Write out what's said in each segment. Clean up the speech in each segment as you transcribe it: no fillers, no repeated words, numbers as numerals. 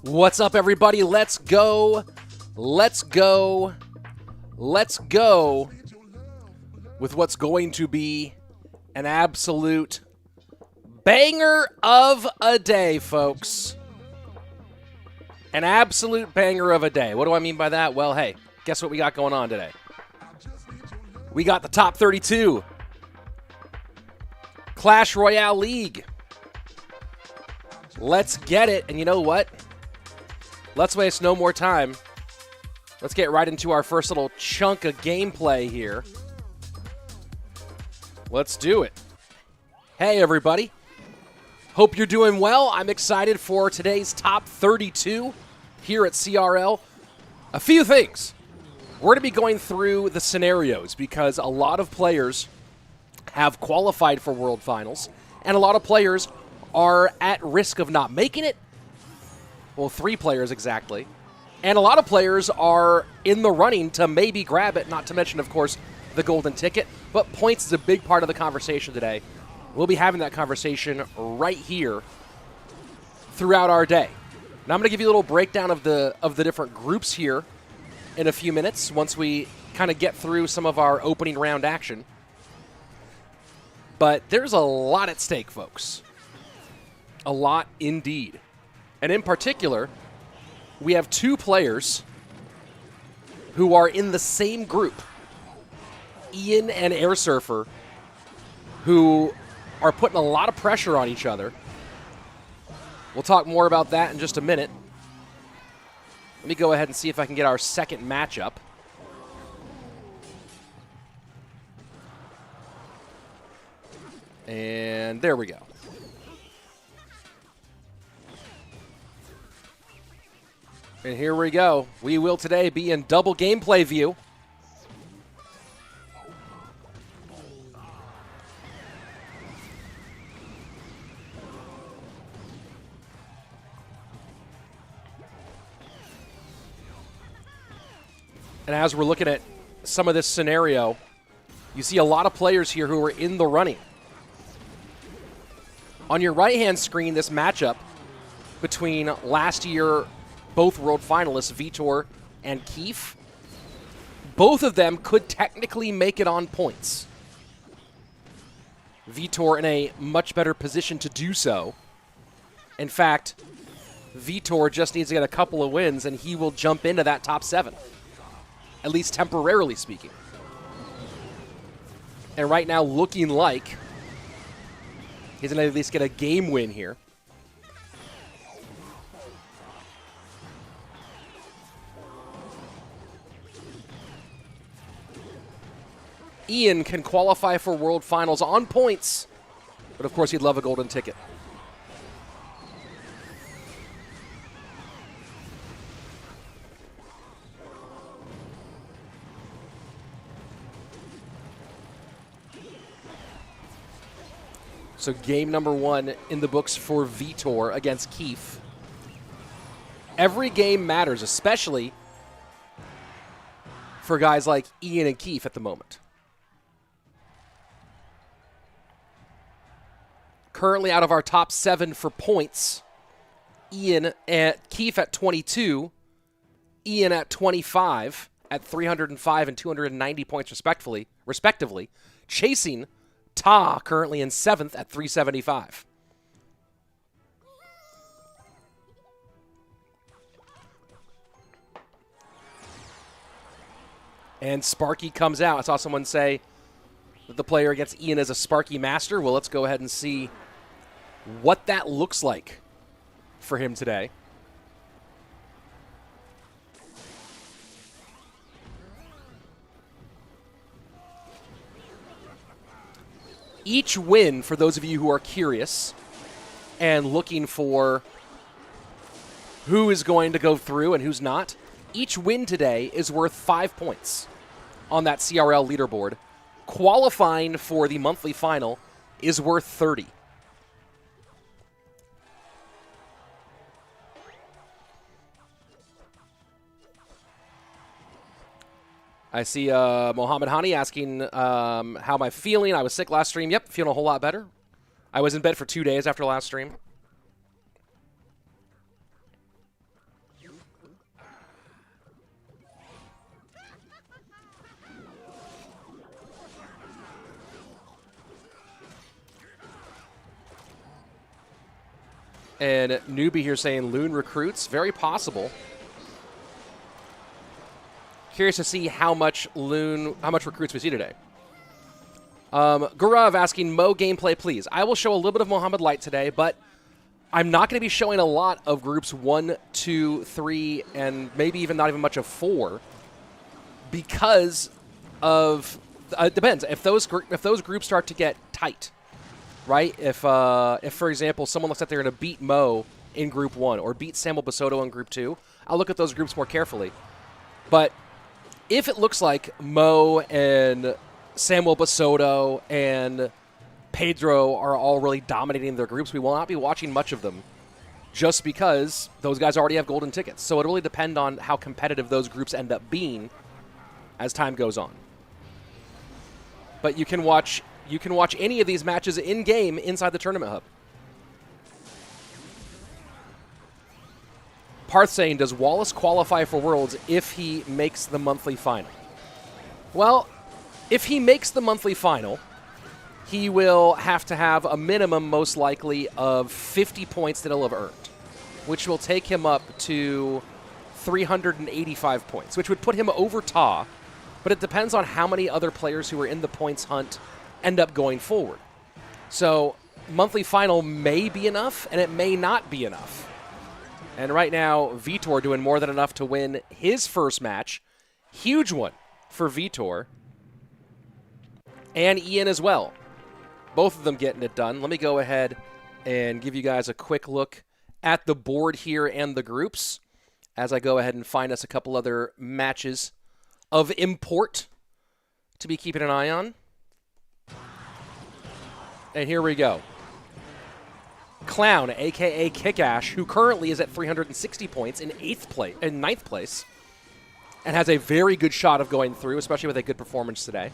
What's up, everybody? Let's go. Let's go. Let's go with what's going to be an absolute banger of a day, folks. An absolute banger of a day. What do I mean by that? Well, hey, guess what we got going on today? We got the top 32 Clash Royale League. Let's get it. And you know what? Let's waste no more time. Let's get right into our first little chunk of gameplay here. Let's do it. Hey, everybody. Hope you're doing well. I'm excited for today's top 32 here at CRL. A few things. We're going to be going through the scenarios because a lot of players have qualified for World Finals, and a lot of players are at risk of not making it. Well, 3 players exactly. And a lot of players are in the running to maybe grab it, not to mention, of course, the golden ticket. But points is a big part of the conversation today. We'll be having that conversation right here throughout our day. Now I'm going to give you a little breakdown of the different groups here in a few minutes once we kind of get through some of our opening round action. But there's a lot at stake, folks. A lot indeed. And in particular, we have 2 players who are in the same group, Ian and Airsurfer, who are putting a lot of pressure on each other. We'll talk more about that in just a minute. Let me go ahead and see if I can get our second matchup. And there we go. And here we go. We will today be in double gameplay view. And as we're looking at some of this scenario, you see a lot of players here who are in the running. On your right-hand screen, this matchup between last year both world finalists, Vitor and Keef, both of them could technically make it on points. Vitor in a much better position to do so. In fact, Vitor just needs to get a couple of wins and he will jump into that top 7, at least temporarily speaking. And right now looking like he's going to at least get a game win here. Ian can qualify for World Finals on points, but of course he'd love a golden ticket. So game number 1 in the books for Vitor against Keef. Every game matters, especially for guys like Ian and Keef at the moment. Currently out of our top 7 for points, Ian at Keef at 22, Ian at 25 at 305 and 290 points respectively, chasing Ta currently in 7th at 375. And Sparky comes out. I saw someone say that the player against Ian is a Sparky master. Well, let's go ahead and see what that looks like for him today. Each win, for those of you who are curious and looking for who is going to go through and who's not, each win today is worth 5 points on that CRL leaderboard. Qualifying for the monthly final is worth 30. I see Mohamed Hani asking how am I feeling. I was sick last stream. Yep, feeling a whole lot better. I was in bed for 2 days after last stream. And Newbie here saying Loon recruits. Very possible. Curious to see how much recruits we see today. Gurav asking Mo gameplay, please. I will show a little bit of Mohamed Light today, but I'm not going to be showing a lot of groups 1, 2, 3, and maybe even not even much of 4 because of it depends. If those groups start to get tight, right? If for example someone looks like they're going to beat Mo in Group 1 or beat Samuel Bassotoo in Group 2, I'll look at those groups more carefully. But if it looks like Mo and Samuel Bassotoo and Pedro are all really dominating their groups, we will not be watching much of them just because those guys already have golden tickets. So it'll really depend on how competitive those groups end up being as time goes on. But you can watch any of these matches in-game inside the Tournament Hub. Parth saying, does Wallace qualify for Worlds if he makes the monthly final? Well, if he makes the monthly final, he will have to have a minimum, most likely, of 50 points that he'll have earned, which will take him up to 385 points, which would put him over Ta, but it depends on how many other players who are in the points hunt end up going forward. So monthly final may be enough, and it may not be enough. And right now, Vitor doing more than enough to win his first match. Huge one for Vitor. And Ian as well. Both of them getting it done. Let me go ahead and give you guys a quick look at the board here and the groups as I go ahead and find us a couple other matches of import to be keeping an eye on. And here we go. Clown, a.k.a. KickAsh, who currently is at 360 points in ninth place, and has a very good shot of going through, especially with a good performance today.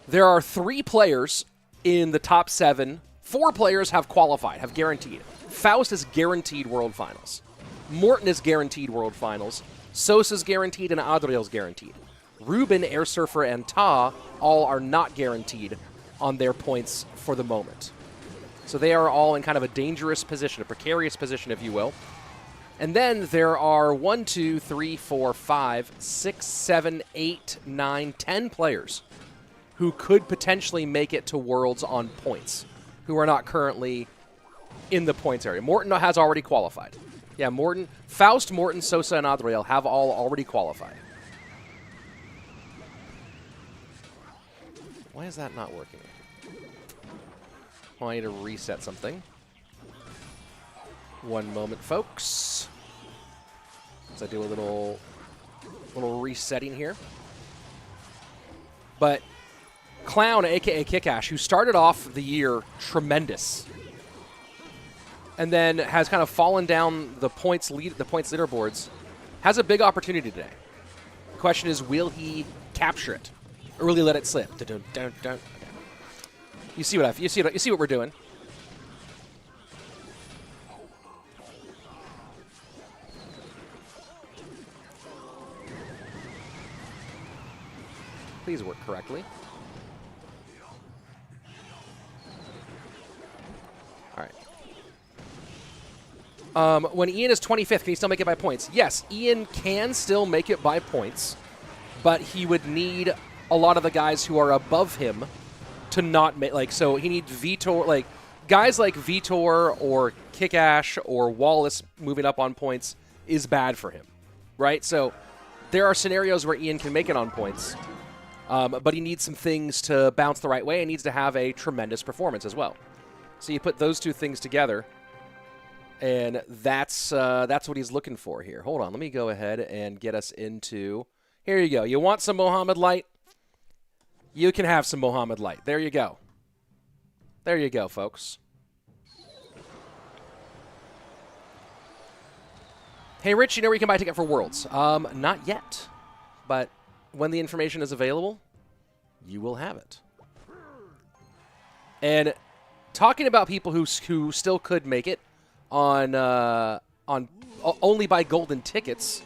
There are 3 players in the top 7. 4 players have qualified, have guaranteed. Faust is guaranteed World Finals. Morten is guaranteed World Finals. Sosa's guaranteed, and Adriel's guaranteed. Ruben, Airsurfer, and Ta all are not guaranteed on their points for the moment. So they are all in kind of a dangerous position, a precarious position, if you will. And then there are 1, 2, 3, 4, 5, 6, 7, 8, 9, 10 players who could potentially make it to Worlds on points, who are not currently in the points area. Morten has already qualified. Yeah, Faust, Morten, Sosaa, and Adriel have all already qualified. Why is that not working? Well, I need to reset something. One moment, folks. As I do a little resetting here. But Clown, a.k.a. KickAsh, who started off the year tremendous, and then has kind of fallen down the points leaderboards, has a big opportunity today. The question is, will he capture it, or will he let it slip? You see what we're doing. Please work correctly. All right. When Ian is 25th, can he still make it by points? Yes, Ian can still make it by points, but he would need a lot of the guys who are above him to not make, so he needs Vitor, guys like Vitor or KickAsh or Wallace moving up on points is bad for him, right? So there are scenarios where Ian can make it on points, but he needs some things to bounce the right way and needs to have a tremendous performance as well. So you put those two things together, and that's what he's looking for here. Hold on, let me go ahead and get us into, here you go. You want some Mohamed Light? You can have some Mohamed Light. There you go. There you go, folks. Hey, Rich, you know where you can buy a ticket for Worlds? Not yet. But when the information is available, you will have it. And talking about people who still could make it on only by golden tickets,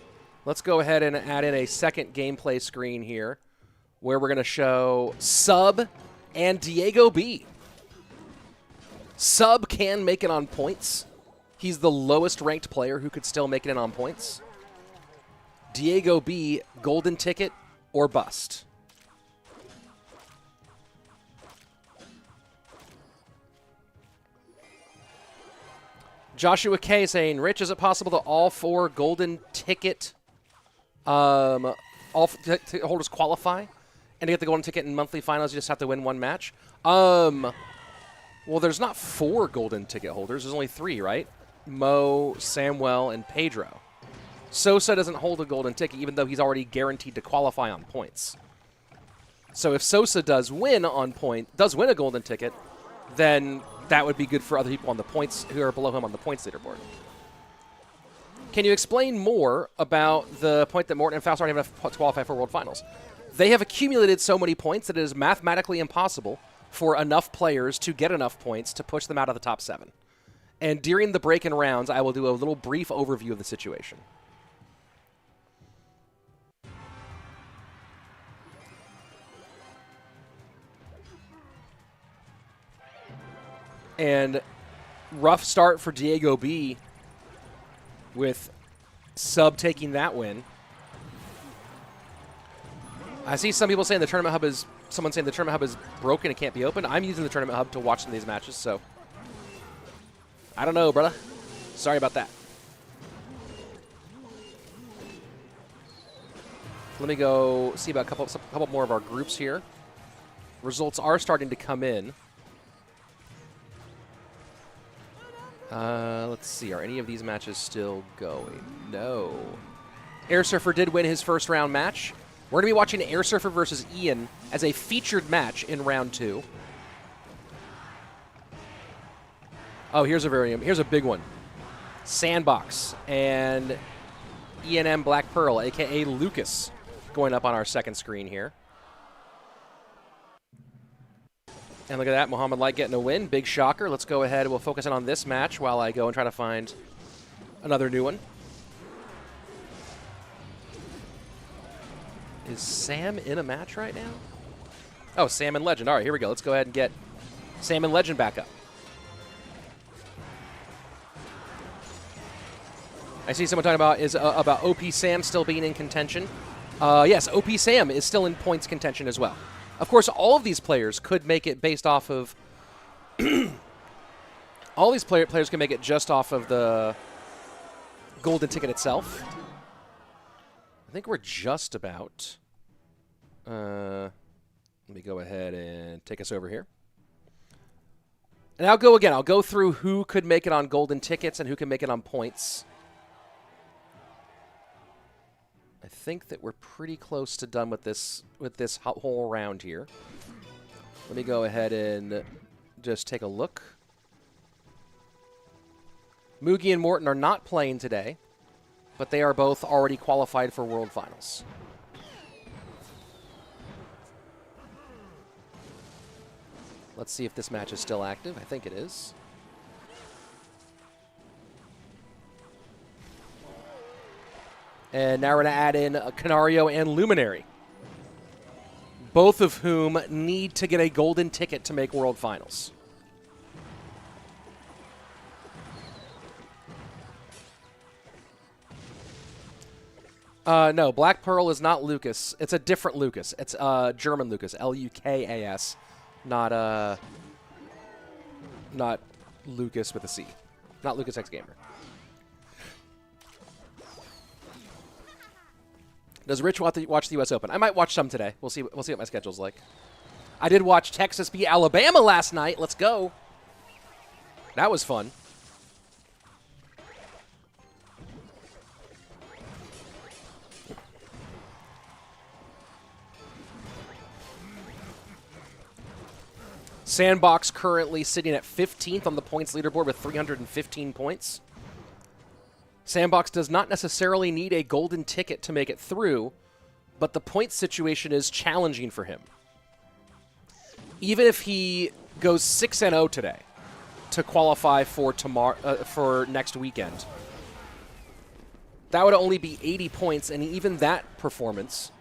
let's go ahead and add in a second gameplay screen here, where we're going to show Sub and DiegoB. Sub can make it on points. He's the lowest ranked player who could still make it in on points. DiegoB, golden ticket or bust. Joshua K saying, Rich, is it possible that all 4 golden ticket holders qualify? And to get the golden ticket in monthly finals, you just have to win 1 match? Well, there's not 4 golden ticket holders. There's only 3, right? Mo, Samuel, and Pedro. Sosaa doesn't hold a golden ticket, even though he's already guaranteed to qualify on points. So if Sosaa does win a golden ticket, then that would be good for other people on the points who are below him on the points leaderboard. Can you explain more about the point that Morton and Faust aren't even enough to qualify for World Finals? They have accumulated so many points that it is mathematically impossible for enough players to get enough points to push them out of the top 7. And during the break-in rounds, I will do a little brief overview of the situation. And rough start for DiegoB with Sub taking that win. I see some people saying the tournament hub is, someone saying the tournament hub is broken and can't be opened. I'm using the tournament hub to watch some of these matches, so I don't know, brother. Sorry about that. Let me go see about a couple more of our groups here. Results are starting to come in. Let's see. Are any of these matches still going? No. Airsurfer did win his first round match. We're going to be watching Airsurfer versus Ian as a featured match in round 2. Oh, here's a big one. Sandbox and E&M Black Pearl, a.k.a. Lukas, going up on our second screen here. And look at that, Mohamed Light getting a win. Big shocker. Let's go ahead and we'll focus in on this match while I go and try to find another new one. Is Sam in a match right now? Oh, Sam and Legend. All right, here we go. Let's go ahead and get Sam and Legend back up. I see someone talking about OP Sam still being in contention. Yes, OP Sam is still in points contention as well. Of course, all of these players could make it based off of... all these players can make it just off of the golden ticket itself. I think we're just about... let me go ahead and take us over here. And I'll go again. I'll go through who could make it on golden tickets and who can make it on points. I think that we're pretty close to done with this whole round here. Let me go ahead and just take a look. Mugi and Morton are not playing today, but they are both already qualified for World Finals. Let's see if this match is still active. I think it is. And now we're going to add in Kanariooo and Luminary, both of whom need to get a golden ticket to make World Finals. No, Black Pearl is not Lukas. It's a different Lukas. It's German Lukas, Lukas, not Lukas with a C, not Lukas X Gamer. Does Rich watch the U.S. Open? I might watch some today. We'll see what my schedule's like. I did watch Texas beat Alabama last night. Let's go. That was fun. Sandbox currently sitting at 15th on the points leaderboard with 315 points. Sandbox does not necessarily need a golden ticket to make it through, but the point situation is challenging for him. Even if he goes 6-0 today to qualify for for next weekend, that would only be 80 points, and even that performance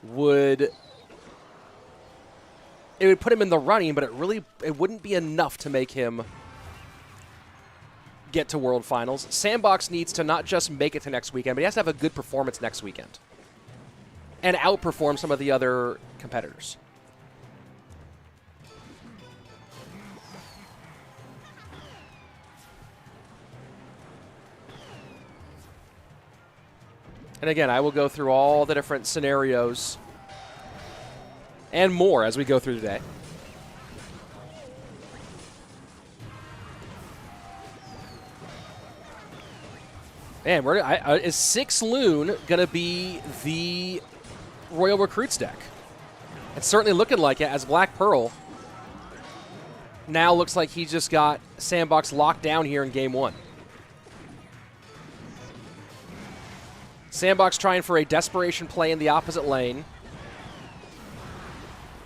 would put him in the running, but it wouldn't be enough to make him get to World Finals. Sandbox needs to not just make it to next weekend, but he has to have a good performance next weekend and outperform some of the other competitors. And again, I will go through all the different scenarios and more as we go through today. Man, is 6 Loon going to be the Royal Recruits deck? It's certainly looking like it, as Black Pearl now looks like he just got Sandbox locked down here in Game 1. Sandbox trying for a desperation play in the opposite lane.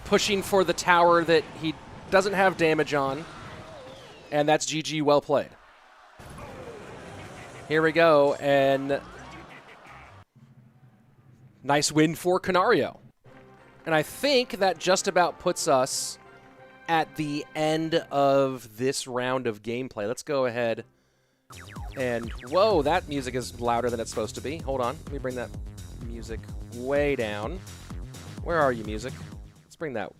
Pushing for the tower that he doesn't have damage on. And that's GG, well played. Here we go, and nice win for Kanariooo. And I think that just about puts us at the end of this round of gameplay. Let's go ahead and, whoa, that music is louder than it's supposed to be. Hold on, let me bring that music way down. Where are you, music? Let's bring that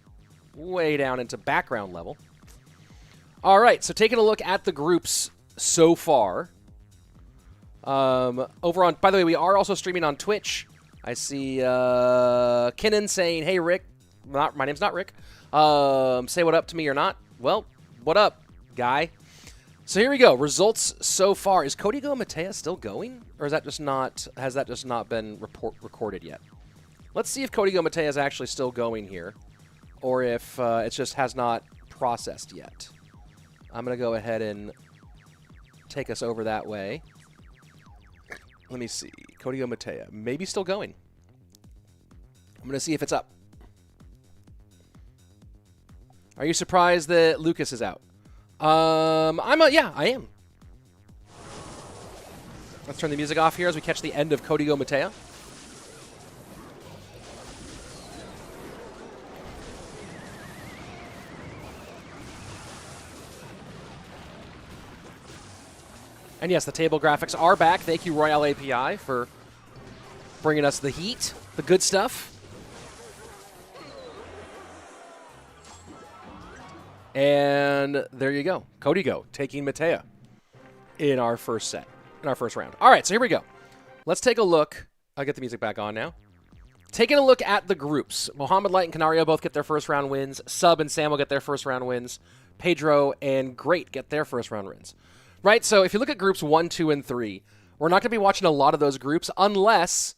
way down into background level. All right, so taking a look at the groups so far. Over on, by the way, we are also streaming on Twitch. I see Kinnan saying, hey, Rick. My name's not Rick. Say what up to me or not. Well, what up, guy? So here we go. Results so far. Is Kodigo and Mateja still going? Or is that just not, has that just not been recorded yet? Let's see if Kodigo and Mateja is actually still going here. Or if it just has not processed yet. I'm going to go ahead and take us over that way. Let me see. Kodigo Mateja. Maybe still going. I'm going to see if it's up. Are you surprised that Lukas is out? Yeah, I am. Let's turn the music off here as we catch the end of Kodigo Mateja. And yes, the table graphics are back. Thank you, Royale API, for bringing us the heat, the good stuff. And there you go. Kodigo taking Mateja in our first set, in our first round. All right, so here we go. Let's take a look. I'll get the music back on now. Taking a look at the groups. Mohamed, Light, and Kanariooo both get their first round wins. Sub and Sam will get their first round wins. Pedro and Great get their first round wins. Right, so if you look at groups 1, 2, and 3, we're not going to be watching a lot of those groups unless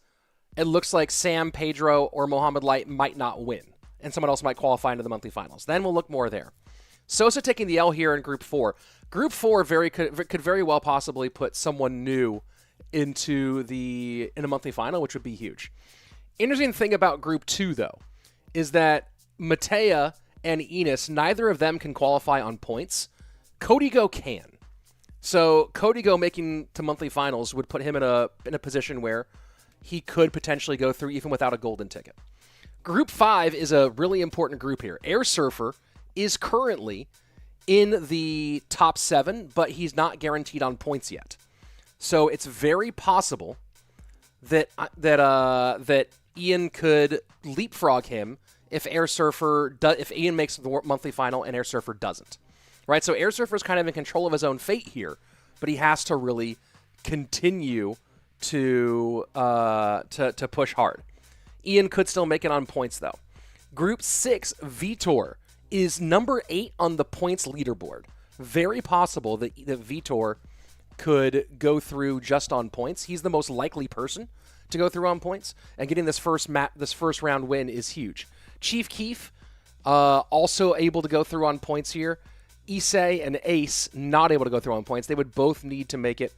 it looks like Sam, Pedro, or Mohamed Light might not win, and someone else might qualify into the monthly finals. Then we'll look more there. Sosaa taking the L here in Group 4. Group 4 could very well possibly put someone new into a monthly final, which would be huge. Interesting thing about Group 2, though, is that Mateja and Enis, neither of them can qualify on points. Kodigo can. So Kodigo making to monthly finals would put him in a position where he could potentially go through even without a golden ticket. Group 5 is a really important group here. Airsurfer is currently in the top 7, but he's not guaranteed on points yet. So it's very possible that Ian could leapfrog him if if Ian makes the monthly final and Airsurfer doesn't. Right, so Airsurfer is kind of in control of his own fate here, but he has to really continue to push hard. Ian could still make it on points, though. Group 6, Vitor, is number 8 on the points leaderboard. Very possible that Vitor could go through just on points. He's the most likely person to go through on points, and getting this first round win is huge. Chief Keef, also able to go through on points here. Issei and Ace not able to go through on points. They would both need to make it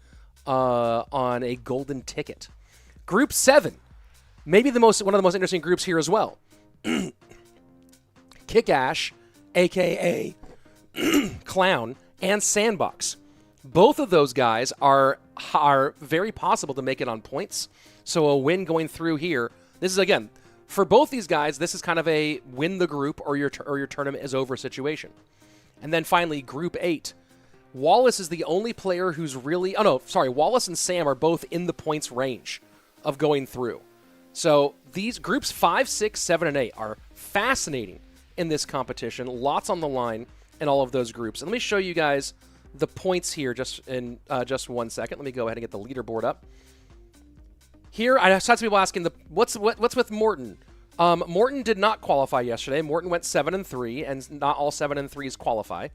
on a golden ticket. Group 7, maybe one of the most interesting groups here as well. KickAsh, a.k.a. Clown, and Sandbox. Both of those guys are very possible to make it on points. So a win going through here. This is, again, for both these guys, this is kind of a win the group or your tournament is over situation. And then finally, Group 8, Wallace is the only player who's really... Oh, no, sorry. Wallace and Sam are both in the points range of going through. So these groups 5, 6, 7, and 8 are fascinating in this competition. Lots on the line in all of those groups. And let me show you guys the points here just in just 1 second. Let me go ahead and get the leaderboard up. Here, I saw some people asking, what's with Morton? Morton did not qualify yesterday. Morton went 7-3, and not all 7-3s qualify.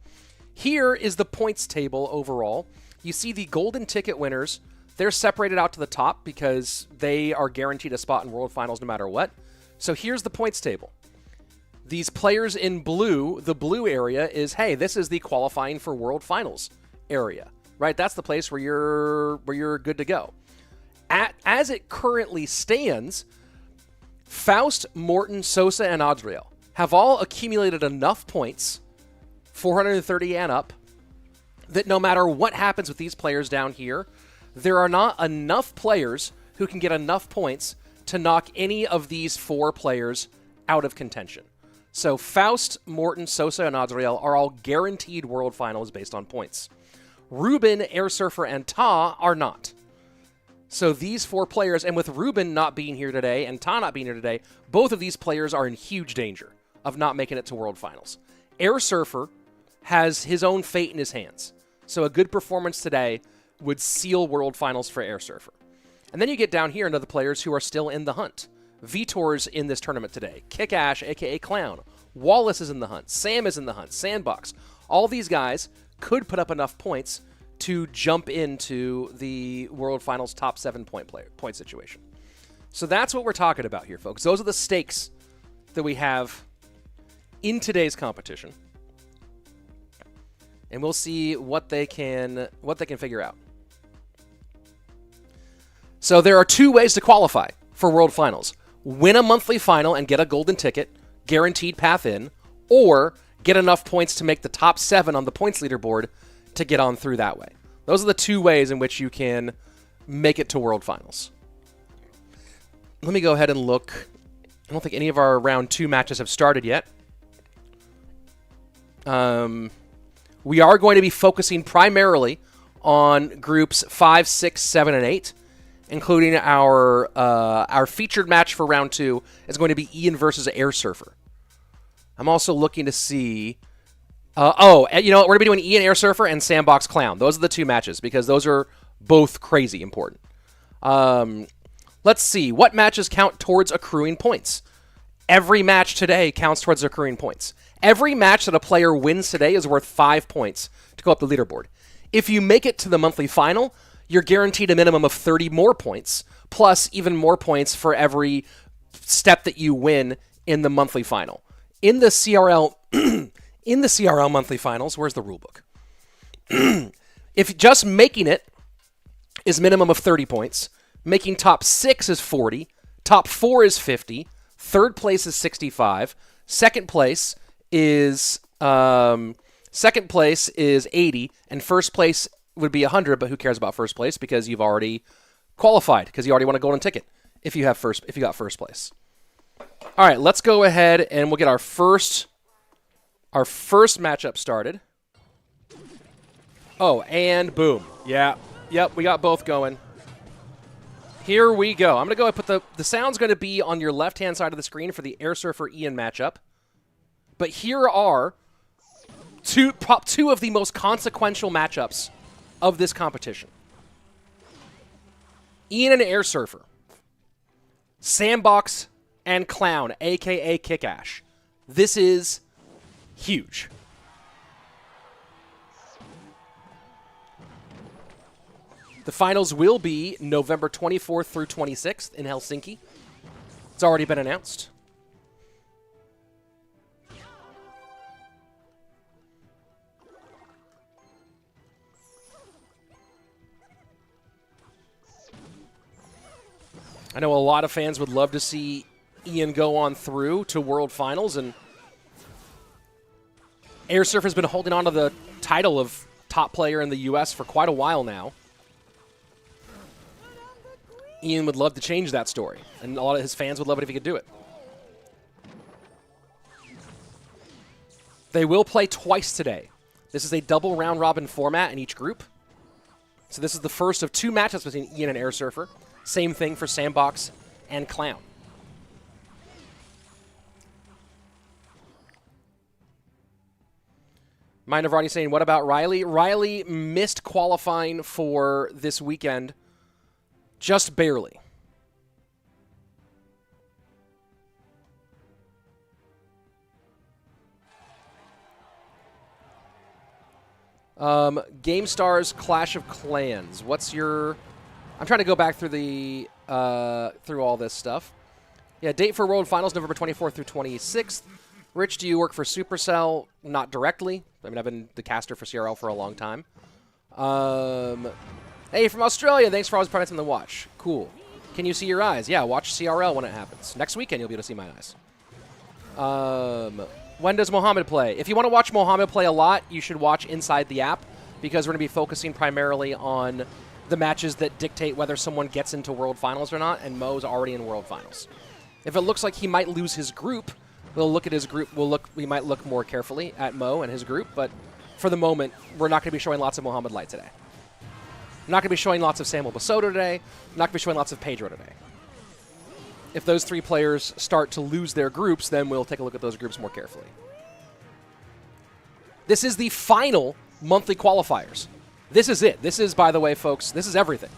Here is the points table overall. You see the golden ticket winners. They're separated out to the top because they are guaranteed a spot in World Finals no matter what. So here's the points table. These players in blue, the blue area is, hey, this is the qualifying for World Finals area, right? That's the place where you're good to go. As it currently stands, Faust, Morton, Sosaa, and Adriel have all accumulated enough points, 430 and up, that no matter what happens with these players down here, there are not enough players who can get enough points to knock any of these 4 players out of contention. So Faust, Morton, Sosaa, and Adriel are all guaranteed World Finals based on points. Ruben, Airsurfer, and Ta are not. So these 4 players, and with Ruben not being here today and Ta not being here today, both of these players are in huge danger of not making it to World Finals. Airsurfer has his own fate in his hands. So a good performance today would seal World Finals for Airsurfer. And then you get down here into the players who are still in the hunt. Vitor's in this tournament today. KickAsh, a.k.a. Clown. Wallace is in the hunt. Sam is in the hunt. Sandbox. All these guys could put up enough points to jump into the World Finals top 7 point situation. So that's what we're talking about here, folks. Those are the stakes that we have in today's competition. And we'll see what they can figure out. So there are 2 ways to qualify for World Finals. Win a monthly final and get a golden ticket, guaranteed path in, or get enough points to make the top 7 on the points leaderboard to get on through that way. Those are the 2 ways in which you can make it to World Finals. Let me go ahead and look. I don't think any of our round 2 matches have started yet. We are going to be focusing primarily on groups 5, 6, 7, and 8, including our featured match for round 2 is going to be Ian versus Airsurfer. I'm also looking to see... you know what? We're going to be doing Ian Airsurfer and Sandbox Clown. Those are the 2 matches because those are both crazy important. Let's see. What matches count towards accruing points? Every match today counts towards accruing points. Every match that a player wins today is worth 5 points to go up the leaderboard. If you make it to the monthly final, you're guaranteed a minimum of 30 more points, plus even more points for every step that you win in the monthly final. In the CRL... In the CRL monthly finals, where's the rulebook? If just making it is minimum of 30 points, making top 6 is 40, top 4 is 50, third place is 65, second place is 80, and first place would be 100. But who cares about first place because you've already qualified because you already won a golden ticket if you got first place. All right, let's go ahead and we'll get our first matchup started. Oh, and boom. Yeah. Yep, we got both going. Here we go. I'm going to go and put the sound's going to be on your left-hand side of the screen for the Airsurfer Ian matchup. But here are two of the most consequential matchups of this competition. Ian and Airsurfer. Sandbox and Clown, a.k.a. KickAsh. This is... huge. The finals will be November 24th through 26th in Helsinki. It's already been announced. I know a lot of fans would love to see Ian go on through to World Finals, and Airsurfer's been holding on to the title of top player in the U.S. for quite a while now. Ian would love to change that story, and a lot of his fans would love it if he could do it. They will play twice today. This is a double round-robin format in each group. So this is the first of 2 matchups between Ian and Airsurfer. Same thing for Sandbox and Clown. Mind of Rodney saying, what about Riley? Riley missed qualifying for this weekend just barely. Game Stars Clash of Clans. What's your... I'm trying to go back through the through all this stuff. Yeah, date for World Finals, November 24th through 26th. Rich, do you work for Supercell? Not directly. I mean, I've been the caster for CRL for a long time. Hey, from Australia, thanks for always prioritizing the watch. Cool. Can you see your eyes? Yeah, watch CRL when it happens. Next weekend, you'll be able to see my eyes. When does Mohamed play? If you want to watch Mohamed play a lot, you should watch inside the app because we're going to be focusing primarily on the matches that dictate whether someone gets into World Finals or not, and Mo's already in World Finals. If it looks like he might lose his group, we'll look at his group. We might look more carefully at Mo and his group, but for the moment, we're not going to be showing lots of Mohamed Light today. I'm not going to be showing lots of Samuel Bassotoo today. I'm not going to be showing lots of Pedro today. If those 3 players start to lose their groups, then we'll take a look at those groups more carefully. This is the final monthly qualifiers. This is it. This is, by the way, folks, this is everything.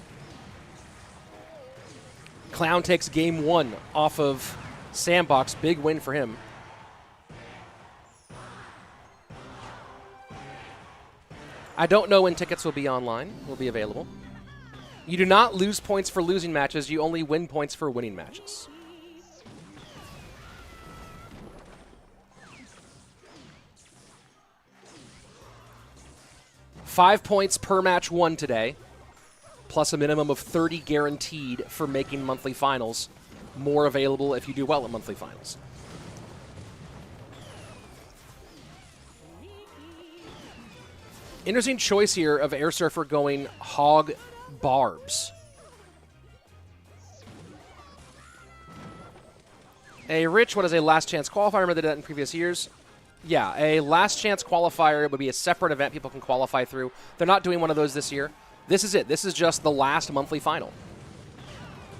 Clown takes game 1 off of Sandbox. Big win for him. I don't know when tickets will be online, will be available. You do not lose points for losing matches. You only win points for winning matches. $5 points per match won today, plus a minimum of 30 guaranteed for making monthly finals. More available if you do well at monthly finals. Interesting choice here of Airsurfer going Hog Barbs. A Rich, what is a last chance qualifier? I remember they did that in previous years. Yeah, a last chance qualifier would be a separate event people can qualify through. They're not doing one of those this year. This is it. This is just the last monthly final.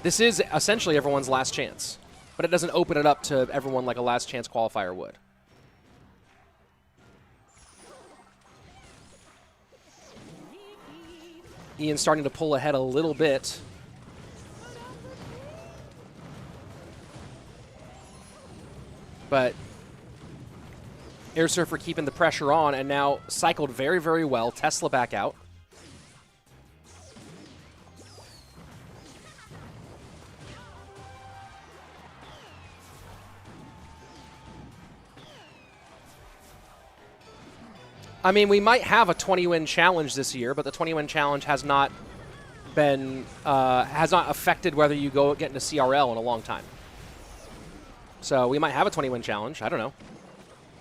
This is essentially everyone's last chance, but it doesn't open it up to everyone like a last chance qualifier would. Ian's starting to pull ahead a little bit. But Airsurfer keeping the pressure on, and now cycled very, very well. Tesla back out. I mean, we might have a 20-win challenge this year, but the 20-win challenge has not been has not affected whether you get into CRL in a long time. So we might have a 20-win challenge. I don't know.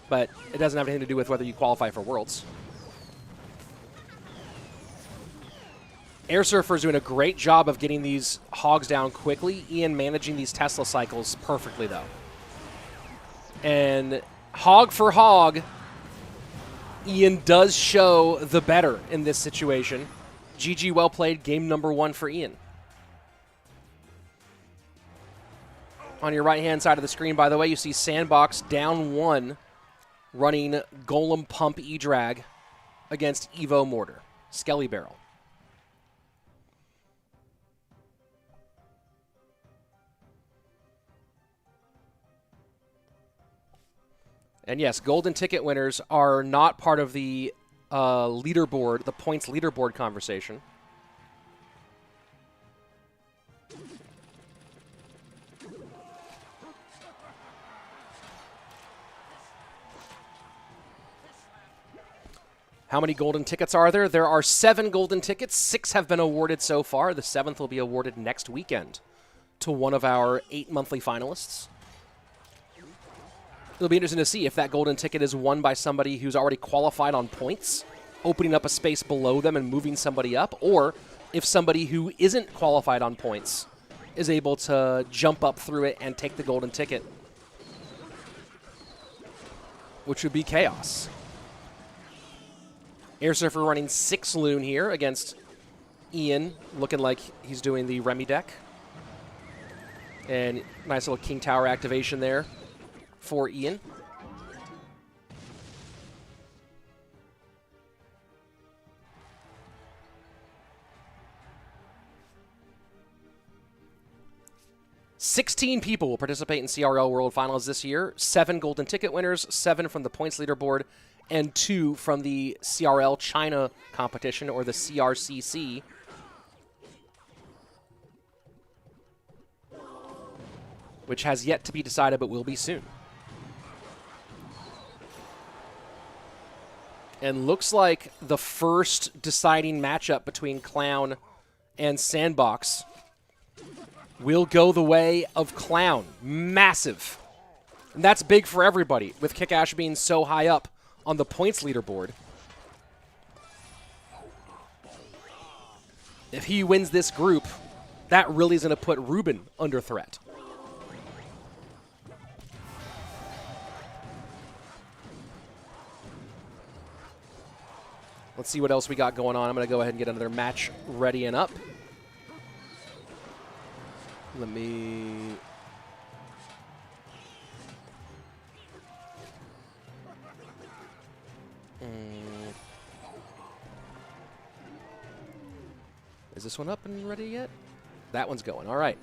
But it doesn't have anything to do with whether you qualify for Worlds. Airsurfer's doing a great job of getting these hogs down quickly. Ian managing these Tesla cycles perfectly, though. And hog for hog, Ian does show the better in this situation. GG, well played. Game number 1 for Ian. On your right-hand side of the screen, by the way, you see Sandbox down 1, running Golem Pump E-Drag against Evo Mortar. Skelly Barrel. And yes, golden ticket winners are not part of the leaderboard, the points leaderboard conversation. How many golden tickets are there? There are 7 golden tickets. 6 have been awarded so far. The 7th will be awarded next weekend to one of our 8 monthly finalists. It'll be interesting to see if that golden ticket is won by somebody who's already qualified on points, opening up a space below them and moving somebody up, or if somebody who isn't qualified on points is able to jump up through it and take the golden ticket, which would be chaos. Airsurfer running 6 Loon here against Ian, looking like he's doing the Remy deck. And nice little King Tower activation there for Ian. "16 people will participate in CRL World Finals this year. 7 golden ticket winners, 7 from the points leaderboard, and 2 from the CRL China competition, or the CRCC. Which has yet to be decided, but will be soon. And looks like the first deciding matchup between Clown and Sandbox will go the way of Clown. Massive. And that's big for everybody, with KickAsh being so high up on the points leaderboard. If he wins this group, that really is going to put Ruben under threat. Let's see what else we got going on. I'm going to go ahead and get another match ready and up. Let me... Is this one up and ready yet? That one's going. All right.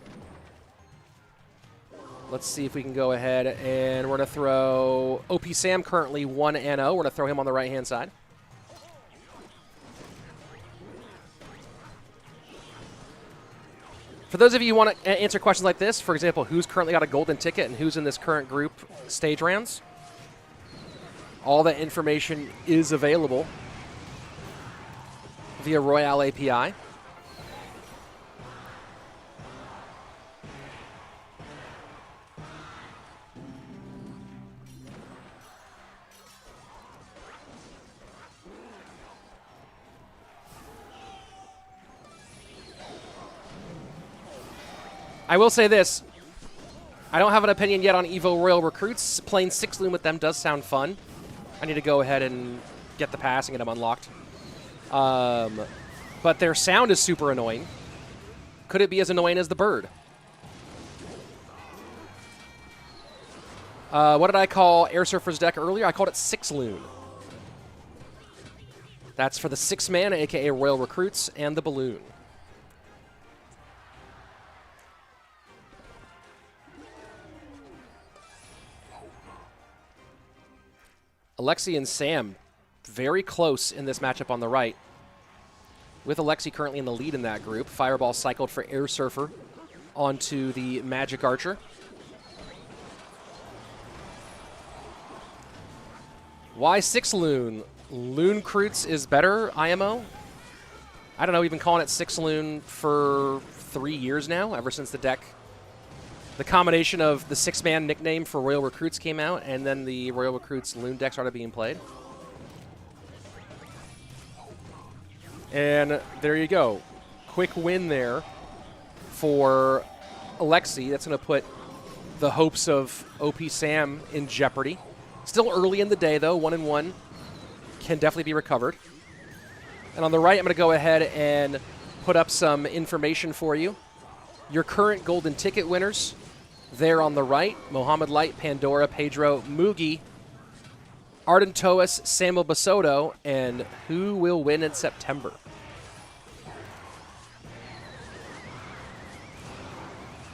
Let's see if we can go ahead, and we're going to throw xopxsam, currently 1-0. We're going to throw him on the right-hand side. For those of you who want to answer questions like this, for example, who's currently got a golden ticket and who's in this current group stage rounds, all that information is available via Royale API. I will say this. I don't have an opinion yet on Evo Royal Recruits. Playing 6 Loon with them does sound fun. I need to go ahead and get the pass and get them unlocked. But their sound is super annoying. Could it be as annoying as the bird? What did I call Airsurfer's deck earlier? I called it 6 Loon. That's for the 6-man, a.k.a. Royal Recruits, and the Balloon. Alexei and Sam very close in this matchup on the right, with Alexei currently in the lead in that group. Fireball cycled for Airsurfer onto the Magic Archer. Why 6 Loon? Loon Croots is better, IMO? I don't know, we've been calling it 6 Loon for 3 years now, ever since the deck. The combination of the 6-man nickname for Royal Recruits came out, and then the Royal Recruits Loon deck started being played. And there you go. Quick win there for Alexei. That's going to put the hopes of xopxsam in jeopardy. Still early in the day, though. 1-1 can definitely be recovered. And on the right, I'm going to go ahead and put up some information for you. Your current golden ticket winners there on the right: Mohamed Light, Pandora, Pedro, Mugi, Ardentois, Samuel Bassotoo, and who will win in September.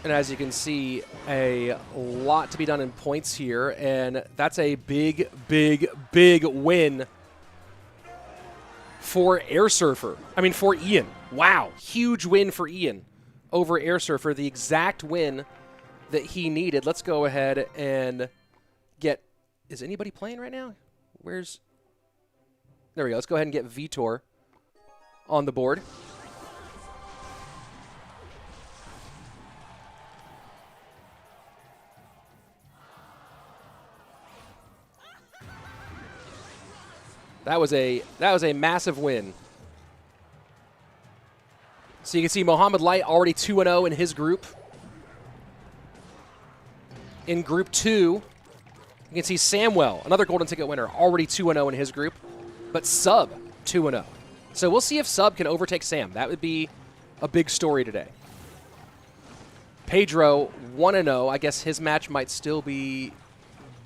And as you can see, a lot to be done in points here, and that's a big, big, big win for Airsurfer. I mean, for Ian. Wow, huge win for Ian over Airsurfer, the exact win that he needed. Let's go ahead and get... Is anybody playing right now? Where's... There we go. Let's go ahead and get Vitor on the board. That was a massive win. So you can see Mohamed Light already 2-0 in his group. In Group 2, you can see Samuel, another golden ticket winner, already 2-0 in his group. But Sub 2-0. So we'll see if Sub can overtake Sam. That would be a big story today. Pedro, 1-0. I guess his match might still be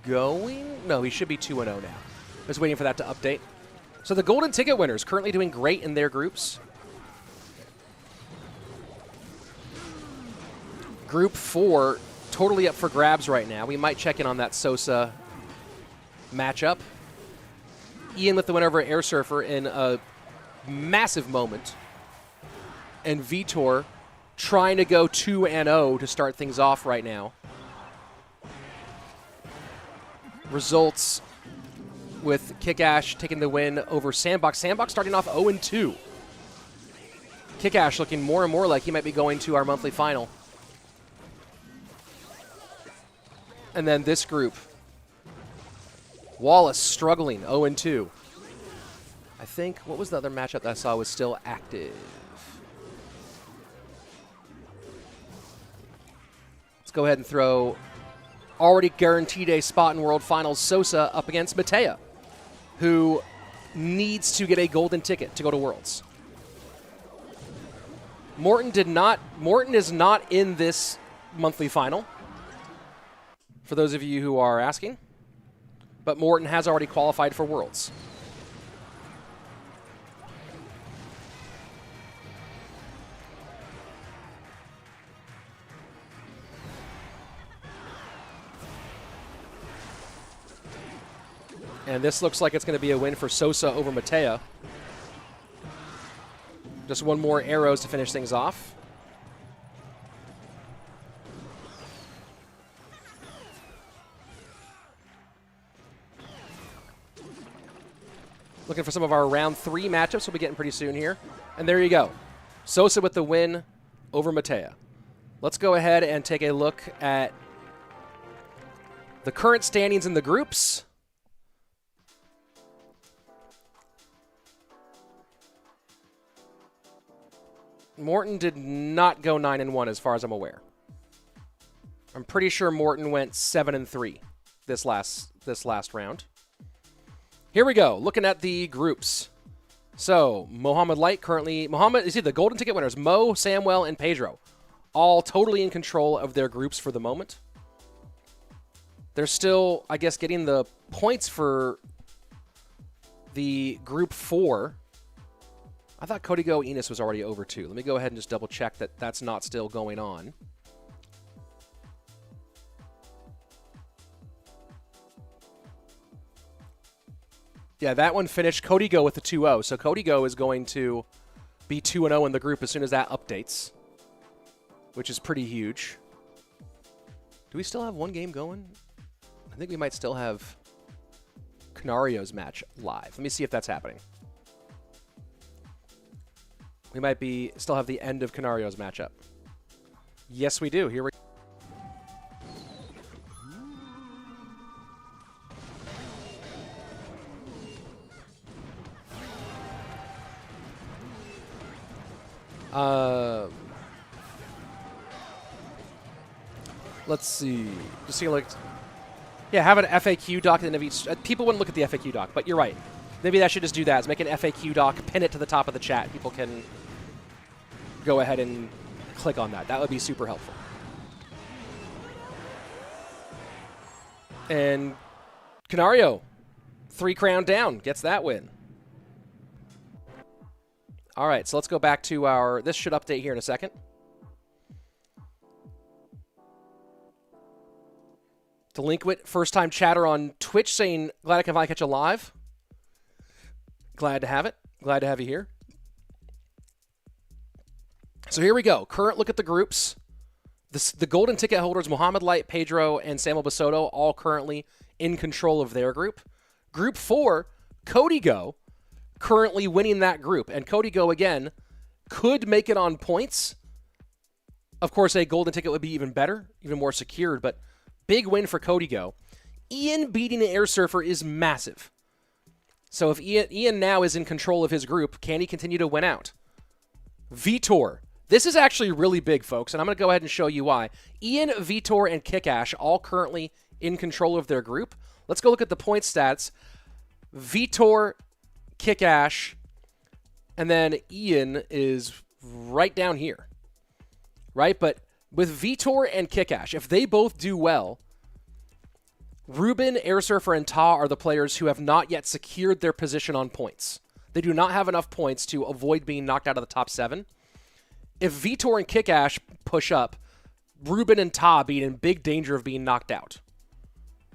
going? No, he should be 2-0 now. I was waiting for that to update. So the golden ticket winners currently doing great in their groups. Group 4, totally up for grabs right now. We might check in on that Sosaa matchup. Ian with the win over Airsurfer in a massive moment. And Vitor trying to go 2-0 to start things off right now. Results with KickAsh taking the win over Sandbox. Sandbox starting off 0-2. KickAsh looking more and more like he might be going to our monthly final. And then this group, Wallace struggling, 0-2. I think, what was the other matchup that I saw was still active? Let's go ahead and throw already guaranteed a spot in World Finals, Sosaa up against Mateja, who needs to get a golden ticket to go to Worlds. Morton is not in this monthly final, for those of you who are asking. But Morton has already qualified for Worlds. And this looks like it's going to be a win for Sosaa over Mateja. Just one more arrows to finish things off. Looking for some of our round 3 matchups we'll be getting pretty soon here. And there you go. Sosaa with the win over Mateja. Let's go ahead and take a look at the current standings in the groups. Morton did not go 9-1 as far as I'm aware. I'm pretty sure Morton went 7-3 this last round. Here we go, looking at the groups. So, Mohamed Light currently... you see the golden ticket winners, Mo, Samuel, and Pedro. All totally in control of their groups for the moment. They're still, I guess, getting the points for the group 4. I thought Kodigo Enis was already over too. Let me go ahead and just double check that that's not still going on. Yeah, that one finished Kodigo with the 2-0. So Kodigo is going to be 2-0 in the group as soon as that updates, which is pretty huge. Do we still have one game going? I think we might still have Kanarioo's match live. Let me see if that's happening. We might still have the end of Kanarioo's matchup. Yes, we do. Here we go. Let's see. Just see, like, yeah, have an FAQ doc at the end of each. People wouldn't look at the FAQ doc, but you're right. Maybe that should just do that. Is make an FAQ doc, pin it to the top of the chat. People can go ahead and click on that. That would be super helpful. And Kanariooo, 3 crown down, gets that win. All right, so let's go back to our... This should update here in a second. Delinquent, first-time chatter on Twitch saying, glad I can finally catch you live. Glad to have it. Glad to have you here. So here we go. Current look at the groups. The golden ticket holders, Mohamed Light, Pedro, and Samuel Bassotoo, all currently in control of their group. Group 4, Kodigo, currently winning that group. And Kodigo, again, could make it on points. Of course, a golden ticket would be even better, even more secured, but big win for Kodigo. Ian beating the Airsurfer is massive. So if Ian now is in control of his group, can he continue to win out? Vitor. This is actually really big, folks, and I'm going to go ahead and show you why. Ian, Vitor, and KickAsh all currently in control of their group. Let's go look at the point stats. Vitor, KickAsh, And then Ian is right down here, right? But with Vitor and KickAsh, if they both do well, Ruben, Airsurfer, and Ta are the players who have not yet secured their position on points. They do not have enough points to avoid being knocked out of the top 7. If Vitor and KickAsh push up, Ruben and Ta be in big danger of being knocked out.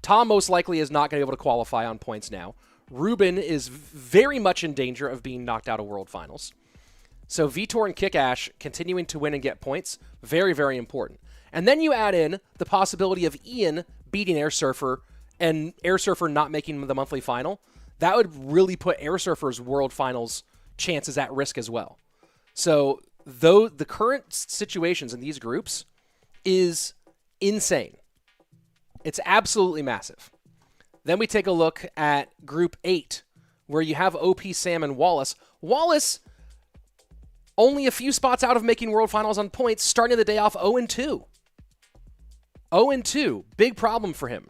Ta most likely is not going to be able to qualify on points now. Ruben is very much in danger of being knocked out of World Finals. So Vitor and KickAsh continuing to win and get points, very, very important. And then you add in the possibility of Ian beating Airsurfer and Airsurfer not making the monthly final. That would really put Airsurfer's World Finals chances at risk as well. So though the current situations in these groups is insane. It's absolutely massive. Then we take a look at Group 8, where you have xopxsam and Wallace. Wallace, only a few spots out of making World Finals on points, starting the day off 0-2. 0-2, big problem for him.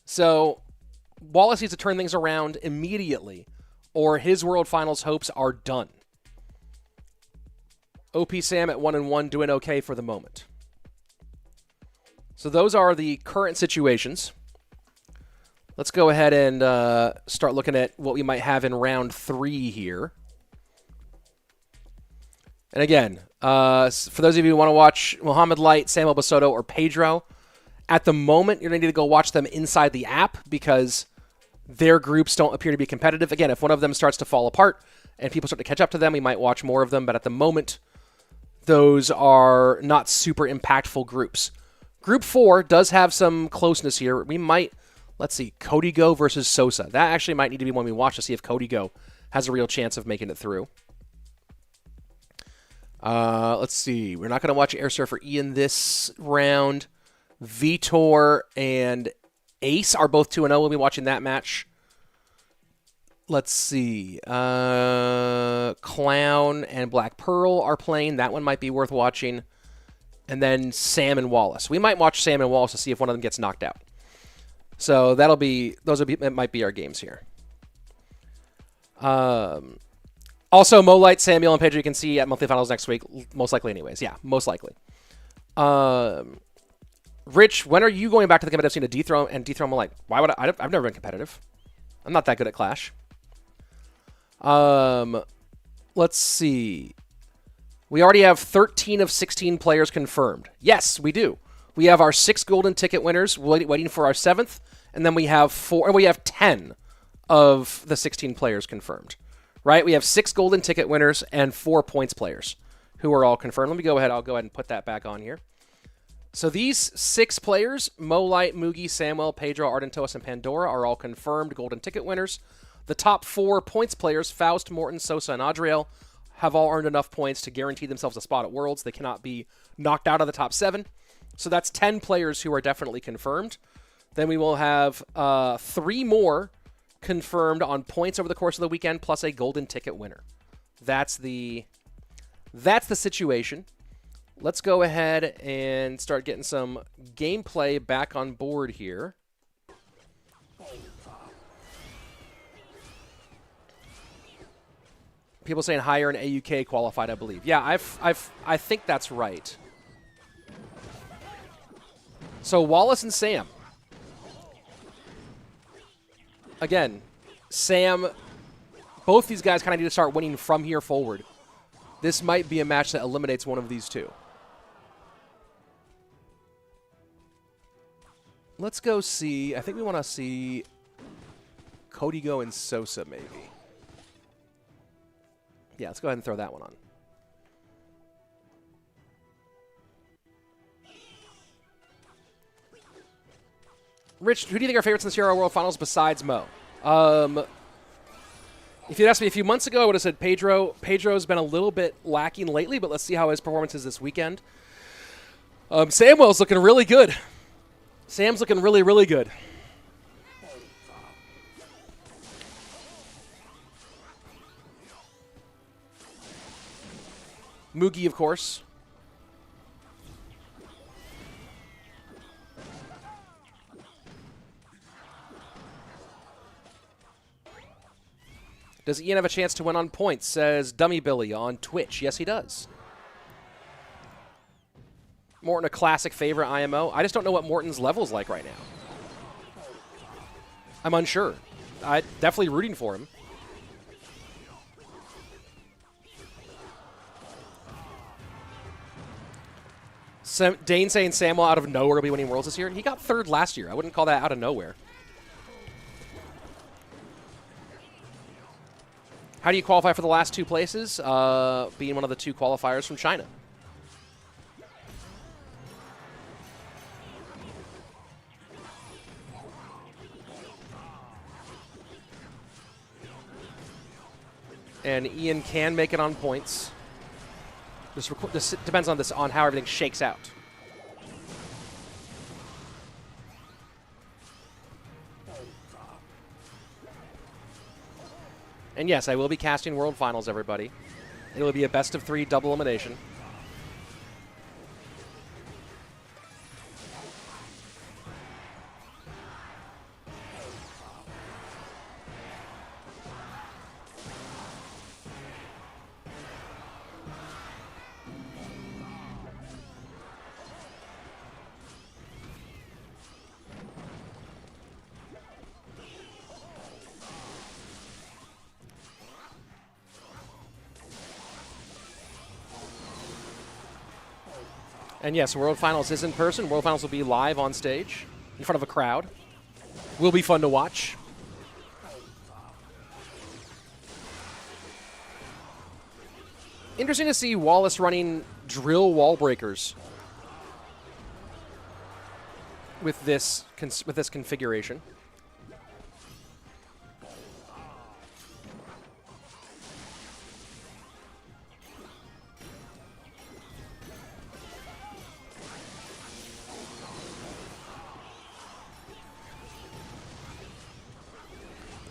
So Wallace needs to turn things around immediately, or his World Finals hopes are done. xopxsam at 1-1, doing okay for the moment. So those are the current situations. Let's go ahead and start looking at what we might have in round 3 here. And again, for those of you who want to watch Mohamed Light, Samuel Bassotoo, or Pedro, at the moment, you're going to need to go watch them inside the app because their groups don't appear to be competitive. Again, if one of them starts to fall apart and people start to catch up to them, we might watch more of them. But at the moment, those are not super impactful groups. Group 4 does have some closeness here. We might, let's see, Kodigo versus Sosaa. That actually might need to be one we watch to see if Kodigo has a real chance of making it through. Let's see. We're not going to watch Airsurfer Ian this round. Vitor and Ace are both 2-0. We'll be watching that match. Let's see. Clown and Black Pearl are playing. That one might be worth watching. And then Sam and Wallace. We might watch Sam and Wallace to see if one of them gets knocked out. So that might be our games here. Also, Mo Light, Samuel, and Pedro you can see at monthly finals next week. Most likely anyways. Yeah, most likely. Rich, when are you going back to the competitive scene to dethrone Mo Light? Why would I've never been competitive. I'm not that good at Clash. Let's see. We already have 13 of 16 players confirmed. Yes, we do. We have our 6 golden ticket winners waiting for our 7th, and then we have 10 of the 16 players confirmed. Right? We have 6 golden ticket winners and 4 points players who are all confirmed. Let me go ahead. I'll go ahead and put that back on here. So these 6 players, Mo Light, Mugi, Samuel, Pedro, Ardentos, and Pandora, are all confirmed golden ticket winners. The top 4 points players, Faust, Morton, Sosaa, and Adriel, have all earned enough points to guarantee themselves a spot at Worlds. They cannot be knocked out of the top 7. So that's 10 players who are definitely confirmed. Then we will have 3 more confirmed on points over the course of the weekend, plus a golden ticket winner. That's the situation. Let's go ahead and start getting some gameplay back on board here. People saying higher in AUK qualified, I believe. Yeah, I think that's right. So Wallace and Sam. Again, Sam, both these guys kind of need to start winning from here forward. This might be a match that eliminates one of these two. Let's go see. I think we want to see Kodigo and Sosaa, maybe. Yeah, let's go ahead and throw that one on. Rich, who do you think are favorites in the CRL World Finals besides Mo? If you'd asked me a few months ago, I would have said Pedro. Pedro's been a little bit lacking lately, but let's see how his performance is this weekend. Samuel's looking really good. Sam's looking really, really good. Mugi, of course. Does Ian have a chance to win on points, says Dummy Billy on Twitch. Yes, he does. Morton, a classic favorite IMO. I just don't know what Morton's level is like right now. I'm unsure. I'm definitely rooting for him. Dane saying Samuel out of nowhere will be winning Worlds this year. He got third last year. I wouldn't call that out of nowhere. How do you qualify for the last 2 places? Being one of the 2 qualifiers from China. And Ian can make it on points. This depends on how everything shakes out. And yes, I will be casting World Finals, everybody. It will be a best of 3 double elimination. And yes, World Finals is in person. World Finals will be live on stage in front of a crowd. Will be fun to watch. Interesting to see Wallace running drill wall breakers with this configuration.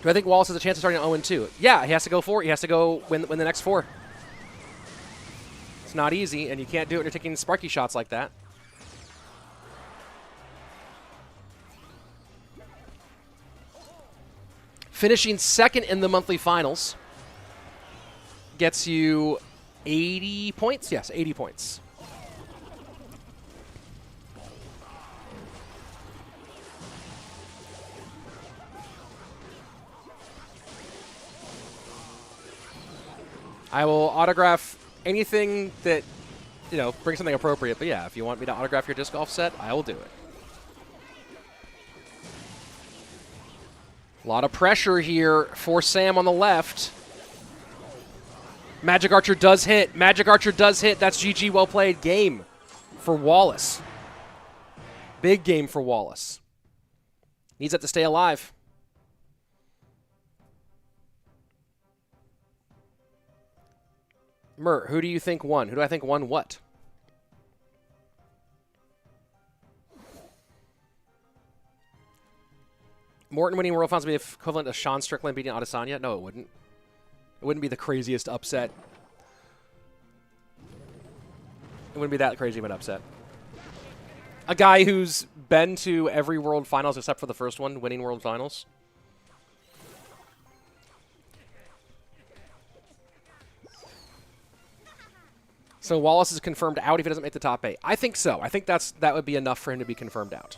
Do I think Wallace has a chance of starting at 0-2? Yeah, he has to go for it. He has to go win the next 4. It's not easy, and you can't do it when you're taking sparky shots like that. Finishing second in the monthly finals gets you 80 points. Yes, 80 points. I will autograph anything that, you know, bring something appropriate. But yeah, if you want me to autograph your disc golf set, I will do it. A lot of pressure here for Sam on the left. Magic Archer does hit. Magic Archer does hit. That's GG. Well played. Game for Wallace. Big game for Wallace. Needs that to stay alive. Mer, who do you think won? Who do I think won what? Morton winning World Finals would be equivalent to Sean Strickland beating Adesanya? No, it wouldn't. It wouldn't be the craziest upset. It wouldn't be that crazy of an upset. A guy who's been to every World Finals except for the first one, winning World Finals. So Wallace is confirmed out if he doesn't make the top 8. I think so. I think that would be enough for him to be confirmed out.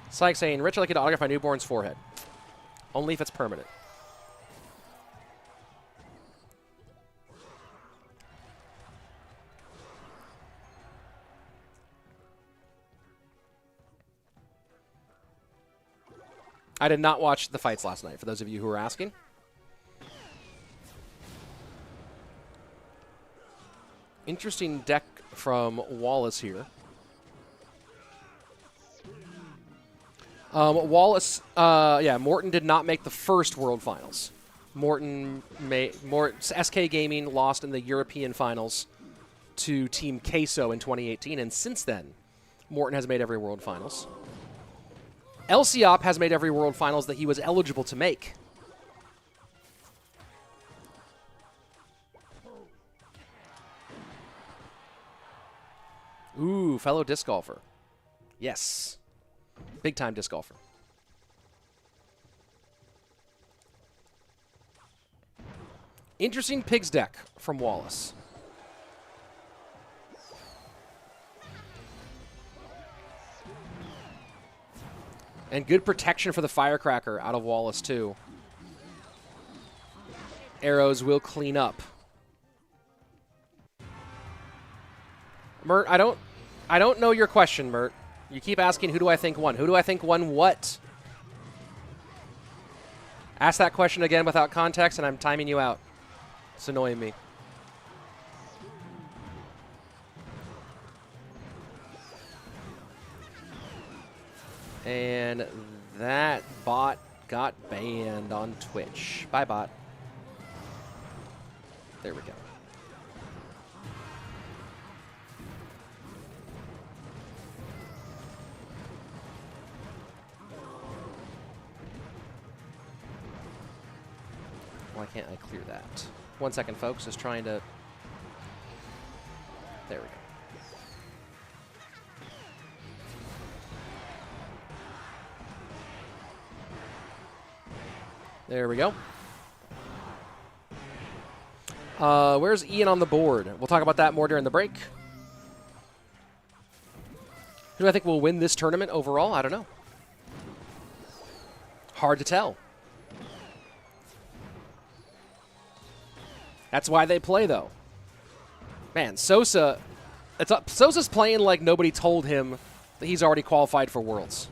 It's saying, Rich, I'd like you to autograph my newborn's forehead. Only if it's permanent. I did not watch the fights last night, for those of you who are asking. Interesting deck from Wallace here. Wallace, yeah, Morton did not make the first World Finals. SK Gaming lost in the European Finals to Team Queso in 2018, and since then, Morton has made every World Finals. LCOP has made every World Finals that he was eligible to make. Ooh, fellow disc golfer. Yes. Big-time disc golfer. Interesting pigs deck from Wallace. And good protection for the Firecracker out of Wallace, too. Arrows will clean up. Mert, I don't know your question, Mert. You keep asking, who do I think won? Who do I think won what? Ask that question again without context, and I'm timing you out. It's annoying me. And that bot got banned on Twitch. Bye, bot. There we go. Why can't I clear that? 1 second, folks. Just trying to... There we go. There we go. Where's Ian on the board? We'll talk about that more during the break. Who do I think will win this tournament overall? I don't know. Hard to tell. That's why they play, though. Man, Sosaa... Sosa's playing like nobody told him that he's already qualified for Worlds.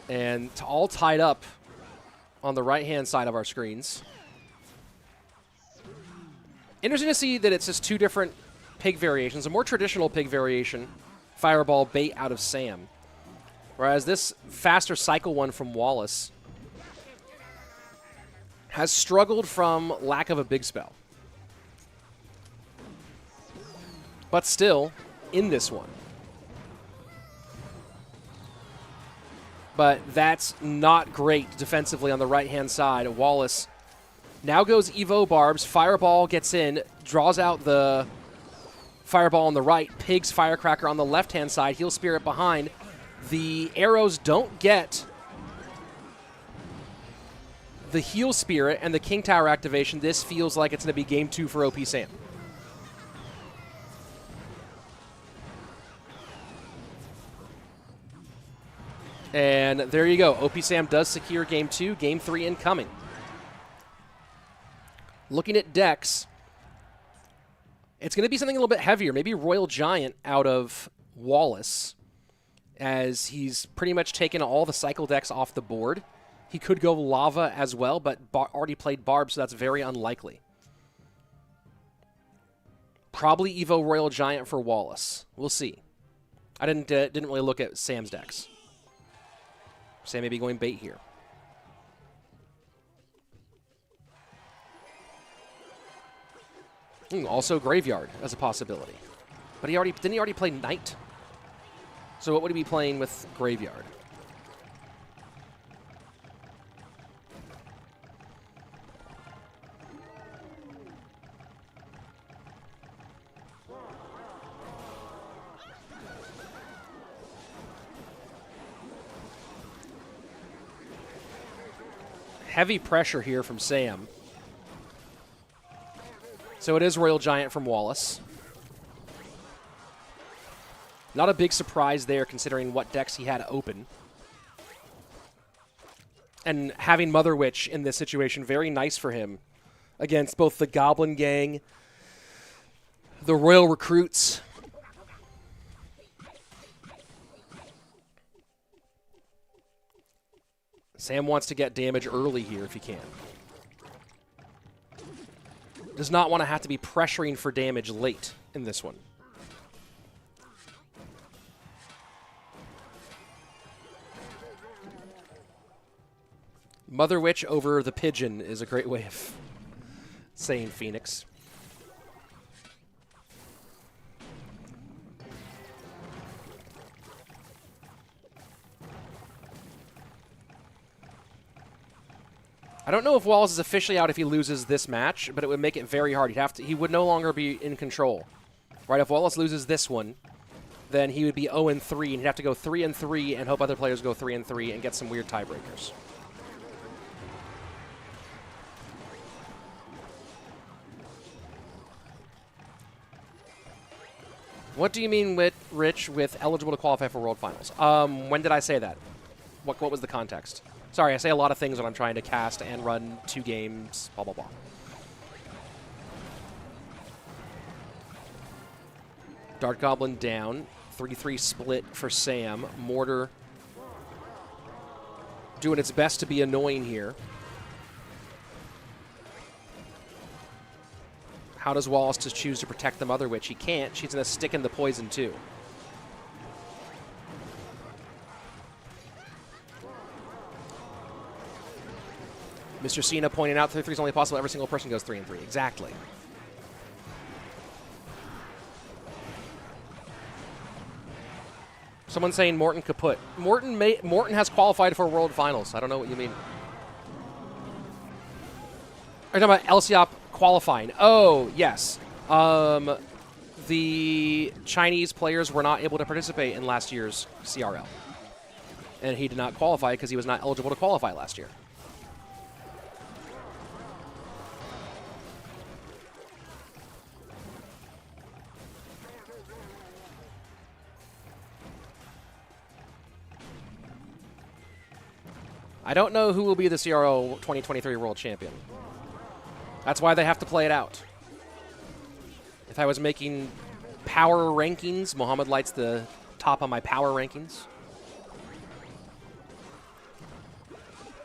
And all tied up on the right-hand side of our screens. Interesting to see that it's just two different pig variations. A more traditional pig variation, Fireball bait out of Sam. Whereas this faster cycle one from Wallace has struggled from lack of a big spell. But still, in this one. But that's not great defensively on the right-hand side. Wallace now goes Evo Barbs. Fireball gets in, draws out the Fireball on the right. Pig's Firecracker on the left-hand side. Heal Spirit behind. The arrows don't get the Heal Spirit and the King Tower activation. This feels like it's going to be game 2 for xopxsam. And there you go. xopxsam does secure game 2, game 3 incoming. Looking at decks, it's going to be something a little bit heavier. Maybe Royal Giant out of Wallace, as he's pretty much taken all the cycle decks off the board. He could go Lava as well, but already played Barb, so that's very unlikely. Probably Evo Royal Giant for Wallace. We'll see. I didn't really look at Sam's decks. Sam may be going bait here. Also Graveyard as a possibility. But didn't he already play Knight? So what would he be playing with Graveyard? Heavy pressure here from Sam. So it is Royal Giant from Wallace. Not a big surprise there considering what decks he had open. And having Mother Witch in this situation, very nice for him against both the Goblin Gang, the Royal Recruits. Sam wants to get damage early here if he can. Does not want to have to be pressuring for damage late in this one. Mother Witch over the Pigeon is a great way of saying Phoenix. I don't know if Wallace is officially out if he loses this match, but it would make it very hard. He would no longer be in control. Right? If Wallace loses this one, then he would be 0-3, and he'd have to go 3-3 and hope other players go 3-3 and get some weird tiebreakers. What do you mean, Rich, with eligible to qualify for World Finals? When did I say that? What was the context? Sorry, I say a lot of things when I'm trying to cast and run 2 games, blah, blah, blah. Dart Goblin down. 3-3 split for Sam. Mortar doing its best to be annoying here. How does Wallace just choose to protect the Mother Witch? He can't. She's going to stick in the poison, too. Mr. Cena pointing out 3-3 is only possible. Every single person goes 3-3. Exactly. Someone saying Morton kaput. Morton has qualified for World Finals. I don't know what you mean. Are you talking about LCOP qualifying? Oh, yes. The Chinese players were not able to participate in last year's CRL. And he did not qualify because he was not eligible to qualify last year. I don't know who will be the CRO 2023 World Champion. That's why they have to play it out. If I was making power rankings, Mohamed Light's the top on my power rankings.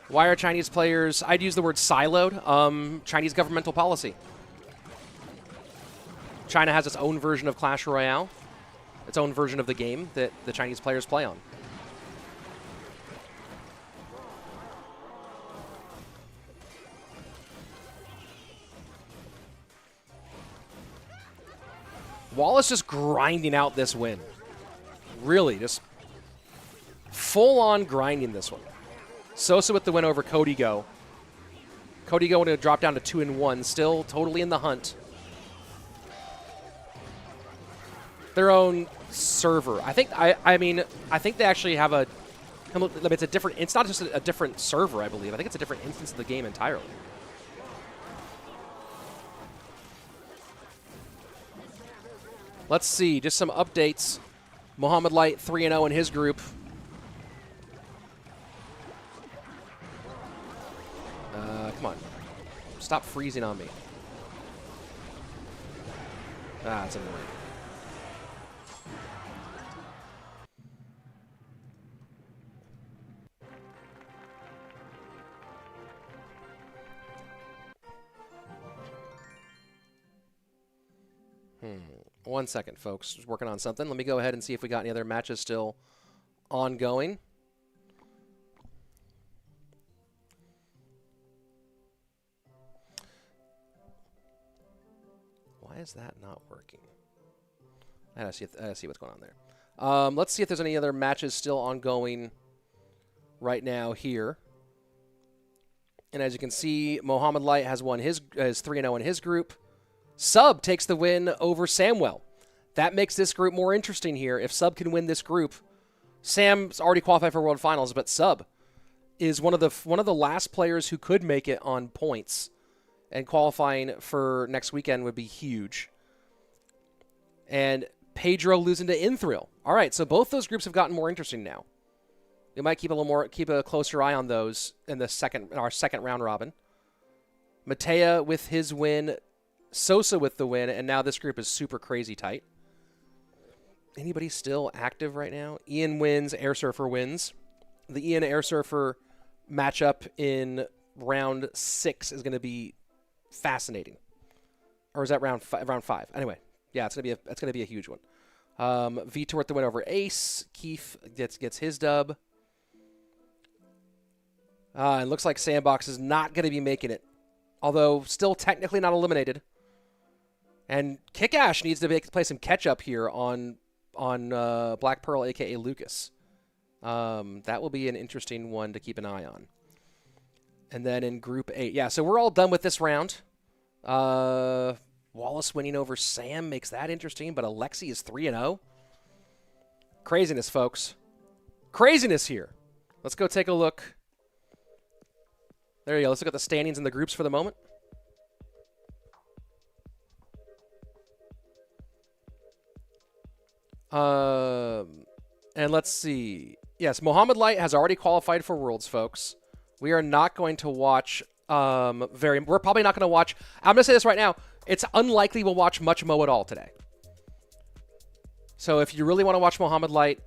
Why are Chinese players... I'd use the word siloed. Chinese governmental policy. China has its own version of Clash Royale. Its own version of the game that the Chinese players play on. Wallace just grinding out this win. Really, just full-on grinding this one. Sosaa with the win over Kodigo. Kodigo going to drop down to 2-1, still totally in the hunt. Their own server. I think they actually have a... It's a different... It's not just a different server, I believe. I think it's a different instance of the game entirely. Let's see, just some updates. Mohamed Light 3-0 in his group. Come on. Stop freezing on me. Ah, it's annoying. One second, folks. Just working on something. Let me go ahead and see if we got any other matches still ongoing. Why is that not working? I gotta see what's going on there. Let's see if there's any other matches still ongoing right now here. And as you can see, Mohamed Light has won his 3-0 in his group. Sub takes the win over Samwell. That makes this group more interesting here. If Sub can win this group, Sam's already qualified for World Finals, but Sub is one of the last players who could make it on points, and qualifying for next weekend would be huge. And Pedro losing to Inthrill. All right, so both those groups have gotten more interesting now. We might keep a closer eye on those in our second round robin. Mateja with his win. Sosaa with the win, and now this group is super crazy tight. Anybody still active right now? Ian wins, Airsurfer wins. The Ian Airsurfer matchup in round 6 is going to be fascinating. Or is that round 5? Anyway, yeah, it's going to be a huge one. Vitor with the win over Ace. Keef gets his dub. It looks like Sandbox is not going to be making it, although still technically not eliminated. And KickAsh needs to play some catch-up here on Black Pearl, a.k.a. Lukas. That will be an interesting one to keep an eye on. And then in Group 8. Yeah, so we're all done with this round. Wallace winning over Sam makes that interesting, but Alexei is 3-0. Craziness, folks. Craziness here. Let's go take a look. There you go. Let's look at the standings in the groups for the moment. And let's see. Yes, Mohamed Light has already qualified for Worlds, folks. We are not going to watch we're probably not going to watch. I'm going to say this right now. It's unlikely we'll watch much Mo at all today. So if you really want to watch Mohamed Light,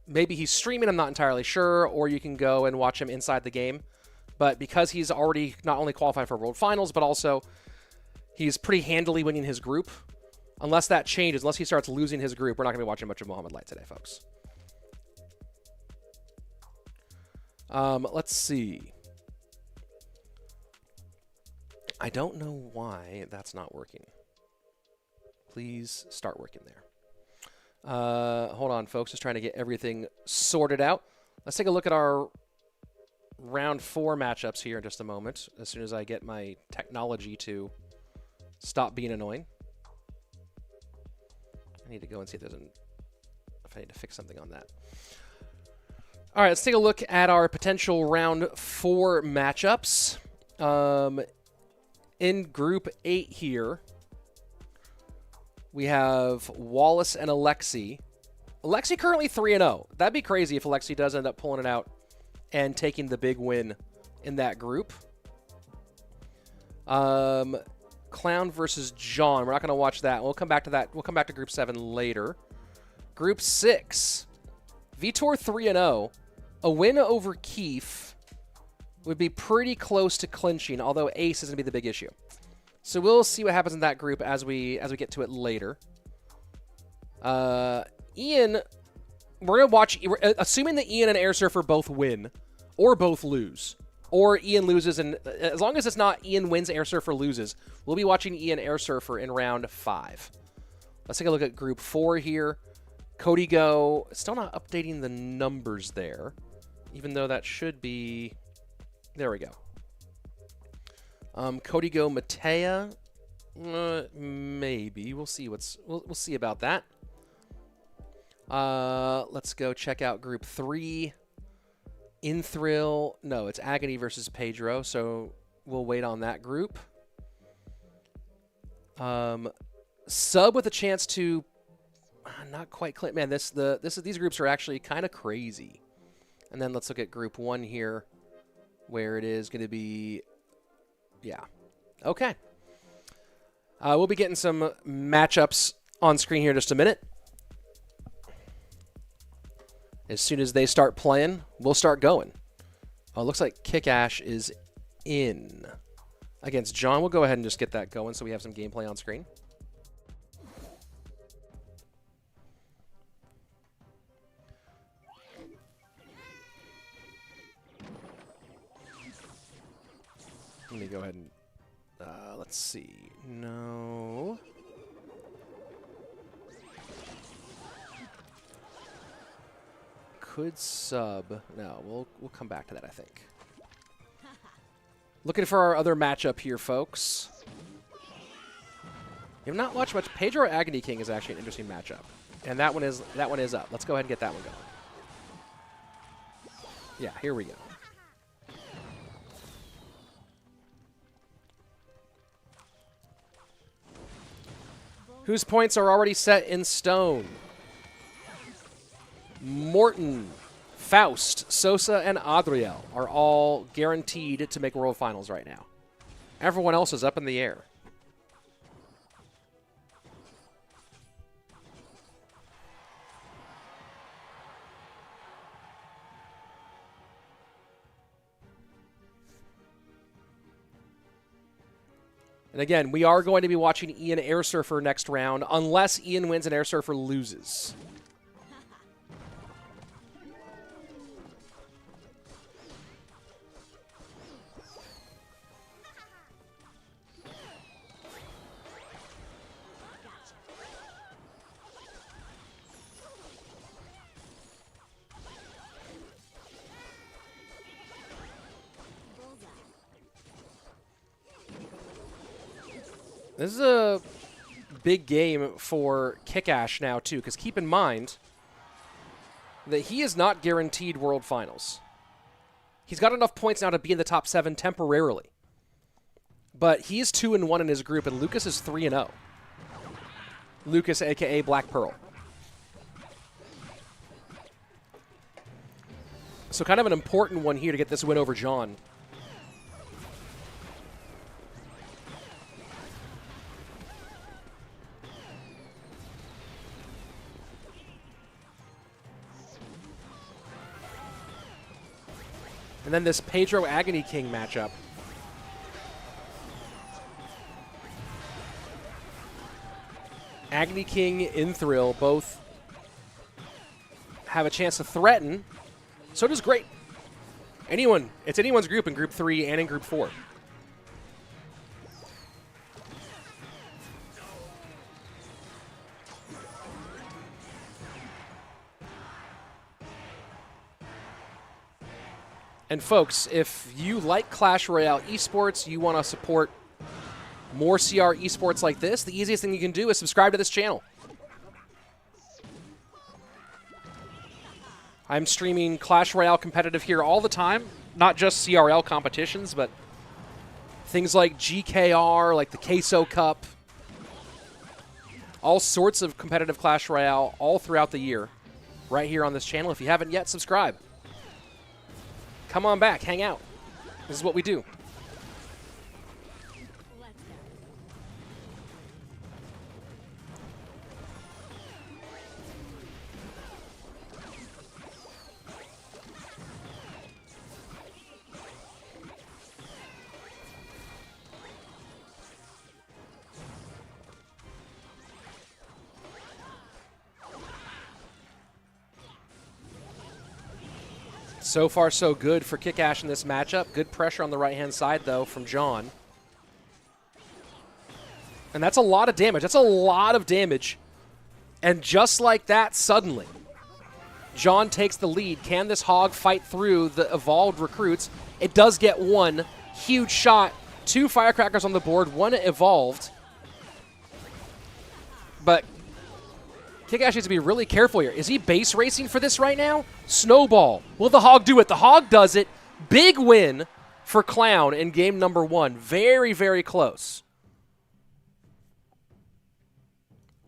maybe he's streaming, I'm not entirely sure, or you can go and watch him inside the game. But because he's already not only qualified for World Finals, but also he's pretty handily winning his group. Unless that changes, unless he starts losing his group, we're not going to be watching much of Mohamed Light today, folks. Let's see. I don't know why that's not working. Please start working there. Hold on, folks. Just trying to get everything sorted out. Let's take a look at our round 4 matchups here in just a moment, as soon as I get my technology to stop being annoying. I need to go and see if I need to fix something on that. All right, let's take a look at our potential round 4 matchups. In Group 8 here, we have Wallace and Alexei. Alexei currently 3-0. That'd be crazy if Alexei does end up pulling it out and taking the big win in that group. Clown versus John. We're not going to watch that. We'll come back to that. We'll come back to Group 7 later. Group 6. Vitor 3-0. A win over Keef would be pretty close to clinching, although Ace is going to be the big issue. So we'll see what happens in that group as we get to it later. Ian, we're going to watch, assuming that Ian and Airsurfer both win or both lose, or Ian loses, and as long as it's not Ian wins, Airsurfer loses, we'll be watching Ian Airsurfer in round 5. Let's take a look at Group 4 here. Kodigo, still not updating the numbers there, even though that should be... There we go. Kodigo Mateja, maybe. We'll see we'll see about that. Let's go check out Group 3. Inthrill, no, it's Agony versus Pedro, so we'll wait on that group. Sub with a chance to not quite click. Man, these groups are actually kind of crazy. And then let's look at Group 1 here, where it is going to be, yeah. Okay. We'll be getting some matchups on screen here in just a minute. As soon as they start playing, we'll start going. Oh, it looks like KickAsh is in against John. We'll go ahead and just get that going so we have some gameplay on screen. Let me go ahead and, let's see. No. Could sub. No, we'll come back to that, I think. Looking for our other matchup here, folks. You have not watched much. Pedro Agony King is actually an interesting matchup. And that one is up. Let's go ahead and get that one going. Yeah, here we go. Whose points are already set in stone? Morton, Faust, Sosaa, and Adriel are all guaranteed to make World Finals right now. Everyone else is up in the air. And again, we are going to be watching Ian Airsurfer next round, unless Ian wins and Airsurfer loses. This is a big game for KickAsh now, too, because keep in mind that he is not guaranteed World Finals. He's got enough points now to be in the top 7 temporarily. But he's 2-1 in his group, and Lukas is 3-0. Lukas, a.k.a. Black Pearl. So kind of an important one here to get this win over John. And then this Pedro Agony King matchup. Agony King, Inthrill both have a chance to threaten. So does Great. Anyone. It's anyone's group in Group 3 and in Group 4. And folks, if you like Clash Royale esports, you want to support more CR esports like this, the easiest thing you can do is subscribe to this channel. I'm streaming Clash Royale competitive here all the time, not just CRL competitions, but things like GKR, like the Queso Cup, all sorts of competitive Clash Royale all throughout the year, right here on this channel. If you haven't yet, subscribe. Come on back, hang out. This is what we do. So far, so good for KickAsh in this matchup. Good pressure on the right-hand side, though, from John. And that's a lot of damage. That's a lot of damage. And just like that, suddenly, John takes the lead. Can this Hog fight through the evolved recruits? It does get one huge shot. 2 firecrackers on the board, 1 evolved. But KickAsh needs to be really careful here. Is he base racing for this right now? Snowball. Will the Hog do it? The Hog does it. Big win for Clown in game number 1. Very, very close.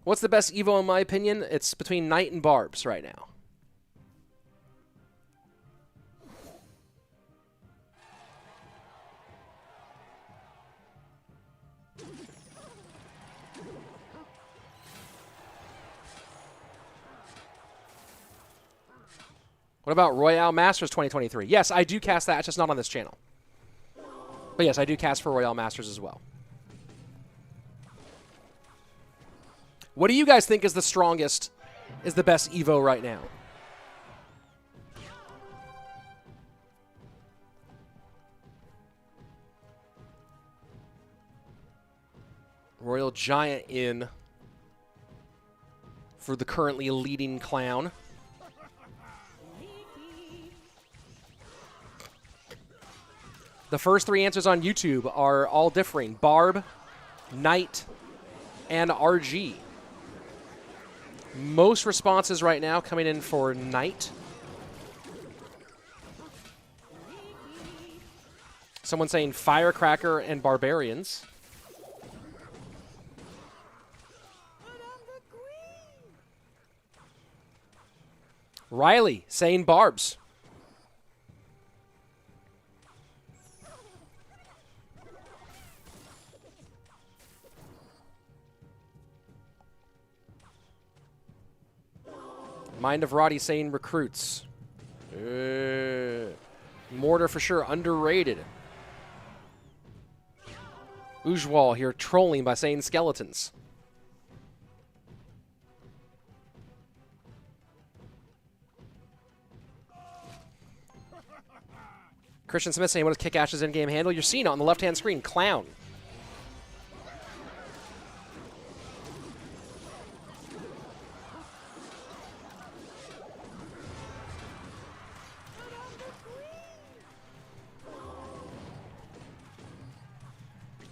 What's the best Evo in my opinion? It's between Knight and Barbs right now. What about Royale Masters 2023? Yes, I do cast that. It's just not on this channel. But yes, I do cast for Royale Masters as well. What do you guys think is the strongest, is the best Evo right now? Royal Giant in for the currently leading Clown. The first 3 answers on YouTube are all differing. Barb, Knight, and RG. Most responses right now coming in for Knight. Someone saying Firecracker and Barbarians. Riley saying Barbs. Mind of Roddy saying recruits. Mortar for sure, underrated. Ujwal here trolling by saying skeletons. Christian Smith saying, what is KickAsh's in-game handle? You're seeing it on the left-hand screen, Clown.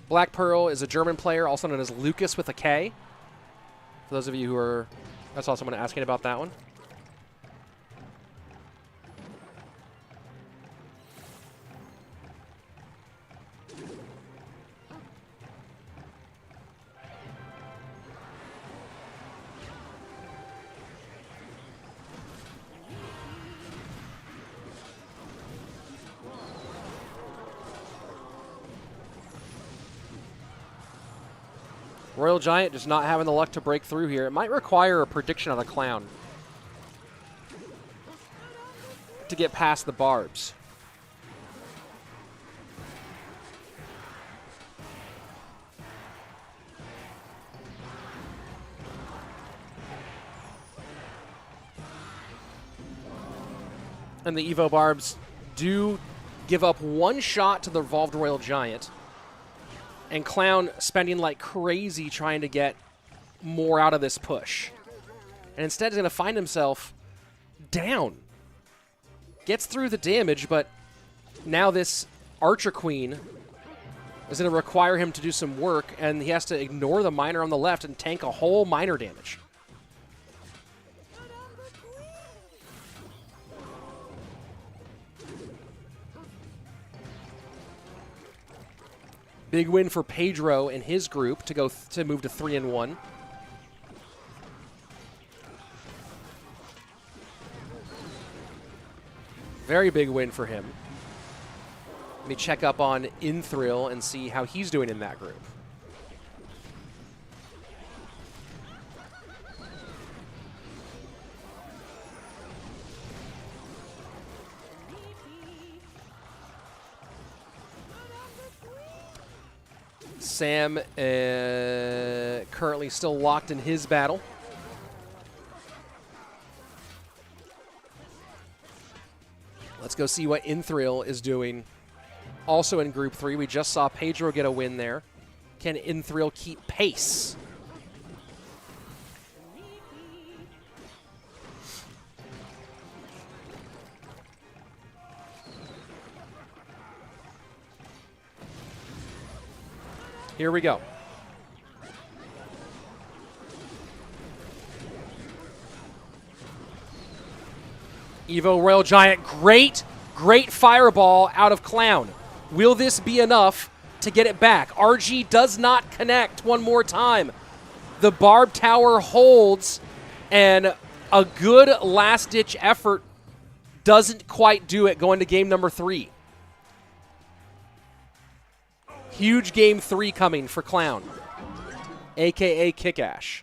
Black Pearl is a German player, also known as Lukas with a K. For those of you who are... I saw someone asking about that one. Royal Giant just not having the luck to break through here. It might require a prediction on a Clown to get past the barbs. And the Evo barbs do give up one shot to the Revolved Royal Giant. And Clown spending like crazy trying to get more out of this push. And instead he's going to find himself down. Gets through the damage, but now this Archer Queen is going to require him to do some work, and he has to ignore the miner on the left and tank a whole miner damage. Big win for Pedro and his group to go to move to 3-1. Very big win for him. Let me check up on Inthrill and see how he's doing in that group. Sam currently still locked in his battle. Let's go see what Inthrill is doing. Also in Group 3, we just saw Pedro get a win there. Can Inthrill keep pace? Here we go. Evo Royal Giant, great fireball out of Clown. Will this be enough to get it back? RG does not connect one more time. The Barb Tower holds, and a good last-ditch effort doesn't quite do it going to game number 3. Huge game 3 coming for Clown, a.k.a. KickAsh.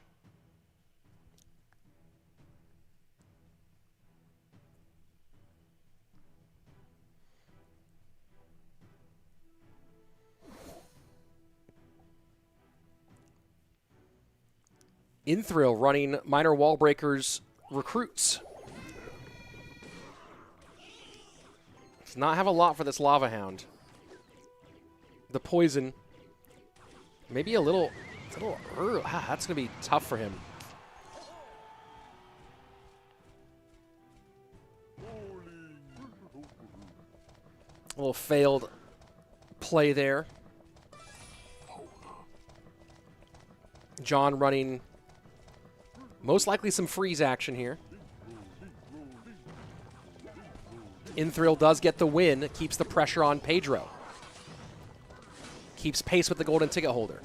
Inthrill running Minor Wall Breakers recruits. Does not have a lot for this Lava Hound. The poison, maybe a little early. That's going to be tough for him. A little failed play there. John running most likely some freeze action here. Inthrill does get the win, keeps the pressure on Pedro. Keeps pace with the golden ticket holder.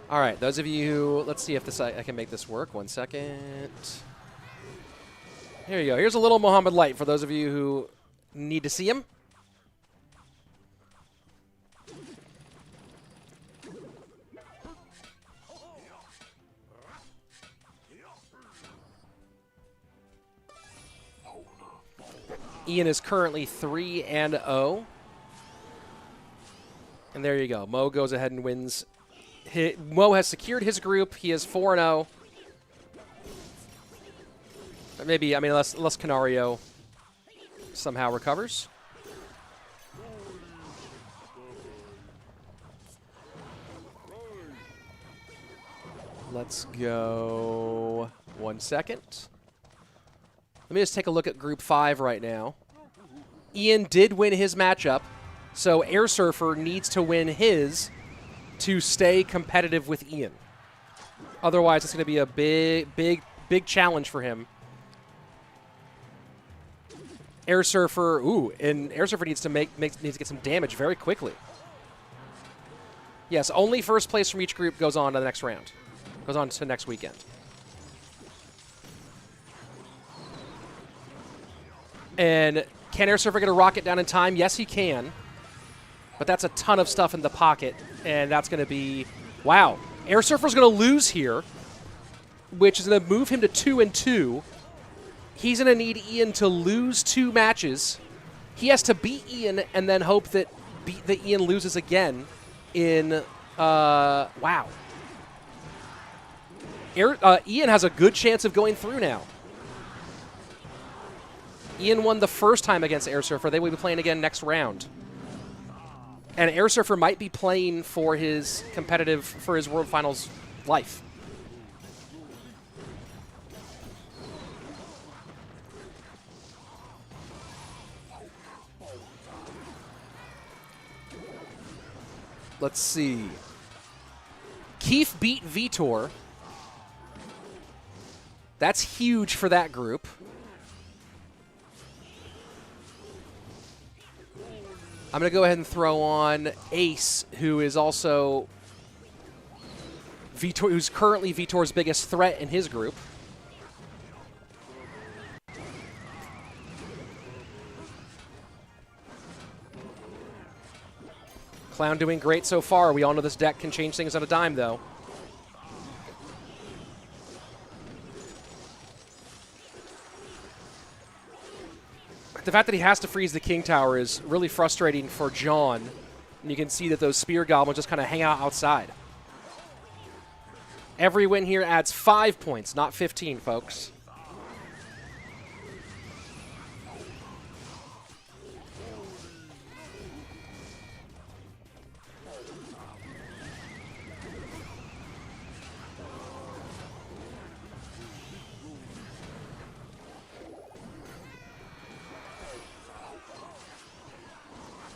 All right, those of you who, let's see if this I can make this work. 1 second. Here you go. Here's a little Mohamed Light for those of you who need to see him. Ian is currently 3-0. And there you go. Mo goes ahead and wins. Mo has secured his group. He is 4-0. Maybe, I mean, unless Kanariooo somehow recovers. Let's go 1 second. Let me just take a look at Group 5 right now. Ian did win his matchup, so Airsurfer needs to win his to stay competitive with Ian. Otherwise, it's going to be a big challenge for him. Airsurfer, and Airsurfer needs to needs to get some damage very quickly. Yes, only first place from each group goes on to the next round. Goes on to next weekend. And can Airsurfer get a rocket down in time? Yes, he can. But that's a ton of stuff in the pocket, and that's going to be... Wow. Airsurfer's going to lose here, which is going to move him to 2-2. He's going to need Ian to lose 2 matches. He has to beat Ian and then hope that Ian loses again in... wow. Ian has a good chance of going through now. Ian won the first time against Airsurfer. They will be playing again next round. And Airsurfer might be playing for his World Finals life. Let's see. Keef beat Vitor. That's huge for that group. I'm going to go ahead and throw on Ace, who is also who's currently Vitor's biggest threat in his group. Clown doing great so far. We all know this deck can change things on a dime, though. The fact that he has to freeze the King Tower is really frustrating for John. And you can see that those Spear Goblins just kind of hang out outside. Every win here adds 5 points, not 15, folks.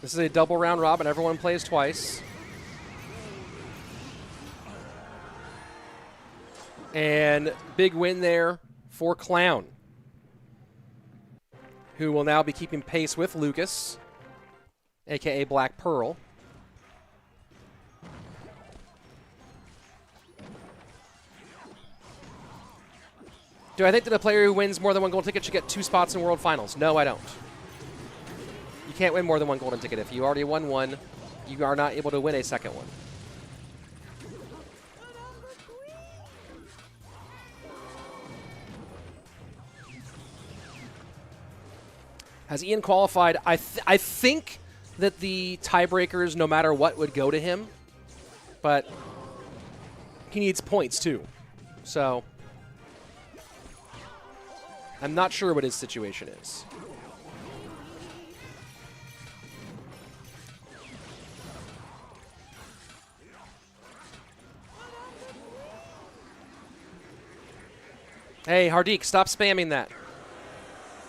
This is a double round robin. Everyone plays twice. And big win there for Clown, who will now be keeping pace with Lukas, a.k.a. Black Pearl. Do I think that a player who wins more than one gold ticket should get 2 spots in World Finals? No, I don't. You can't win more than 1 golden ticket. If you already won one, you are not able to win a second one. Has Ian qualified? I think that the tiebreakers, no matter what, would go to him. But he needs points, too. So I'm not sure what his situation is. Hey, Hardik, stop spamming that.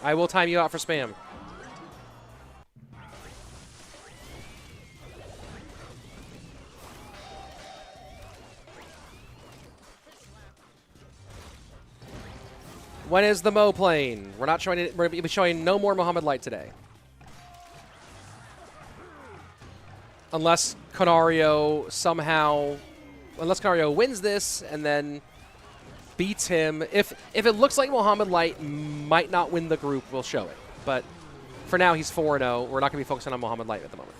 I will time you out for spam. When is the Mo playing? We're not showing it. We're going to be showing no more Mohamed Light today. Unless Kanariooo somehow... Unless Kanariooo wins this and then beats him. If it looks like Mohamed Light might not win the group, we'll show it. But for now, he's 4-0. We're not going to be focusing on Mohamed Light at the moment.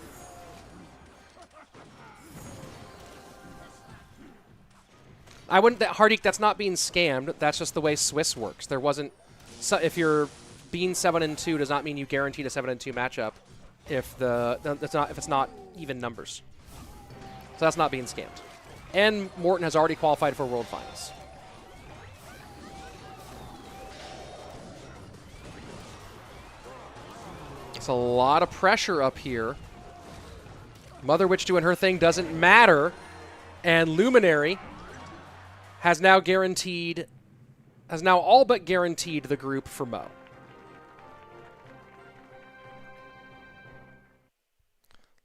I wouldn't... Hardik, that's not being scammed. That's just the way Swiss works. There wasn't... So if you're being 7-2 does not mean you guaranteed a 7-2 matchup if it's not even numbers. So that's not being scammed. And Morton has already qualified for World Finals. It's a lot of pressure up here. Mother Witch doing her thing doesn't matter. And Luminary has now all but guaranteed the group for Mo.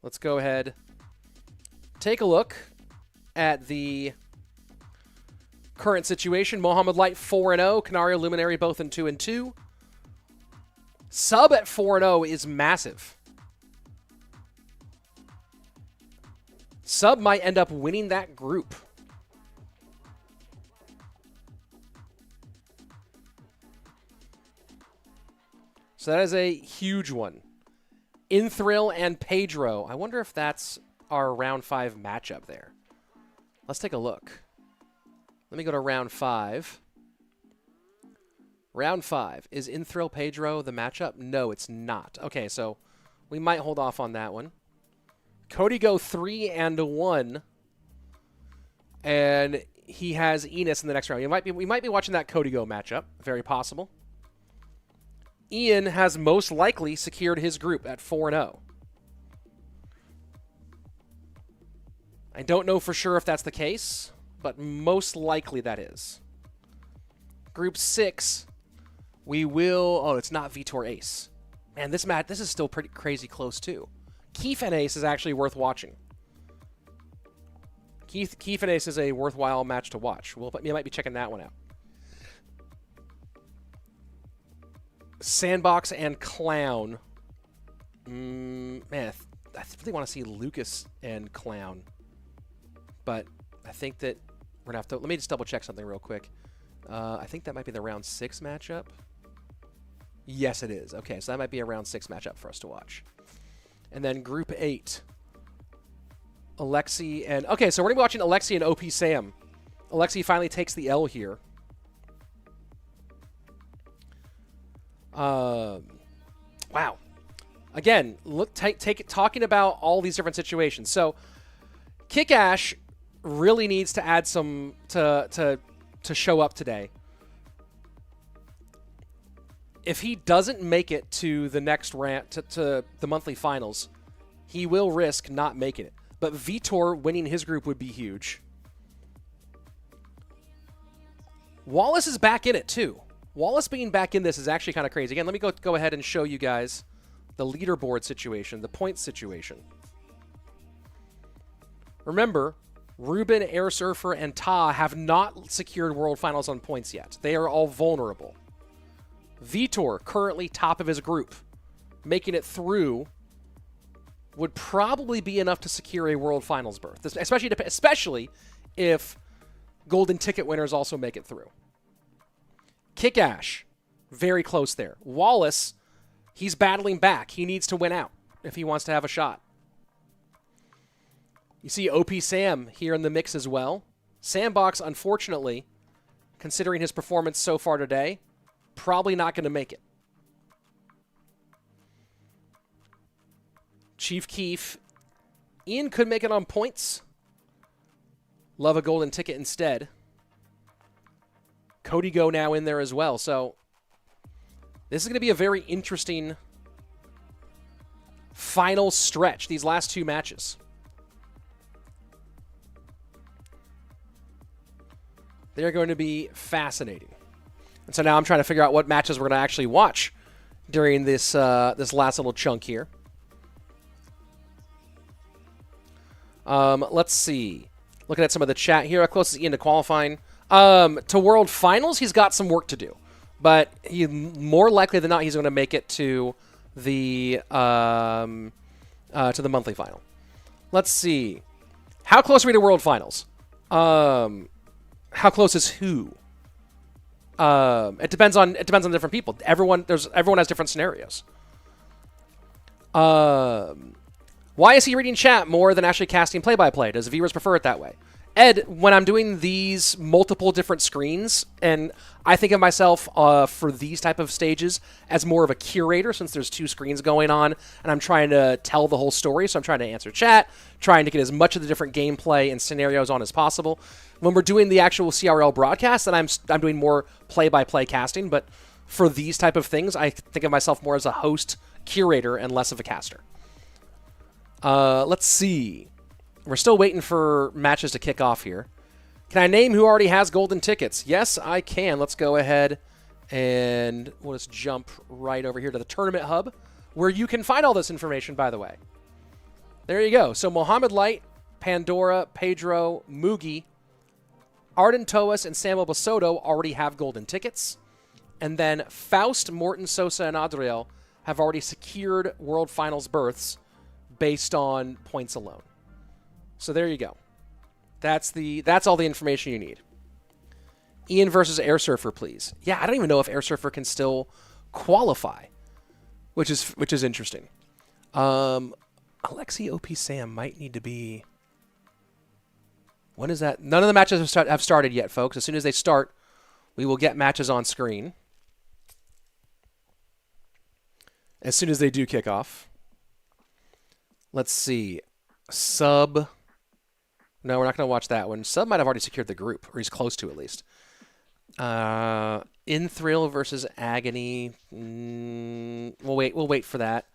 Let's go ahead, take a look at the current situation. Mohamed Light 4-0, Kanariooo, Luminary both in 2-2. Sub at 4-0 is massive. Sub might end up winning that group. So that is a huge one. Inthrill and Pedro. I wonder if that's our round 5 matchup there. Let's take a look. Let me go to round 5. Round 5. Is Inthrill Pedro the matchup? No, it's not. Okay, so we might hold off on that one. Kodigo 3-1. And he has Enis in the next round. We might be watching that Kodigo matchup. Very possible. Ian has most likely secured his group at 4-0. I don't know for sure if that's the case, but most likely that is. Group 6, we will... Oh, it's not Vitor Ace. Man, this is still pretty crazy close, too. Keef and Ace is actually worth watching. Keef and Ace is a worthwhile match to watch. You might be checking that one out. Sandbox and Clown. Man, I really want to see Lukas and Clown. But I think that we're going to have to... Let me just double check something real quick. I think that might be the round 6 matchup. Yes, it is. Okay, so that might be a round 6 matchup for us to watch. And then Group 8. Alexei and... Okay, so we're going to be watching Alexei and xopxsam. Alexei finally takes the L here. Wow. Again, talking about all these different situations. So, KickAsh really needs to add some to show up today. If he doesn't make it to the next round, to the monthly finals, he will risk not making it. But Vitor winning his group would be huge. Wallace is back in it, too. Wallace being back in this is actually kind of crazy. Again, let me go ahead and show you guys the leaderboard situation, the points situation. Remember, Ruben, Airsurfer, and Ta have not secured World Finals on points yet. They are all vulnerable. Vitor, currently top of his group, making it through would probably be enough to secure a World Finals berth, especially if golden ticket winners also make it through. KickAsh, very close there. Wallace, he's battling back. He needs to win out if he wants to have a shot. You see xopxsam here in the mix as well. Sandbox, unfortunately, considering his performance so far today, probably not going to make it. Chief Keef, Ian could make it on points. Love a golden ticket instead. Kodigo now in there as well. So this is going to be a very interesting final stretch, these last 2 matches. They're going to be fascinating. And so now I'm trying to figure out what matches we're going to actually watch during this this last little chunk here. Let's see. Looking at some of the chat here. How close is Ian to qualifying? To World Finals, he's got some work to do. But more likely than not, he's going to make it to the monthly final. Let's see. How close are we to World Finals? How close is who? It depends on different people. Everyone has different scenarios. Why is he reading chat more than actually casting play-by-play? Does viewers prefer it that way? Ed, when I'm doing these multiple different screens, and I think of myself for these type of stages as more of a curator, since there's 2 screens going on, and I'm trying to tell the whole story, so I'm trying to answer chat, trying to get as much of the different gameplay and scenarios on as possible. When we're doing the actual CRL broadcast, then I'm doing more play-by-play casting, but for these type of things, I think of myself more as a host, curator, and less of a caster. Let's see. We're still waiting for matches to kick off here. Can I name who already has golden tickets? Yes, I can. Let's go ahead and we'll just jump right over here to the tournament hub, where you can find all this information, by the way. There you go. So Mohamed Light, Pandora, Pedro, Mugi, Arden Toas, and Samuel Bassotoo already have golden tickets. And then Faust, Morton, Sosaa, and Adriel have already secured World Finals berths based on points alone. So there you go. That's all the information you need. Ian versus Airsurfer, please. Yeah, I don't even know if Airsurfer can still qualify, which is interesting. Alexei xopxsam might need to be... When is that? None of the matches have started yet, folks. As soon as they start, we will get matches on screen. As soon as they do kick off. Let's see. Sub. No, we're not going to watch that one. Sub might have already secured the group, or he's close to at least. In Thrill versus Agony. We'll wait for that.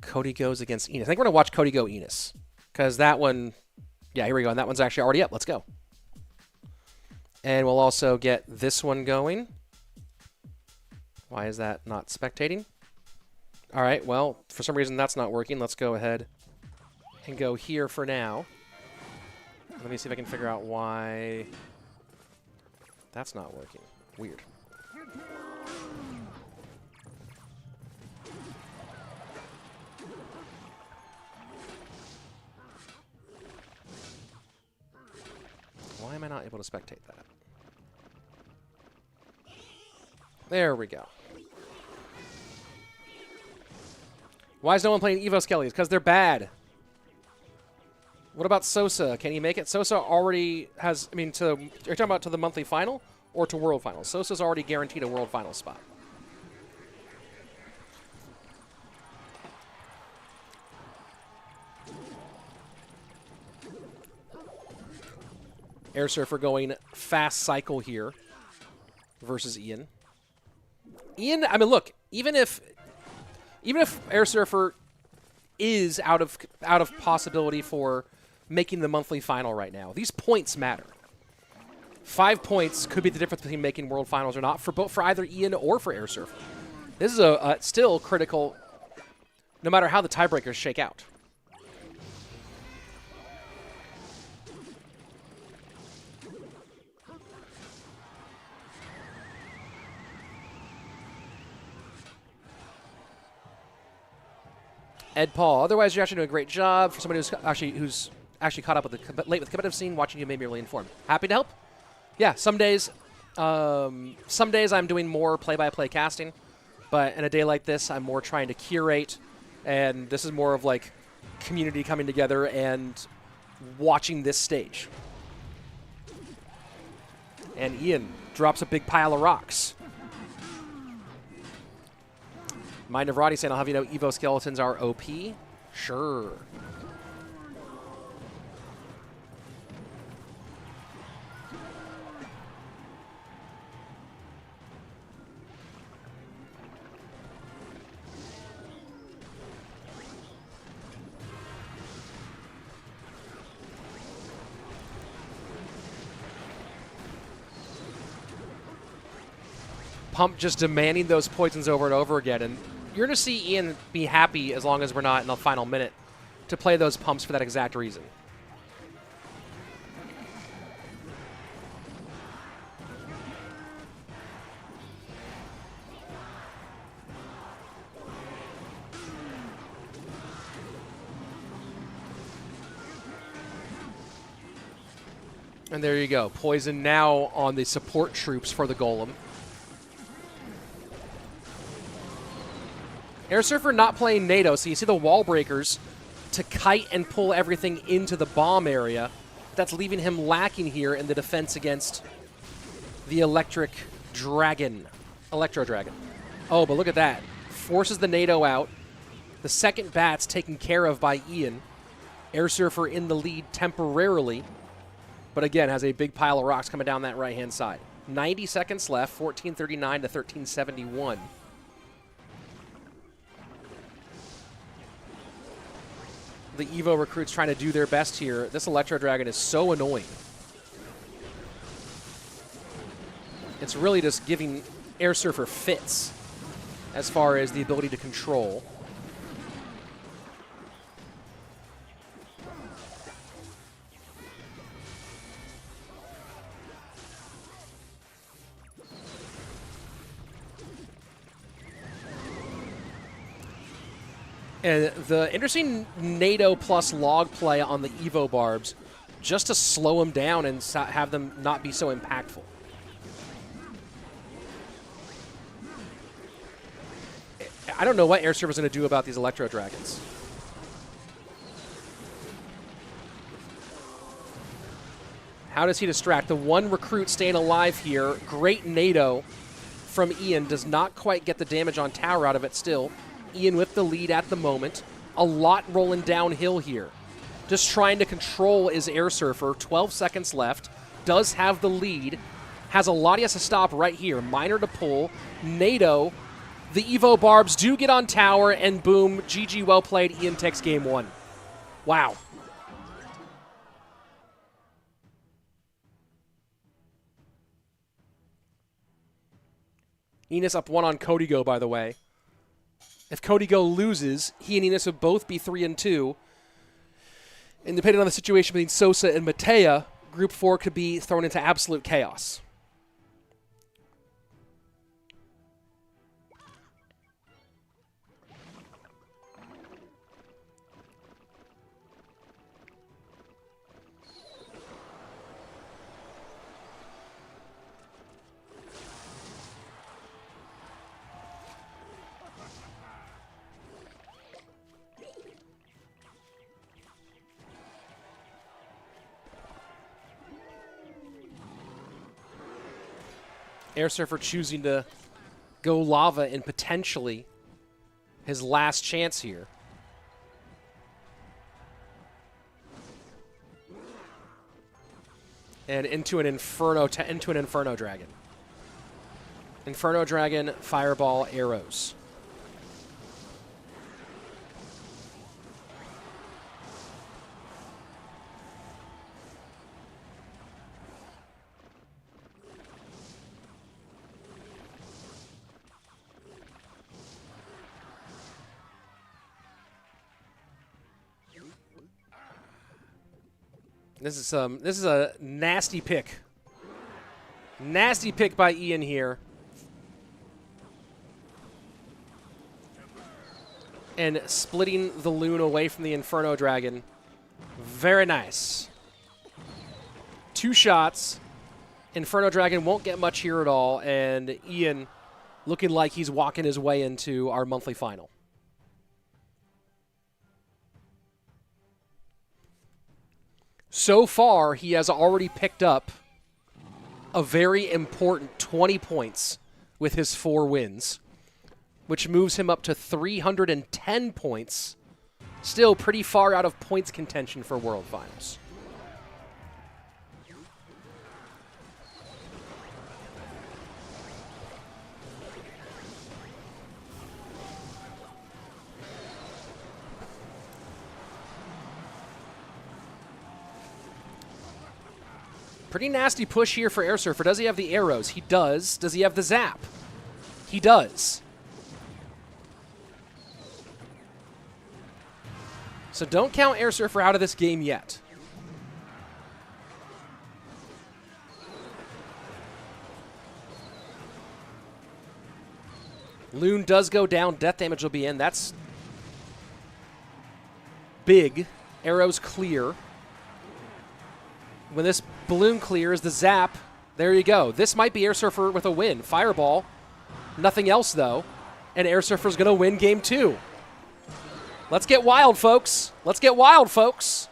Kodigo's against Enis. I think we're going to watch Kodigo Enis. Because that one... Yeah, here we go. And that one's actually already up. Let's go. And we'll also get this one going. Why is that not spectating? All right, well, for some reason that's not working. Let's go ahead and go here for now. Let me see if I can figure out why that's not working. Weird. Why am I not able to spectate that? There we go. Why is no one playing Evo Skellies? Because they're bad. What about Sosaa? Can he make it? Sosaa already has... I mean, are you talking about to the monthly final or to World Finals? Sosa's already guaranteed a World Finals spot. Airsurfer going fast cycle here versus Ian. Ian, I mean, look, even if Airsurfer is out of possibility for making the monthly final right now, these points matter. 5 points could be the difference between making World Finals or not for either Ian or for Airsurfer. This is a still critical, no matter how the tiebreakers shake out. Ed Paul. Otherwise, you're actually doing a great job. For somebody who's actually caught up with the late with the competitive scene, watching you made me really informed. Happy to help. Yeah, some days I'm doing more play-by-play casting, but in a day like this, I'm more trying to curate, and this is more of like community coming together and watching this stage. And Ian drops a big pile of rocks. Mind of Roddy saying, I'll have you know Evo Skeletons are OP. Sure. Pump just demanding those poisons over and over again, and you're going to see Ian be happy as long as we're not in the final minute to play those pumps for that exact reason. And there you go. Poison now on the support troops for the Golem. Airsurfer not playing NATO, so you see the wall breakers to kite and pull everything into the bomb area. That's leaving him lacking here in the defense against the Electro Dragon. Oh, but look at that. Forces the NATO out. The second bat's taken care of by Ian. Airsurfer in the lead temporarily, but again has a big pile of rocks coming down that right-hand side. 90 seconds left, 14:39 to 13:71. the Evo recruits trying to do their best here. This Electro Dragon is so annoying. It's really just giving Airsurfer fits as far as the ability to control. And the interesting NATO plus log play on the Evo Barbs just to slow them down and have them not be so impactful. I don't know what Airsurfer is going to do about these Electro Dragons. How does he distract? The one recruit staying alive here. Great NATO from Ian. Does not quite get the damage on tower out of it still. Ian with the lead at the moment. A lot rolling downhill here. Just trying to control his Airsurfer. 12 seconds left. Does have the lead. Has a lot he has to stop right here. Minor to pull. NATO. The Evo Barbs do get on tower, and boom, GG, well played. Ian takes game one. Wow. Enis up 1 on Kodigo, by the way. If Kodigo loses, he and Enis would both be 3-2. And depending on the situation between Sosaa and Mateja, Group 4 could be thrown into absolute chaos. Airsurfer choosing to go lava in potentially his last chance here. And into an Inferno Dragon. Inferno Dragon, Fireball, Arrows. This is a nasty pick. Nasty pick by Ian here. And splitting the Loon away from the Inferno Dragon. Very nice. 2 shots. Inferno Dragon won't get much here at all, and Ian looking like he's walking his way into our monthly final. So far, he has already picked up a very important 20 points with his 4 wins, which moves him up to 310 points. Still pretty far out of points contention for World Finals. Pretty nasty push here for Airsurfer. Does he have the arrows? He does. Does he have the zap? He does. So don't count Airsurfer out of this game yet. Loon does go down. Death damage will be in. That's big. Arrows clear. When this balloon clears, the zap, there you go. This might be Airsurfer with a win. Fireball, nothing else though. And Airsurfer's going to win game 2. Let's get wild, folks. Let's get wild, folks.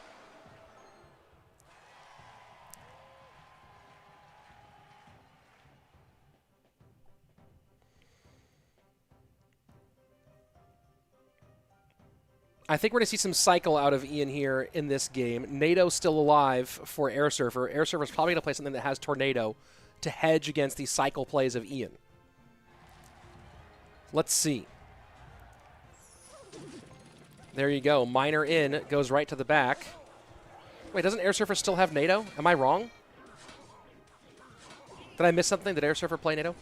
I think we're going to see some cycle out of Ian here in this game. NATO's still alive for Airsurfer. Airsurfer's probably going to play something that has Tornado to hedge against the cycle plays of Ian. Let's see. There you go. Miner in, goes right to the back. Wait, doesn't Airsurfer still have NATO? Am I wrong? Did I miss something? Did Airsurfer play NATO?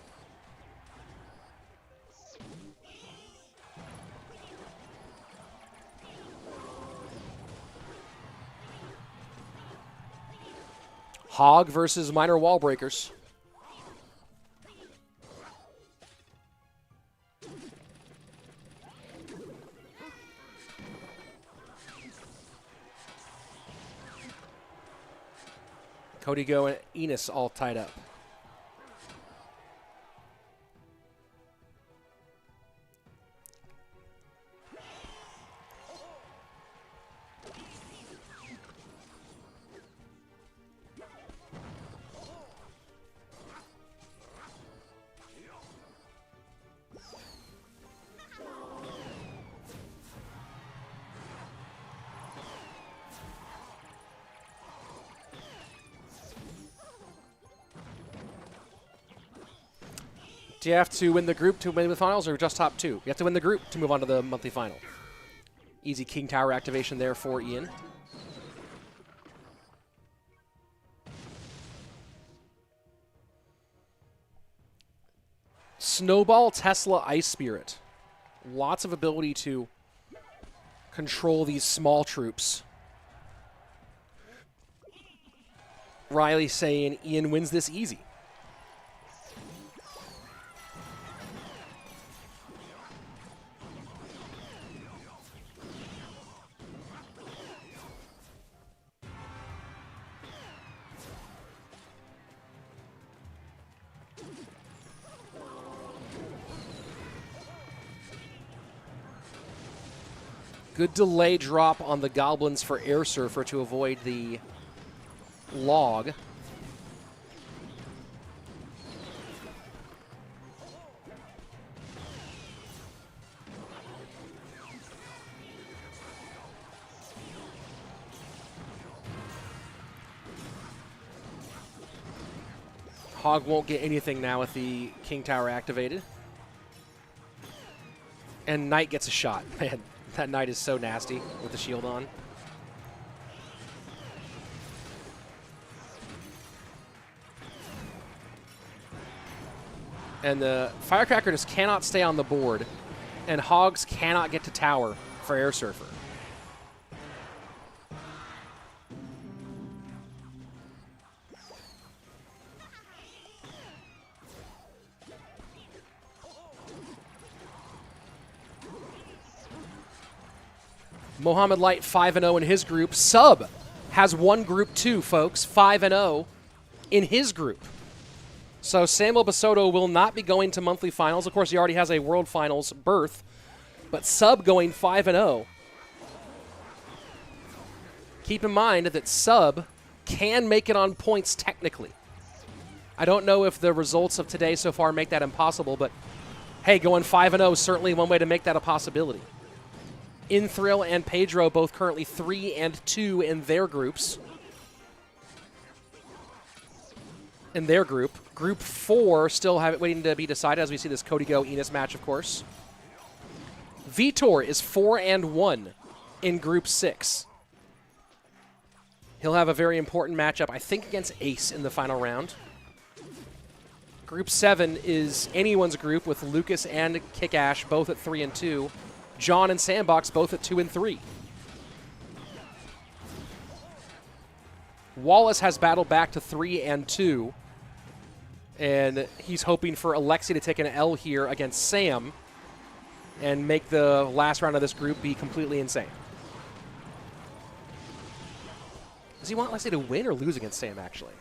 Hog versus Miner Wall Breakers. Kodigo and Enis all tied up. Do you have to win the group to win the finals or just top 2? You have to win the group to move on to the monthly final. Easy King Tower activation there for Ian. Snowball, Tesla, Ice Spirit. Lots of ability to control these small troops. Riley saying Ian wins this easy. Good delay drop on the goblins for Airsurfer to avoid the log. Hog won't get anything now with the King Tower activated. And Knight gets a shot. Man, that Knight is so nasty with the shield on. And the Firecracker just cannot stay on the board. And Hogs cannot get to tower for Airsurfer. Mohamed Light 5-0 in his group. Sub has won Group 2, folks. 5-0 in his group. So Samuel Bassotoo will not be going to monthly finals. Of course, he already has a World Finals berth. But Sub going 5-0. Keep in mind that Sub can make it on points technically. I don't know if the results of today so far make that impossible, but hey, going 5-0 is certainly one way to make that a possibility. Inthrill and Pedro both currently 3-2 in their groups. In their group. Group 4 still waiting to be decided as we see this Kodigo Enis match, of course. Vitor is 4-1 in Group 6. He'll have a very important matchup, I think, against Ace in the final round. Group 7 is anyone's group with Lukas and KickAsh both at 3-2. John and Sandbox both at 2-3. Wallace has battled back to 3-2. And he's hoping for Alexei to take an L here against Sam and make the last round of this group be completely insane. Does he want Alexei to win or lose against Sam, actually?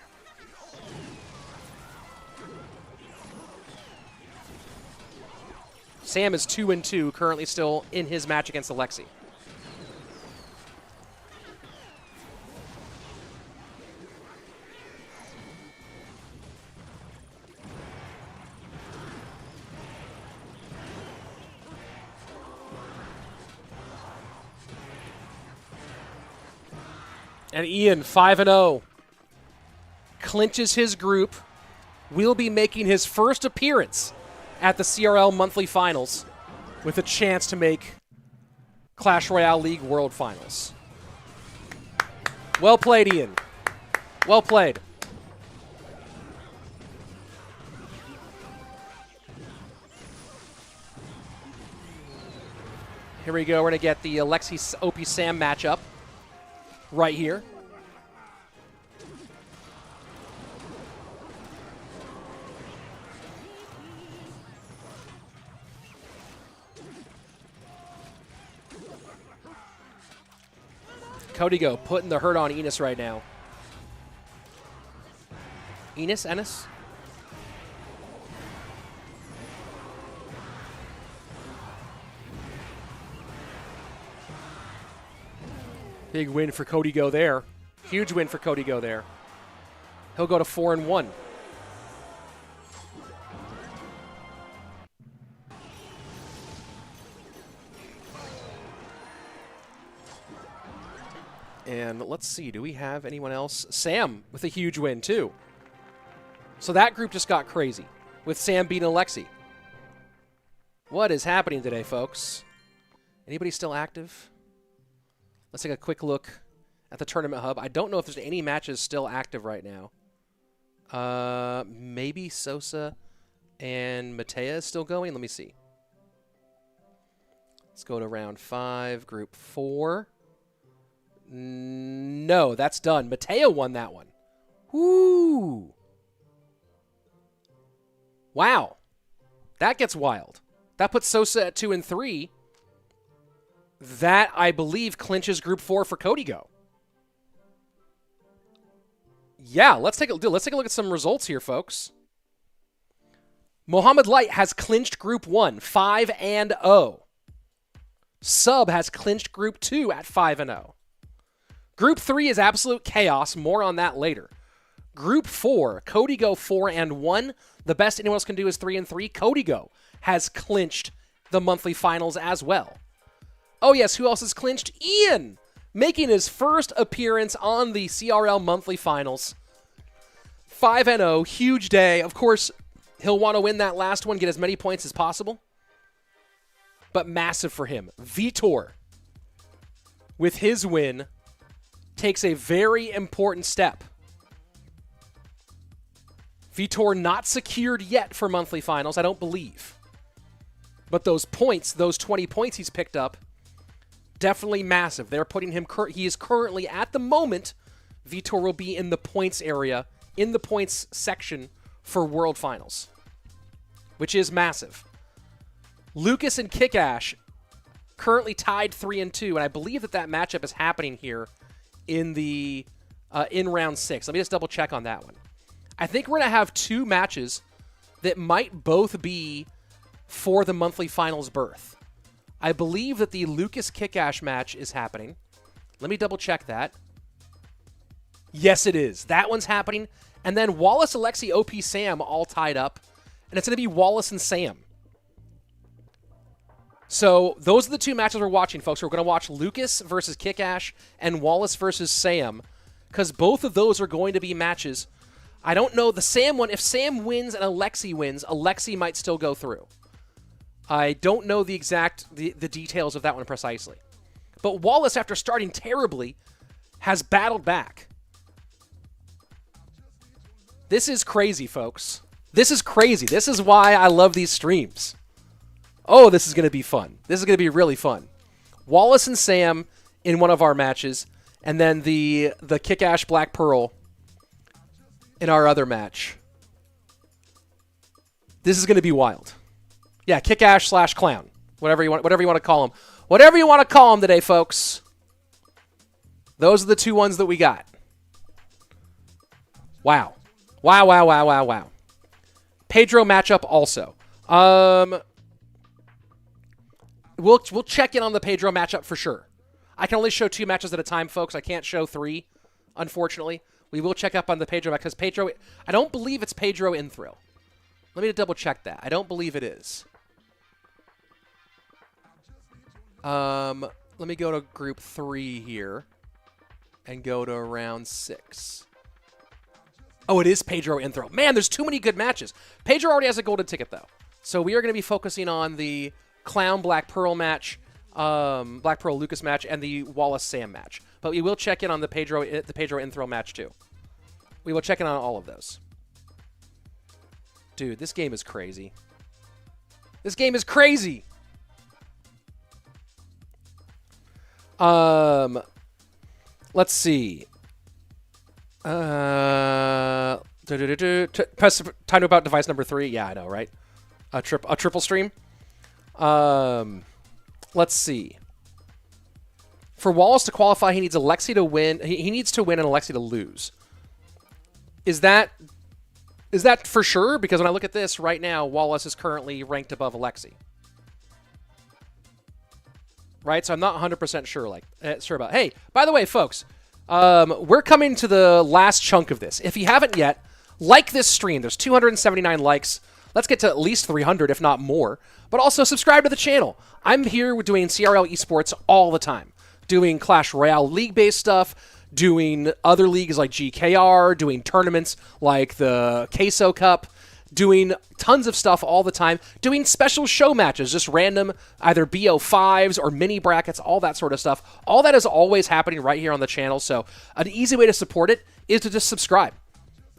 Sam is 2-2, currently still in his match against Alexei. And Ian, 5-0, clinches his group, will be making his first appearance at the CRL monthly finals with a chance to make Clash Royale League World Finals. Well played, Ian. Well played. Here we go. We're going to get the Alexei xopxsam matchup right here. Kodigo putting the hurt on Enis right now. Enis? Big win for Kodigo there. Huge win for Kodigo there. He'll go to 4-1. And let's see, do we have anyone else? Sam with a huge win too. So that group just got crazy with Sam beating Alexei. What is happening today, folks? Anybody still active? Let's take a quick look at the tournament hub. I don't know if there's any matches still active right now. Maybe Sosaa and Mateja is still going. Let me see. Let's go to round 5, group 4. No, that's done. Mateja won that one. Woo! Wow. That gets wild. That puts Sosaa at 2 and 3. That, I believe, clinches Group 4 for Kodigo. Yeah, let's take a look at some results here, folks. Mohamed Light has clinched Group 1, 5-0. Sub has clinched Group 2 at 5-0. Group 3 is absolute chaos. More on that later. Group 4, Kodigo 4-1. The best anyone else can do is 3-3. Kodigo has clinched the monthly finals as well. Oh yes, who else has clinched? Ian, making his first appearance on the CRL monthly finals. 5-0, huge day. Of course, he'll want to win that last one, get as many points as possible. But massive for him. Vitor, with his win, takes a very important step. Vitor not secured yet for monthly finals, I don't believe. But those points, those 20 points he's picked up, definitely massive. They're putting him, he is currently, at the moment, Vitor will be in the points area, in the points section for World Finals, which is massive. Lukas and KickAsh currently tied 3-2, and I believe that matchup is happening here in the in round 6. Let me just double check on that one. I think we're going to have 2 matches that might both be for the monthly finals berth. I believe that the Lukas KickAsh match is happening. Let me double check that. Yes, it is. That one's happening. And then Wallace, Alexei, xopxsam all tied up. And it's going to be Wallace and Sam. So those are the 2 matches we're watching, folks. We're going to watch Lukas versus KickAsh and Wallace versus Sam, because both of those are going to be matches. I don't know the Sam one. If Sam wins and Alexei wins, Alexei might still go through. I don't know the exact the details of that one precisely. But Wallace, after starting terribly, has battled back. This is crazy, folks. This is crazy. This is why I love these streams. Oh, this is going to be fun. This is going to be really fun. Wallace and Sam in one of our matches, and then the KickAsh Black Pearl in our other match. This is going to be wild. Yeah, KickAsh / Clown. Whatever you want to call him. Whatever you want to call him today, folks. Those are the 2 ones that we got. Wow. Wow. Pedro matchup also. We'll check in on the Pedro matchup for sure. I can only show 2 matches at a time, folks. I can't show 3, unfortunately. We will check up on the Pedro because Pedro, I don't believe it's Pedro in thrill. Let me double check that. I don't believe it is. Let me go to group 3 here and go to round 6. Oh, it is Pedro in thrill. Man, there's too many good matches. Pedro already has a golden ticket, though. So we are going to be focusing on the Clown Black Pearl match. Black Pearl Lukas match, and the Wallace Sam match. But we will check in on the Pedro Inthril match too. We will check in on all of those. Dude, this game is crazy. This game is crazy. Let's see. Press time to about device number 3. Yeah, I know, right? A triple stream. Let's see. For Wallace to qualify, he needs Alexei to win. He needs to win and Alexei to lose. Is that for sure? Because when I look at this right now, Wallace is currently ranked above Alexei. Right? So I'm not 100% sure about. Hey, by the way, folks, we're coming to the last chunk of this. If you haven't yet, like this stream. There's 279 likes. Let's get to at least 300, if not more. But also subscribe to the channel. I'm here doing CRL esports all the time. Doing Clash Royale league-based stuff, doing other leagues like GKR, doing tournaments like the Queso Cup, doing tons of stuff all the time, doing special show matches, just random either BO5s or mini brackets, all that sort of stuff. All that is always happening right here on the channel, so an easy way to support it is to just subscribe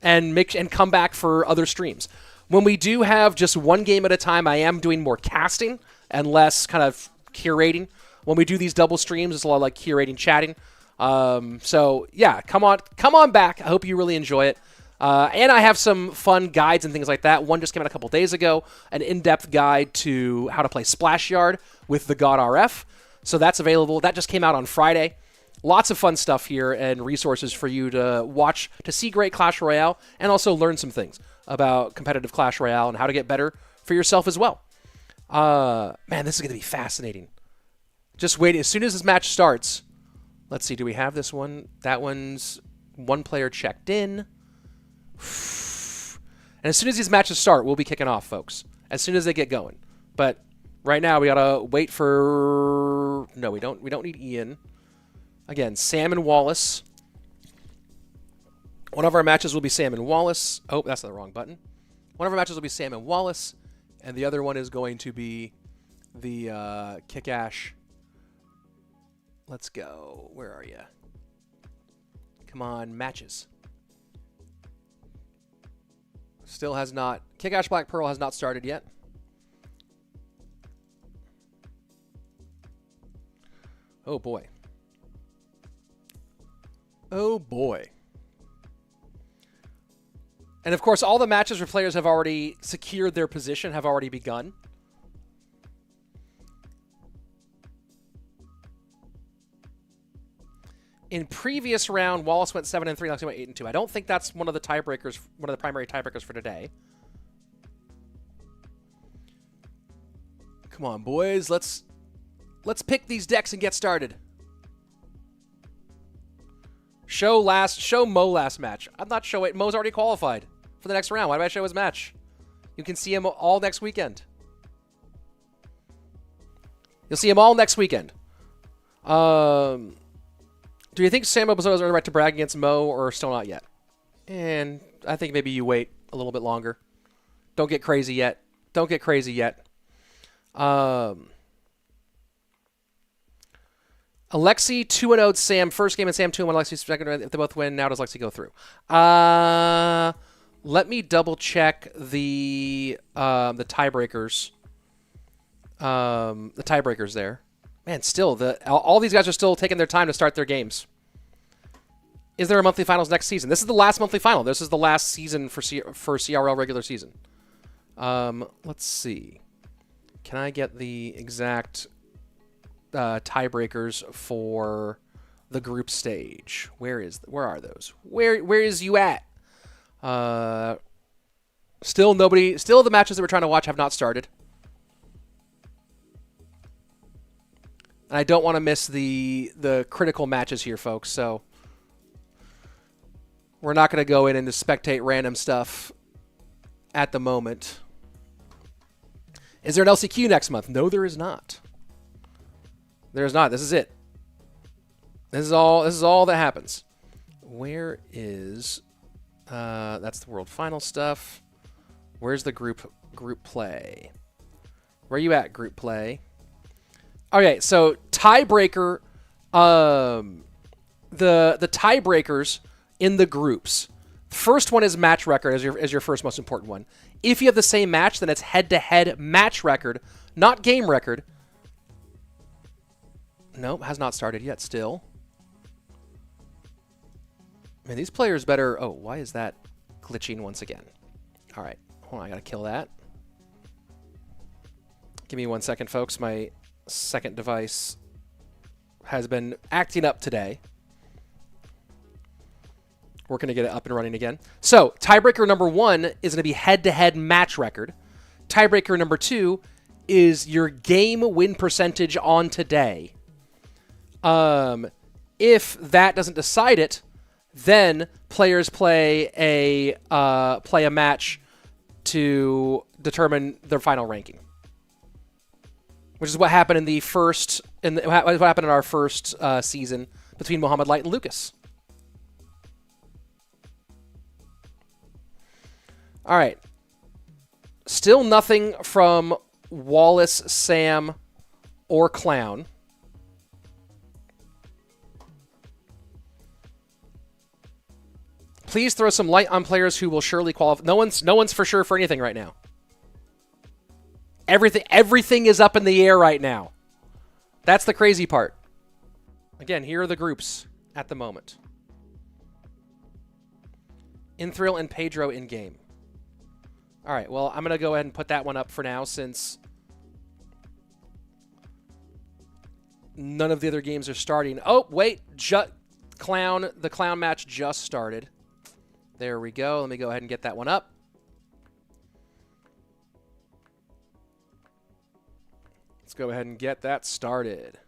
and come back for other streams. When we do have just one game at a time, I am doing more casting and less kind of curating. When we do these double streams, it's a lot like curating, chatting. So yeah, come on back. I hope you really enjoy it. And I have some fun guides and things like that. One just came out a couple days ago, an in-depth guide to how to play Splash Yard with the God RF. So that's available. That just came out on Friday. Lots of fun stuff here and resources for you to watch, to see great Clash Royale, and also learn some things about competitive Clash Royale and how to get better for yourself as well. Man, this is going to be fascinating. Just wait. As soon as this match starts, let's see. Do we have this one? That one's one player checked in. And as soon as these matches start, we'll be kicking off, folks. As soon as they get going. But right now, we got to wait for... No, we don't need Ian. Again, Sam and Wallace. One of our matches will be Sam and Wallace. Oh, that's the wrong button. One of our matches will be Sam and Wallace. And the other one is going to be the KickAsh. Let's go. Where are you? Come on, matches. Still has not. KickAsh Black Pearl has not started yet. Oh, boy. Oh, boy. And, of course, all the matches where players have already secured their position have already begun. In previous round, Wallace went 7-3, Alexei went 8-2. I don't think that's one of the tiebreakers, one of the primary tiebreakers for today. Come on, boys. Let's pick these decks and get started. Show Mo last match. I'm not showing. Mo's already qualified for the next round. Why do I show his match? You can see him all next weekend. You'll see him all next weekend. Do you think Sam Bassotoo has the right to brag against Mo, or still not yet? And I think maybe you wait a little bit longer. Don't get crazy yet. Don't get crazy yet. Alexei 2-0'd Sam first game, and Sam 2-1 Alexei second. If they both win, now does Alexei go through? Let me double check the tiebreakers. The tiebreakers there. Man, still, all these guys are still taking their time to start their games. Is there a monthly finals next season? This is the last monthly final. This is the last season for CRL regular season. Let's see. Can I get the exact tiebreakers for the group stage? Where are those? Where is you at? Still the matches that we're trying to watch have not started. And I don't want to miss the critical matches here, folks, so we're not going to go in and just spectate random stuff at the moment. Is there an LCQ next month? No, there is not. There is not. This is it. This is all that happens. Where is that's the world final stuff. Where's the group play? Where are you at, group play? Okay, so tiebreaker, the tiebreakers in the groups. First one is match record as your first most important one. If you have the same match, then it's head-to-head match record, not game record. Nope, has not started yet still. Man, these players better... Oh, why is that glitching once again? All right, hold on, I gotta kill that. Give me 1 second, folks. My second device has been acting up today. We're going to get it up and running again. So, tiebreaker number 1 is going to be head-to-head match record. Tiebreaker number 2 is your game win percentage on today. If that doesn't decide it, then players play a match to determine their final ranking, which is what happened in the first what happened in our first season between Mohamed Light and Lukas. All right. Still nothing from Wallace, Sam, or Clown. Please throw some light on players who will surely qualify. No one's for sure for anything right now. Everything is up in the air right now. That's the crazy part. Again, here are the groups at the moment. Inthrill and Pedro in game. All right, well, I'm going to go ahead and put that one up for now since none of the other games are starting. Oh, wait, the Clown match just started. There we go. Let me go ahead and get that one up. Let's go ahead and get that started.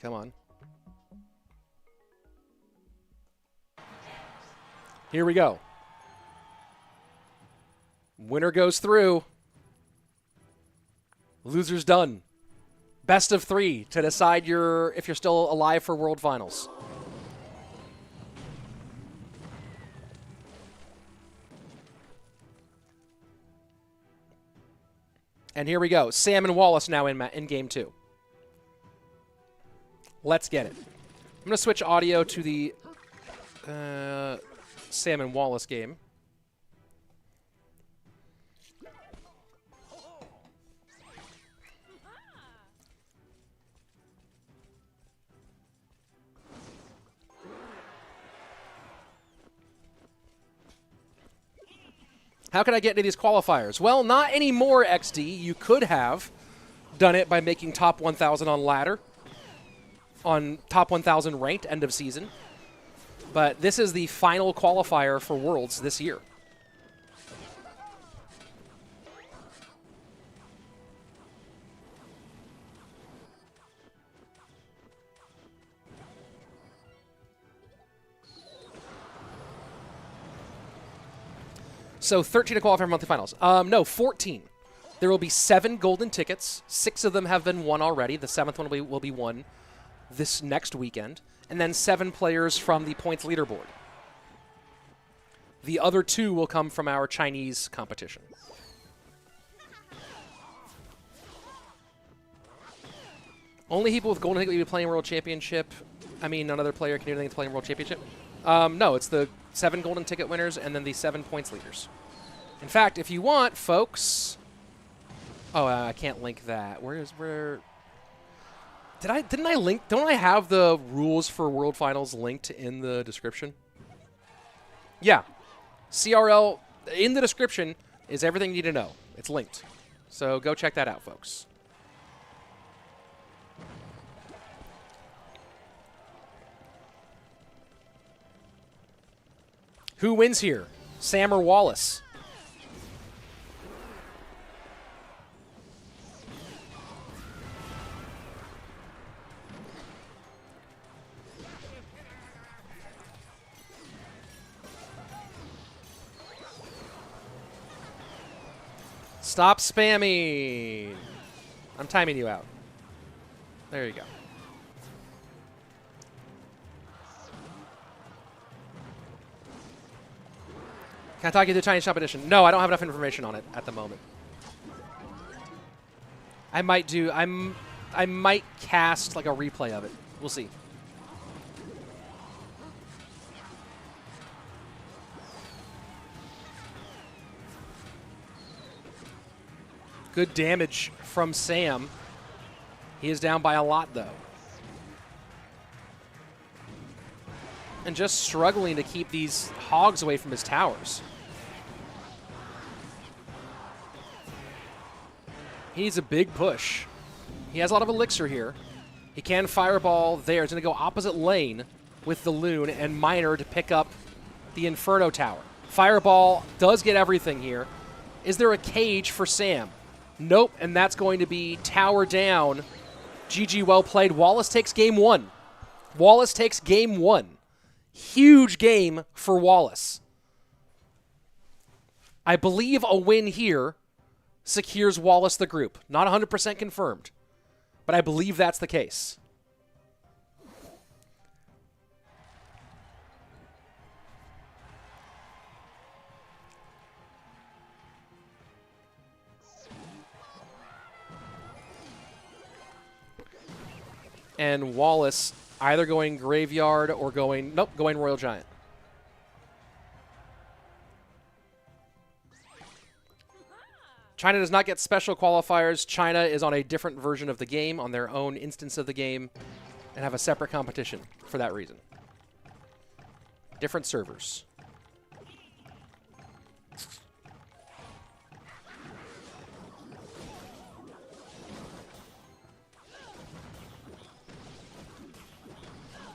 Come on. Here we go. Winner goes through. Loser's done. Best of 3 to decide if you're still alive for World Finals. And here we go. Sam and Wallace now in game 2. Let's get it. I'm going to switch audio to the Sam and Wallace game. How can I get into these qualifiers? Well, not anymore, XD. You could have done it by making top 1,000 on ladder, on top 1,000 ranked end of season. But this is the final qualifier for Worlds this year. So 13 to qualify for monthly finals. No, 14. There will be 7 golden tickets. 6 of them have been won already. The 7th one will be won this next weekend. And then 7 players from the points leaderboard. The other 2 will come from our Chinese competition. Only people with golden ticket will be playing World Championship. I mean, none other player can do anything to play in World Championship. No, it's the 7 golden ticket winners and then the 7 points leaders. In fact, if you want, folks... Oh, I can't link that. Where... Didn't I link... Don't I have the rules for World Finals linked in the description? Yeah. CRL, in the description, is everything you need to know. It's linked. So go check that out, folks. Who wins here? Sam or Wallace? Stop spamming. I'm timing you out. There you go. Can I talk you through the Chinese shop edition? No, I don't have enough information on it at the moment. I might do. I might cast like a replay of it. We'll see. Good damage from Sam. He is down by a lot, though. And just struggling to keep these hogs away from his towers. He needs a big push. He has a lot of elixir here. He can fireball there. He's going to go opposite lane with the Loon and Miner to pick up the Inferno Tower. Fireball does get everything here. Is there a cage for Sam? Nope, and that's going to be tower down. GG, well played. Wallace takes game one. Wallace takes game one. Huge game for Wallace. I believe a win here secures Wallace the group. Not 100% confirmed, but I believe that's the case. And Wallace either going Graveyard or going, nope, going Royal Giant. China does not get special qualifiers. China is on a different version of the game, on their own instance of the game, and have a separate competition for that reason. Different servers.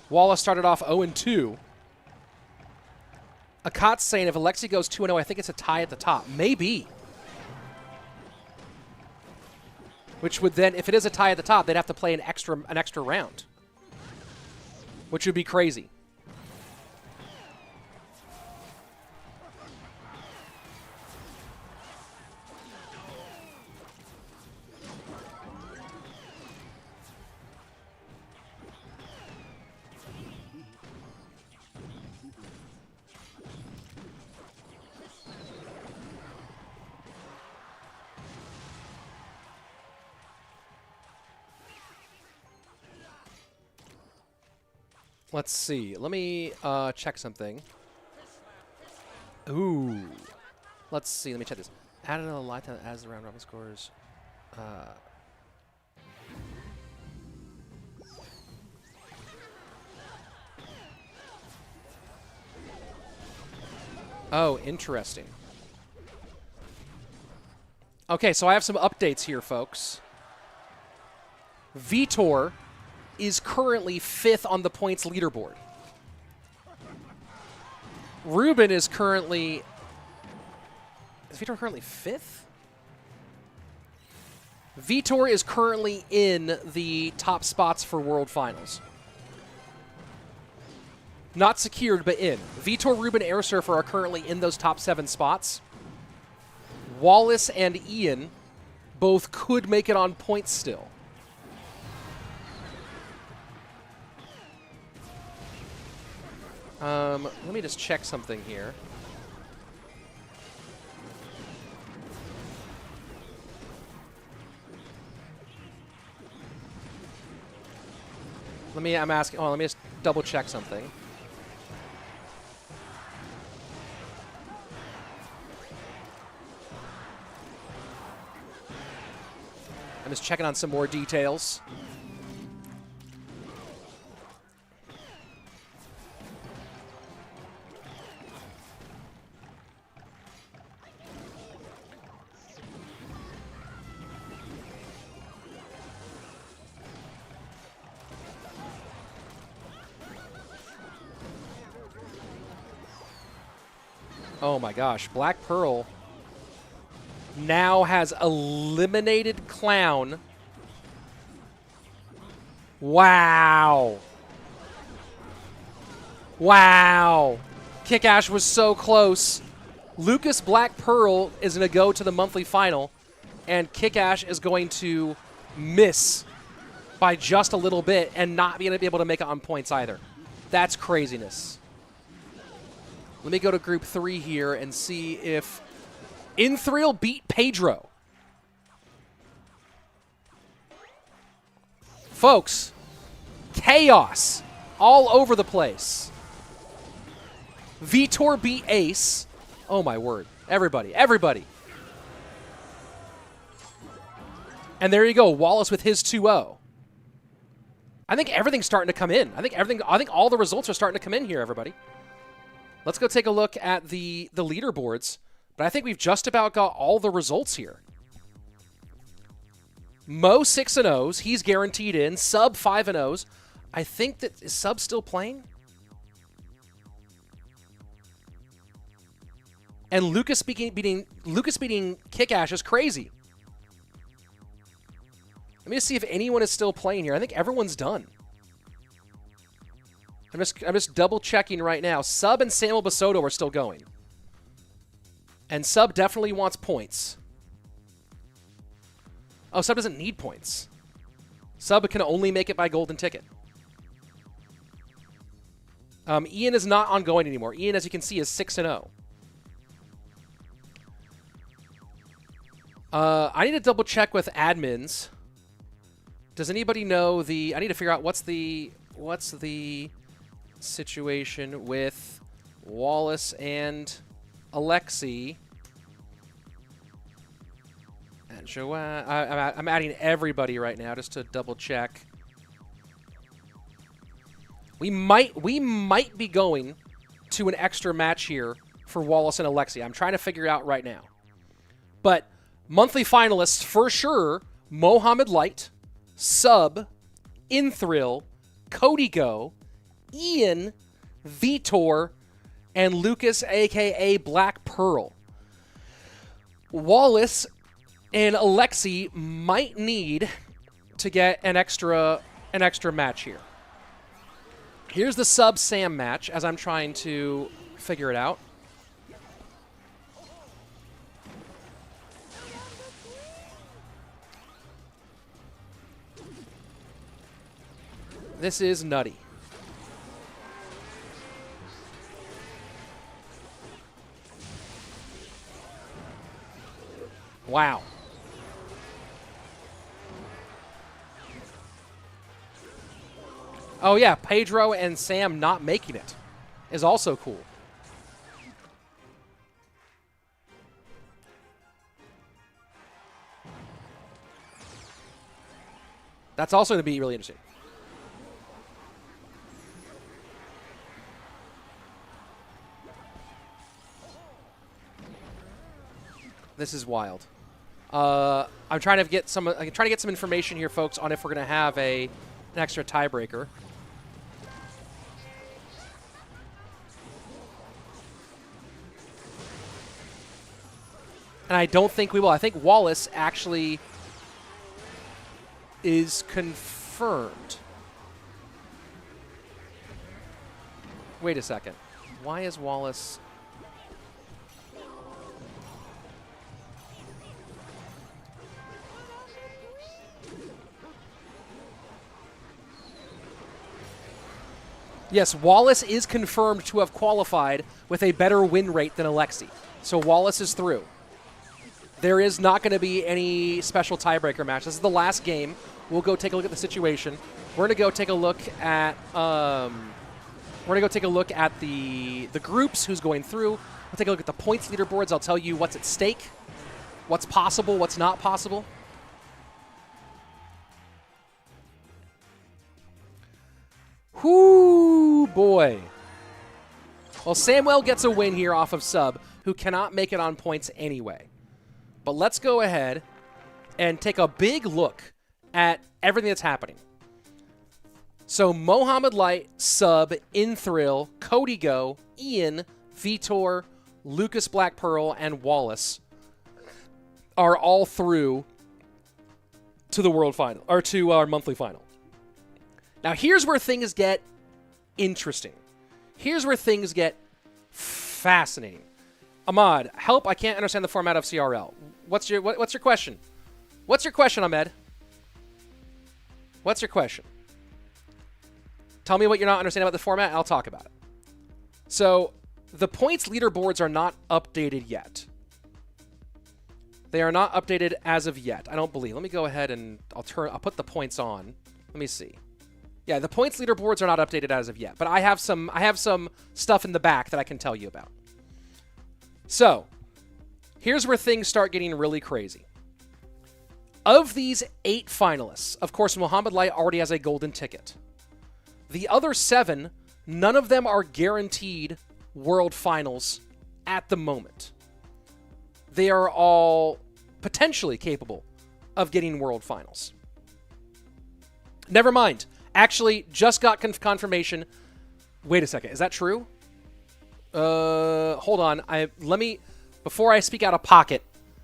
Wallace started off 0-2. Akat's saying if Alexei goes 2-0, I think it's a tie at the top. Maybe. Which would then, if it is a tie at the top, they'd have to play an extra round. Which would be crazy. Let's see. Let me check something. Ooh. Let's see. Let me check this. Added a lifetime as the round robin scores. Oh, interesting. Okay, so I have some updates here, folks. Vitor is currently 5th on the points leaderboard. Ruben is currently... Is Vitor currently 5th? Vitor is currently in the top spots for World Finals. Not secured, but in. Vitor, Ruben, Airsurfer are currently in those top 7 spots. Wallace and Ian both could make it on points still. Let me just check something here. I'm asking, let me just double check something. I'm just checking on some more details. Oh my gosh, Black Pearl now has eliminated Clown. Wow. Wow. KickAsh was so close. Lukas Black Pearl is going to go to the monthly final, and KickAsh is going to miss by just a little bit and not be able to make it on points either. That's craziness. Let me go to Group 3 here and see if Inthrill beat Pedro. Folks, chaos all over the place. Vitor beat Ace. Oh, my word. Everybody, everybody. And there you go, Wallace with his 2-0. I think everything's starting to come in. I think all the results are starting to come in here, everybody. Let's go take a look at the leaderboards. But I think we've just about got all the results here. Mo 6-0s, he's guaranteed in. Sub 5-0s. I think that is Sub still playing? And Lukas beating KickAsh is crazy. Let me just see if anyone is still playing here. I think everyone's done. I'm just double checking right now. Sub and Samuel Bassotoo are still going. And Sub definitely wants points. Oh, Sub doesn't need points. Sub can only make it by golden ticket. Ian is not ongoing anymore. Ian, as you can see, is 6-0. I need to double check with admins. Does anybody know the... I need to figure out what's the situation with Wallace and Alexei. And Joanne... I'm adding everybody right now just to double check. We might be going to an extra match here for Wallace and Alexei. I'm trying to figure out right now. But monthly finalists for sure, Mohamed Light, Sub, Inthrill, Kodigo, Ian, Vitor, and Lukas, a.k.a. Black Pearl. Wallace and Alexei might need to get an extra match here. Here's the Sub Sam match as I'm trying to figure it out. This is nutty. Wow. Oh yeah, Pedro and Sam not making it is also cool. That's also going to be really interesting. This is wild. I'm trying to get some information here, folks, on if we're going to have an extra tiebreaker. And I don't think we will. I think Wallace actually is confirmed. Wait a second. Why is Wallace... Yes, Wallace is confirmed to have qualified with a better win rate than Alexei. So Wallace is through. There is not going to be any special tiebreaker match. This is the last game. We'll go take a look at the situation. We're going to go take a look at the groups, who's going through. We'll take a look at the points leaderboards. I'll tell you what's at stake, what's possible, what's not possible. Whoo, boy. Well, Samuel gets a win here off of Sub, who cannot make it on points anyway. But let's go ahead and take a big look at everything that's happening. So Mohamed Light, Sub, Inthrill, Kodigo, Ian, Vitor, Lukas Black Pearl, and Wallace are all through to the world final, or to our monthly final. Now, here's where things get interesting. Here's where things get fascinating. Ahmad, help! I can't understand the format of CRL. What's your question? What's your question, Ahmed? What's your question? Tell me what you're not understanding about the format, and I'll talk about it. So, the points leaderboards are not updated yet. They are not updated as of yet, I don't believe. Let me go ahead and I'll put the points on. Let Let me see. Yeah, the points leaderboards are not updated as of yet, but I have some stuff in the back that I can tell you about. So, here's where things start getting really crazy. Of these 8 finalists, of course, Mohamed Light already has a golden ticket. The other 7, none of them are guaranteed World Finals at the moment. They are all potentially capable of getting World Finals. Never mind. Actually, just got confirmation. Wait a second. Is that true? Hold on. Before I speak out of pocket,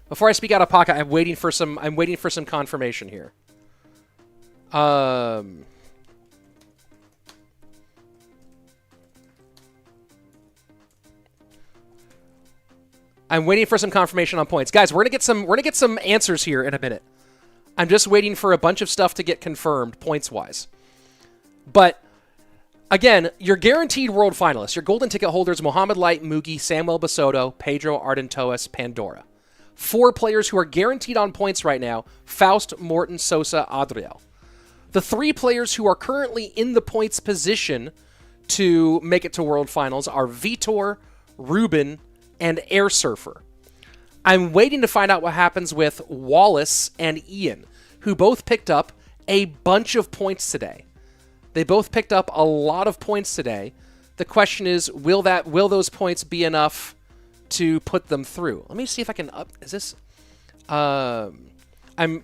I'm waiting for some confirmation here. I'm waiting for some confirmation on points. Guys, we're gonna get some answers here in a minute. I'm just waiting for a bunch of stuff to get confirmed points-wise. But again, you're guaranteed world finalists. Your golden ticket holders: Mohamed Light, Mugi, Samuel Bassotoo, Pedro Ardentois, Pandora. 4 players who are guaranteed on points right now: Faust, Morten, Sosaa, Adriel. The 3 players who are currently in the points position to make it to World Finals are Vitor, Ruben, and Airsurfer. I'm waiting to find out what happens with Wallace and Ian, who both picked up a bunch of points today. They both picked up a lot of points today. The question is, will those points be enough to put them through? Let me see if I can is this let me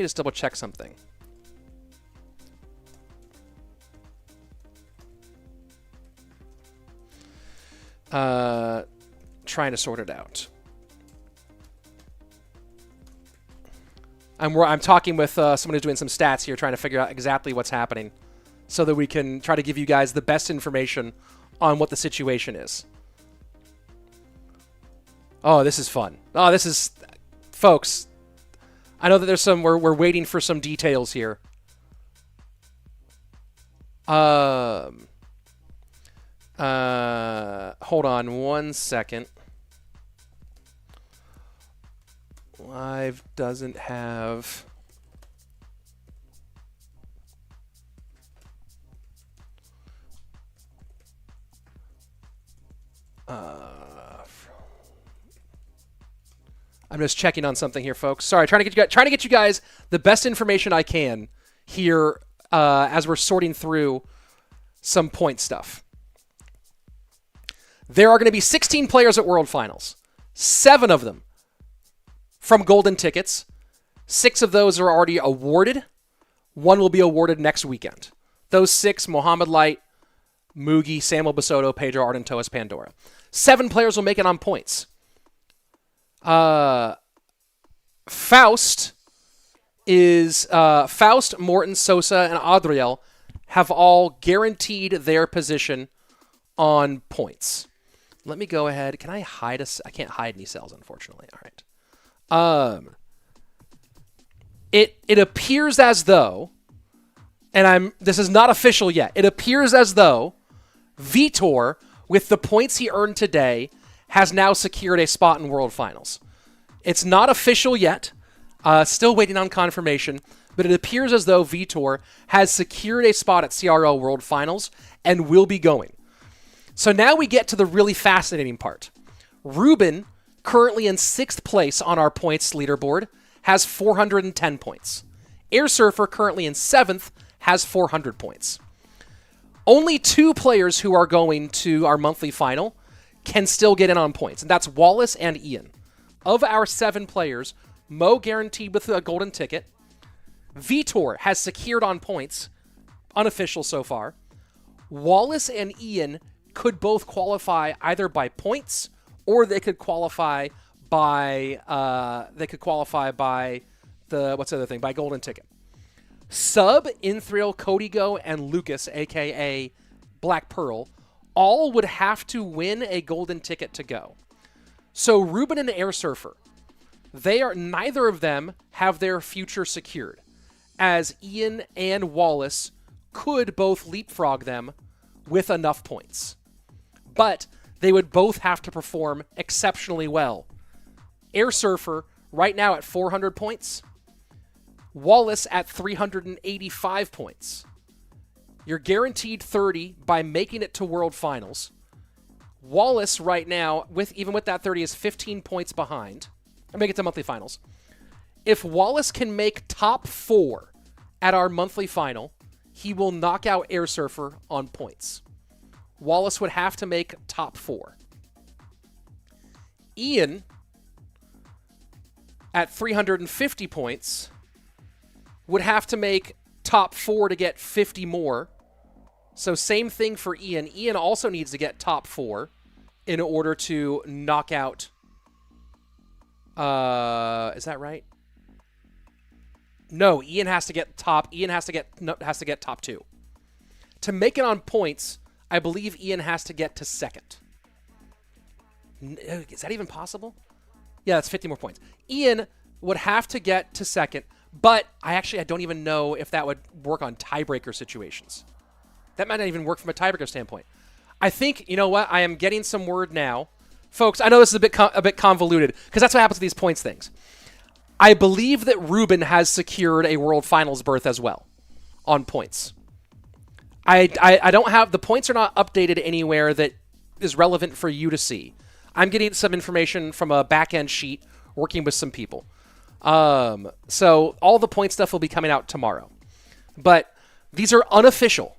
just double check something. Trying to sort it out. I'm talking with someone who's doing some stats here, trying to figure out exactly what's happening so that we can try to give you guys the best information on what the situation is. Oh, this is fun. Oh, this is... Folks, I know that there's some... We're waiting for some details here. Hold on one second. Live doesn't have... I'm just checking on something here, folks. Sorry, trying to get you guys the best information I can here as we're sorting through some point stuff. There are going to be 16 players at World Finals. 7 of them from golden tickets. 6 of those are already awarded. 1 will be awarded next weekend. Those 6, Mohamed Light, Mugi, Samuel Bassotoo, Pedro Ardentois, Pandora. 7 players will make it on points. Faust, Morten, Sosaa, and Adriel have all guaranteed their position on points. Let me go ahead. Can I hide I can't hide any cells, unfortunately. All right. It appears as though, and this is not official yet. It appears as though Vitor, with the points he earned today, has now secured a spot in World Finals. It's not official yet. Still waiting on confirmation, but it appears as though Vitor has secured a spot at CRL World Finals and will be going. So now we get to the really fascinating part. Ruben, currently in 6th place on our points leaderboard, has 410 points. Airsurfer, currently in 7th, has 400 points. Only 2 players who are going to our monthly final can still get in on points, and that's Wallace and Ian. Of our 7 players, Mo guaranteed with a golden ticket. Vitor has secured on points, unofficial so far. Wallace and Ian could both qualify either by points or they could qualify by by golden ticket. Sub, Inthrill, Kodigo, and Lukas, aka Black Pearl, all would have to win a golden ticket to go. So Ruben and Airsurfer, neither of them have their future secured, as Ian and Wallace could both leapfrog them with enough points. But they would both have to perform exceptionally well. Airsurfer, right now at 400 points. Wallace at 385 points. You're guaranteed 30 by making it to World Finals. Wallace right now, even with that 30, is 15 points behind. I make it to monthly finals. If Wallace can make top 4 at our monthly final, he will knock out Airsurfer on points. Wallace would have to make top 4. Ian, at 350 points, would have to make top 4 to get 50 more. So same thing for Ian. Ian also needs to get top 4 in order to knock out... is that right? No, Ian has to get top. Ian has to get top 2. To make it on points, I believe Ian has to get to second. Is that even possible? Yeah, that's 50 more points. Ian would have to get to second, but I don't even know if that would work on tiebreaker situations. That might not even work from a tiebreaker standpoint. I think, you know what? I am getting some word now. Folks, I know this is a bit convoluted, because that's what happens with these points things. I believe that Ruben has secured a World Finals berth as well on points. I don't have... The points are not updated anywhere that is relevant for you to see. I'm getting some information from a back-end sheet working with some people. So all the point stuff will be coming out tomorrow. But these are unofficial.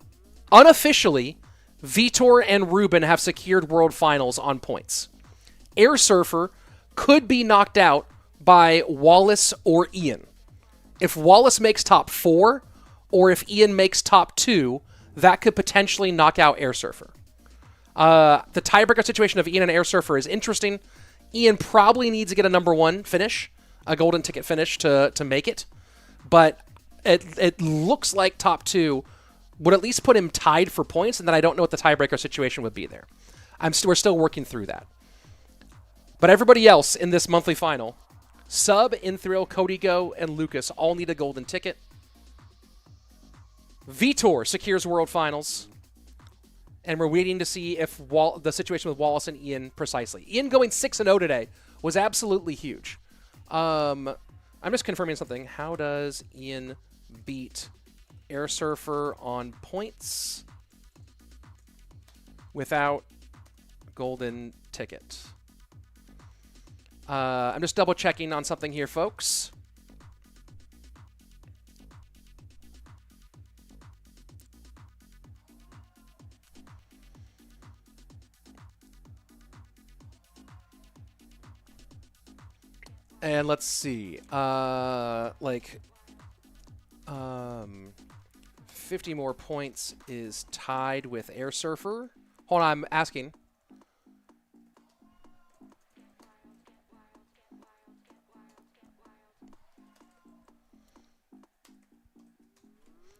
Unofficially, Vitor and Ruben have secured World Finals on points. Airsurfer could be knocked out by Wallace or Ian. If Wallace makes top 4, or if Ian makes top 2, that could potentially knock out Airsurfer. The tiebreaker situation of Ian and Airsurfer is interesting. Ian probably needs to get a number 1 finish, a golden ticket finish to make it. But it looks like top 2 would at least put him tied for points, and then I don't know what the tiebreaker situation would be there. We're still working through that. But everybody else in this monthly final, Sub, Inthrill, Kodigo, and Lukas all need a golden ticket. Vitor secures World Finals. And we're waiting to see if the situation with Wallace and Ian precisely. Ian going 6-0 today was absolutely huge. I'm just confirming something. How does Ian beat Airsurfer on points without golden ticket? I'm just double checking on something here, folks. And let's see, 50 more points is tied with Airsurfer. Hold on, I'm asking.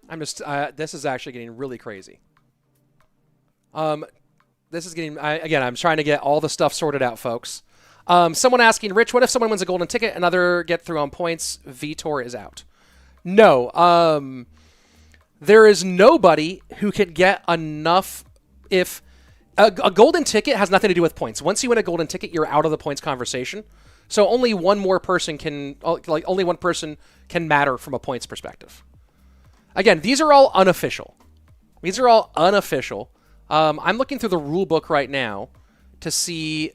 I'm just, this is actually getting really crazy. This is getting, again, I'm trying to get all the stuff sorted out, folks. Someone asking, Rich, what if someone wins a golden ticket, another get through on points, Vitor is out? No. There is nobody who could get enough. If a golden ticket has nothing to do with points. Once you win a golden ticket, you're out of the points conversation. So only one more person can, only one person can matter from a points perspective. Again, these are all unofficial. These are all unofficial. I'm looking through the rule book right now to see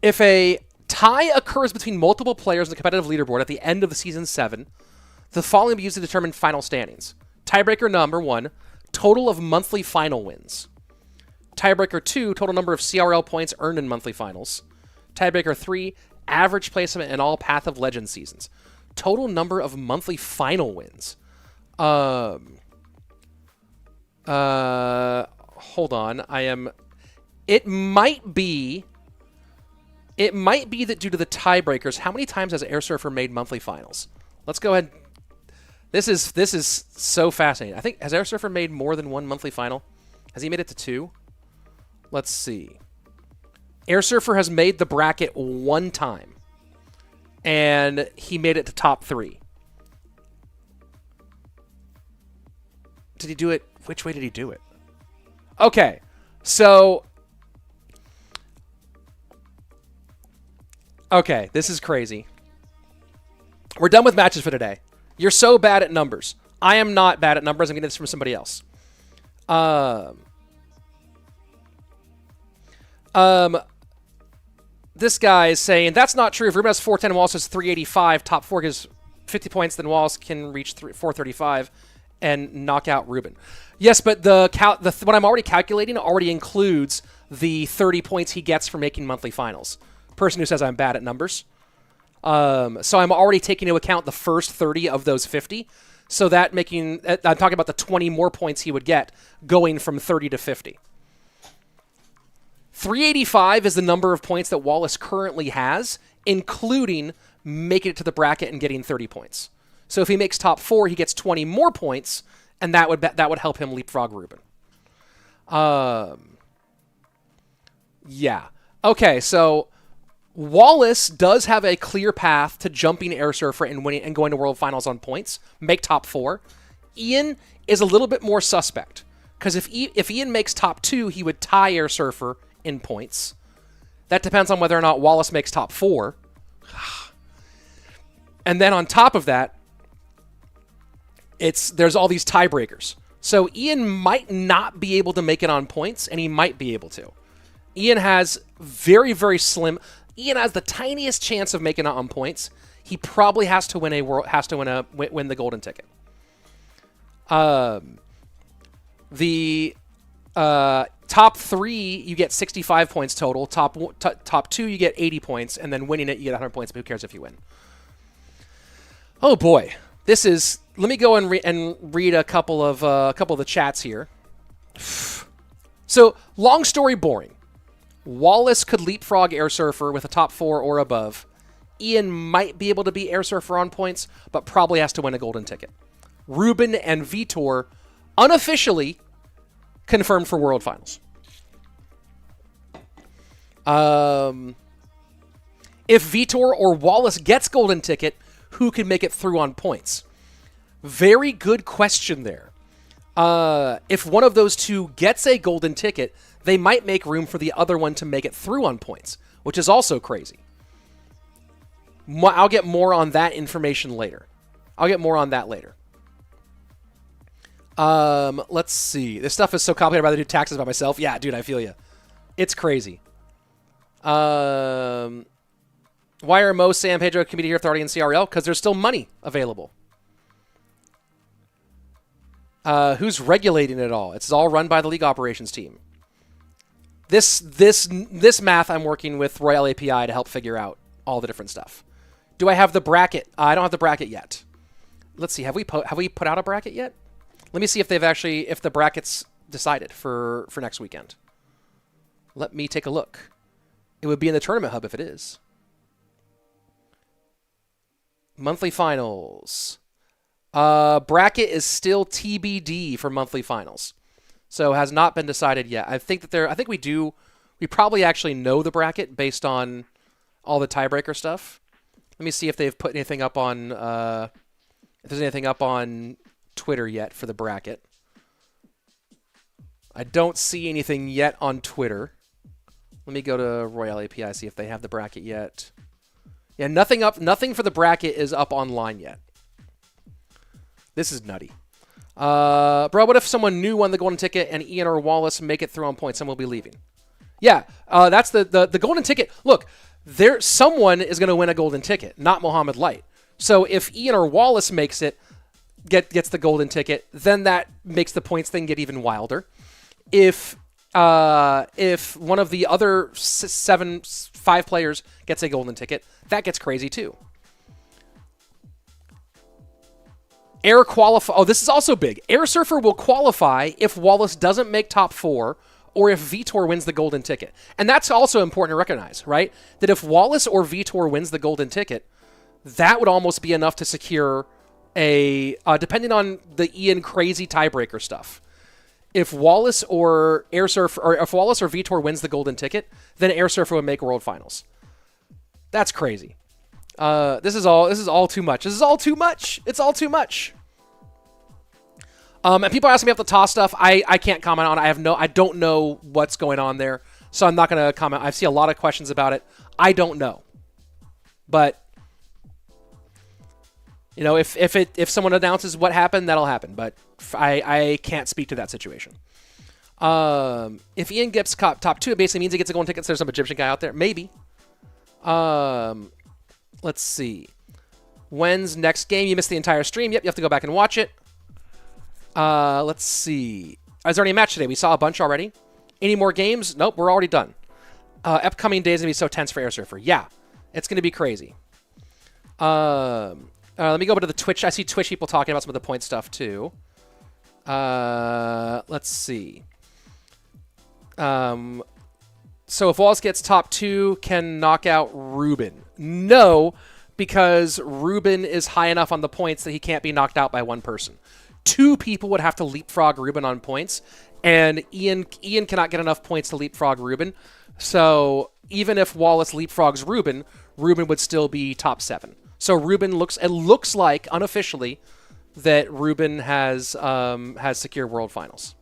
if a tie occurs between multiple players in the competitive leaderboard at the end of the Season 7, the following will be used to determine final standings. Tiebreaker number 1, total of monthly final wins. Tiebreaker 2, total number of CRL points earned in monthly finals. Tiebreaker 3, average placement in all Path of Legends seasons. Total number of monthly final wins. Hold on. It might be that due to the tiebreakers, how many times has Airsurfer made monthly finals? Let's go ahead. This is so fascinating. I think, has Airsurfer made more than one monthly final? Has he made it to 2? Let's see. Airsurfer has made the bracket 1 time, and he made it to top 3. Did he do it? Which way did he do it? Okay, so... Okay, this is crazy. We're done with matches for today. You're so bad at numbers. I am not bad at numbers. I'm getting this from somebody else. This guy is saying, that's not true. If Ruben has 410 and Wallace has 385, top 4 gives 50 points, then Wallace can reach 435 and knock out Ruben. Yes, but what I'm already calculating already includes the 30 points he gets for making monthly finals. Person who says I'm bad at numbers. So I'm already taking into account the first 30 of those 50. So that I'm talking about the 20 more points he would get going from 30 to 50. 385 is the number of points that Wallace currently has, including making it to the bracket and getting 30 points. So if he makes top 4, he gets 20 more points, and that would help him leapfrog Ruben. Yeah. Okay, so Wallace does have a clear path to jumping Airsurfer and winning and going to World Finals on points, make top 4. Ian is a little bit more suspect, because if Ian makes top 2, he would tie Airsurfer in points. That depends on whether or not Wallace makes top 4. And then on top of that, there's all these tiebreakers. So Ian might not be able to make it on points, and he might be able to. Ian has very, very slim. Ian has the tiniest chance of making it on points. He probably has to win win the golden ticket. The top 3 you get 65 points total. Top 2 you get 80 points, and then winning it you get 100 points. But who cares if you win? Oh boy, this is. Let me go and read a couple of the chats here. So long story boring. Wallace could leapfrog Airsurfer with a top 4 or above. Ian might be able to beat Airsurfer on points, but probably has to win a golden ticket. Ruben and Vitor unofficially confirmed for World Finals. If Vitor or Wallace gets golden ticket, who can make it through on points? Very good question there. If one of those two gets a golden ticket, they might make room for the other one to make it through on points, which is also crazy. I'll get more on that information later. Let's see. This stuff is so complicated. I'd rather do taxes by myself. Yeah, dude, I feel you. It's crazy. Why are Mo, Sam, Pedro, Committee here authority in CRL? Because there's still money available. Who's regulating it all? It's all run by the league operations team. This math I'm working with Royale API to help figure out all the different stuff. Do I have the bracket? I don't have the bracket yet. Let's see. Have we put out a bracket yet? Let me see if if the bracket's decided for next weekend. Let me take a look. It would be in the tournament hub if it is. Monthly finals. Bracket is still TBD for monthly finals. So has not been decided yet. I think we probably actually know the bracket based on all the tiebreaker stuff. Let me see if they've put anything up on if there's anything up on Twitter yet for the bracket. I don't see anything yet on Twitter. Let me go to Royale API, see if they have the bracket yet. Yeah, nothing for the bracket is up online yet. This is nutty. Bro, what if someone new won the golden ticket and Ian or Wallace make it through on points? Someone will be leaving. Yeah, that's the golden ticket. Look, someone is going to win a golden ticket, not Mohamed Light. So if Ian or Wallace makes it, gets the golden ticket, then that makes the points thing get even wilder. If one of the other 5 players gets a golden ticket, that gets crazy too. Oh, this is also big. Airsurfer will qualify if Wallace doesn't make top 4 or if Vitor wins the golden ticket. And that's also important to recognize, right? That if Wallace or Vitor wins the golden ticket, that would almost be enough to secure depending on the Ian crazy tiebreaker stuff. If Wallace or Vitor wins the golden ticket, then Airsurfer would make World Finals. That's crazy. This is all too much. It's all too much. And people are asking me about the toss stuff. I can't comment on it. I don't know what's going on there, so I'm not going to comment. I see a lot of questions about it. I don't know. But You know, if someone announces what happened, that'll happen. But I can't speak to that situation. If Ian gets top 2, it basically means he gets a golden ticket. So there's some Egyptian guy out there. Maybe. Let's see. When's next game? You missed the entire stream. Yep, you have to go back and watch it. Let's see. Is there any match today? We saw a bunch already. Any more games? Nope, we're already done. Upcoming days are going to be so tense for Airsurfer. Yeah, it's going to be crazy. Let me go over to the Twitch. I see Twitch people talking about some of the point stuff too. Let's see. So if Wallace gets top 2, can knock out Ruben? No, because Ruben is high enough on the points that he can't be knocked out by one person. 2 people would have to leapfrog Ruben on points, and Ian cannot get enough points to leapfrog Ruben. So even if Wallace leapfrogs Ruben, Ruben would still be top 7. So it looks like unofficially that Ruben has secured World Finals.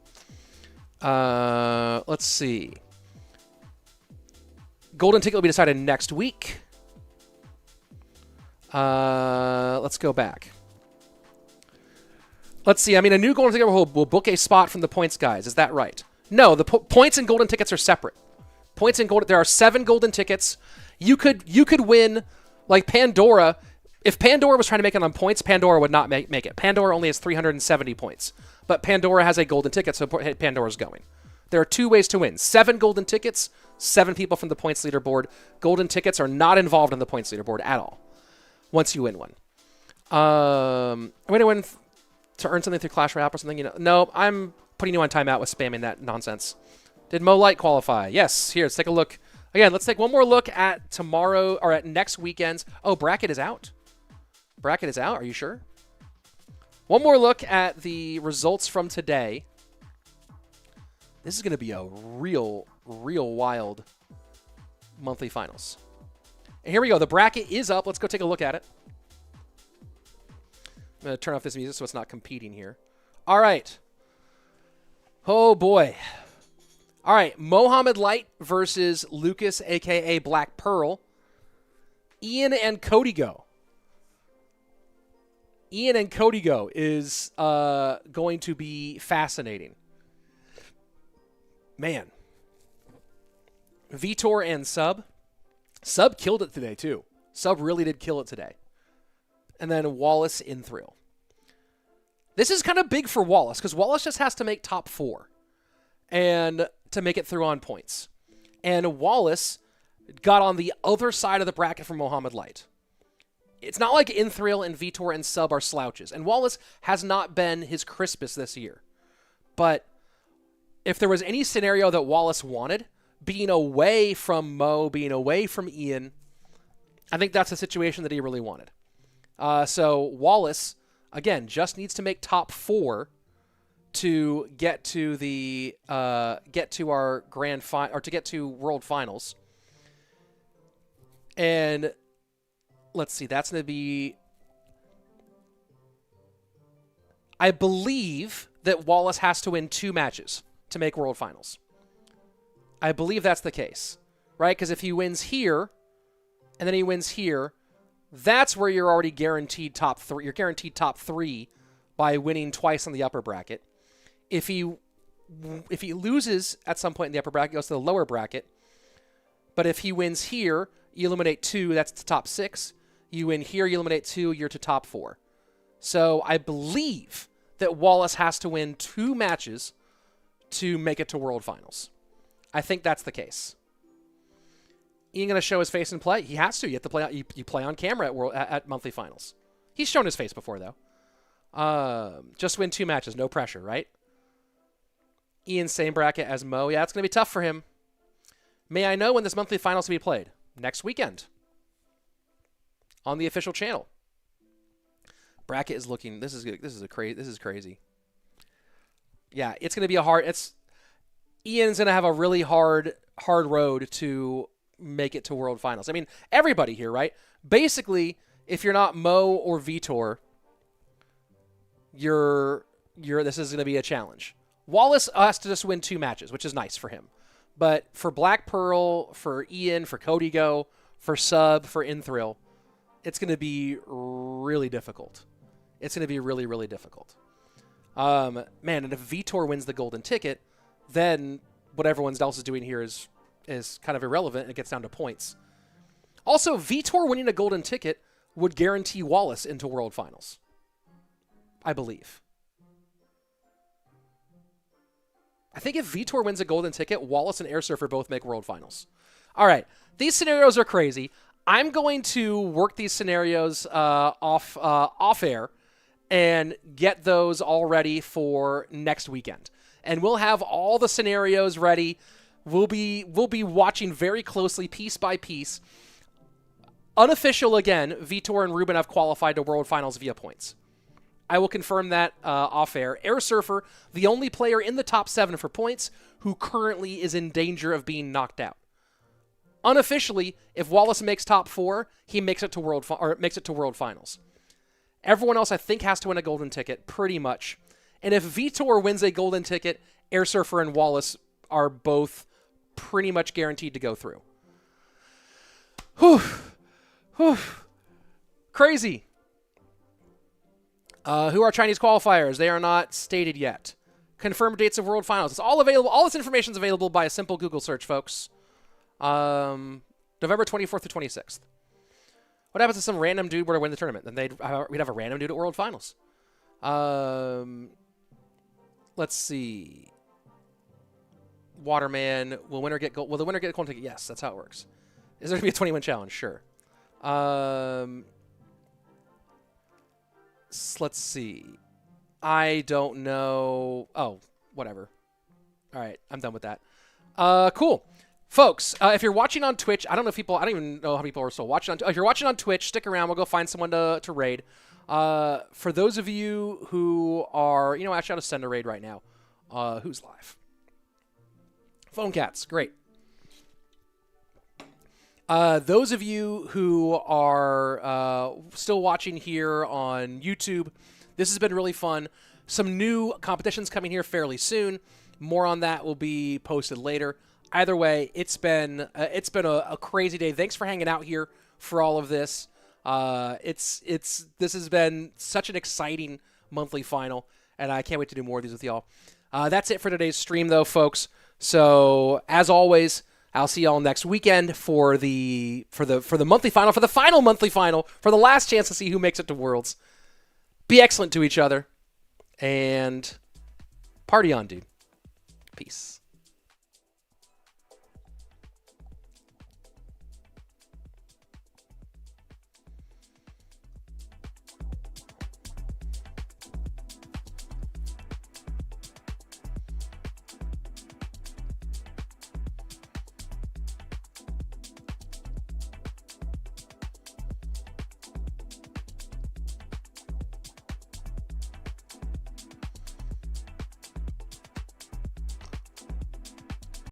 Let's see. Golden ticket will be decided next week. Let's go back. Let's see. I mean, a new golden ticket will book a spot from the points guys. Is that right? No, the points and golden tickets are separate. Points and golden. There are 7 golden tickets. You could win like Pandora. If Pandora was trying to make it on points, Pandora would not make it. Pandora only has 370 points, but Pandora has a golden ticket, so Pandora's going. There are 2 ways to win: 7 golden tickets, 7 people from the points leaderboard. Golden tickets are not involved in the points leaderboard at all. Once you win one, win to earn something through Clash Royale or something. You know, no, I'm putting you on timeout with spamming that nonsense. Did Mo Light qualify? Yes. Here, let's take a look. Again, let's take one more look at tomorrow or at next weekend's. Oh, bracket is out. Bracket is out. Are you sure? One more look at the results from today. This is going to be a real wild monthly finals. And here we go. The bracket is up. Let's go take a look at it. I'm going to turn off this music so it's not competing here. All right. Oh, boy. All right. Mohamed Light versus Lukas, a.k.a. Black Pearl. Ian and Kodigo. Ian and Kodigo is going to be fascinating. Man. Vitor and Sub. Sub killed it today, too. Sub really did kill it today. And then Wallace in Thrill. This is kind of big for Wallace, because Wallace just has to make top 4 and to make it through on points. And Wallace got on the other side of the bracket from Mohamed Light. It's not like Inthrill and Vitor and Sub are slouches. And Wallace has not been his crispest this year. But if there was any scenario that Wallace wanted, being away from Mo, being away from Ian, I think that's a situation that he really wanted. So Wallace, again, just needs to make top 4 to get to the our grand final, or to get to World Finals. And let's see, that's going to be, I believe that Wallace has to win 2 matches to make World Finals. I believe that's the case, right? Because if he wins here, and then he wins here, that's where you're already guaranteed top 3. You're guaranteed top 3 by winning twice on the upper bracket. If he loses at some point in the upper bracket, goes to the lower bracket. But if he wins here, you eliminate 2, that's the top 6. You win here, you eliminate 2, you're to top 4. So I believe that Wallace has to win 2 matches to make it to World Finals. I think that's the case. Ian going to show his face and play? He has to. You have to play. You play on camera at monthly finals. He's shown his face before, though. Just win 2 matches. No pressure, right? Ian, same bracket as Mo. Yeah, it's going to be tough for him. May I know when this monthly finals will be played? Next weekend. On the official channel. Bracket is looking. This is crazy. Yeah, it's going to be a hard. Ian's going to have a really hard road to make it to World Finals. I mean, everybody here, right? Basically, if you're not Mo or Vitor, this is going to be a challenge. Wallace has to just win 2 matches, which is nice for him. But for Black Pearl, for Ian, for Kodigo, for Sub, for Inthrill, it's going to be really difficult. It's going to be really, really difficult. Man, and if Vitor wins the golden ticket, then what everyone else is doing here is kind of irrelevant, and it gets down to points. Also, Vitor winning a golden ticket would guarantee Wallace into World Finals, I believe. I think if Vitor wins a golden ticket, Wallace and Airsurfer both make World Finals. All right, these scenarios are crazy. I'm going to work these scenarios off air and get those all ready for next weekend. And we'll have all the scenarios ready. We'll be watching very closely, piece by piece. Unofficial again, Vitor and Ruben have qualified to World Finals via points. I will confirm that off air. Airsurfer, the only player in the top 7 for points who currently is in danger of being knocked out. Unofficially, if Wallace makes top 4, he makes it to World Finals. Everyone else, I think, has to win a golden ticket, pretty much. And if Vitor wins a golden ticket, Airsurfer and Wallace are both pretty much guaranteed to go through. Whew. Whew. Crazy. Who are Chinese qualifiers? They are not stated yet. Confirmed dates of World Finals. It's all available. All this information is available by a simple Google search, folks. November 24th to 26th. What happens if some random dude were to win the tournament? Then we'd have a random dude at World Finals. Let's see. Waterman. Will the winner get a golden ticket? Yes, that's how it works. Is there going to be a 20-win challenge? Sure. Let's see. I don't know. Oh, whatever. All right, I'm done with that. Cool. Folks, if you're watching on Twitch, I don't even know how people are still watching if you're watching on Twitch, stick around. We'll go find someone to raid. For those of you who are, actually, I'll just send a raid right now. Who's live? Phone Cats, great. Those of you who are still watching here on YouTube, this has been really fun. Some new competitions coming here fairly soon. More on that will be posted later. Either way, it's been a crazy day. Thanks for hanging out here for all of this. This has been such an exciting monthly final, and I can't wait to do more of these with y'all. That's it for today's stream, though, folks. So as always, I'll see y'all next weekend for the monthly final, for the final monthly final, for the last chance to see who makes it to Worlds. Be excellent to each other, and party on, dude. Peace.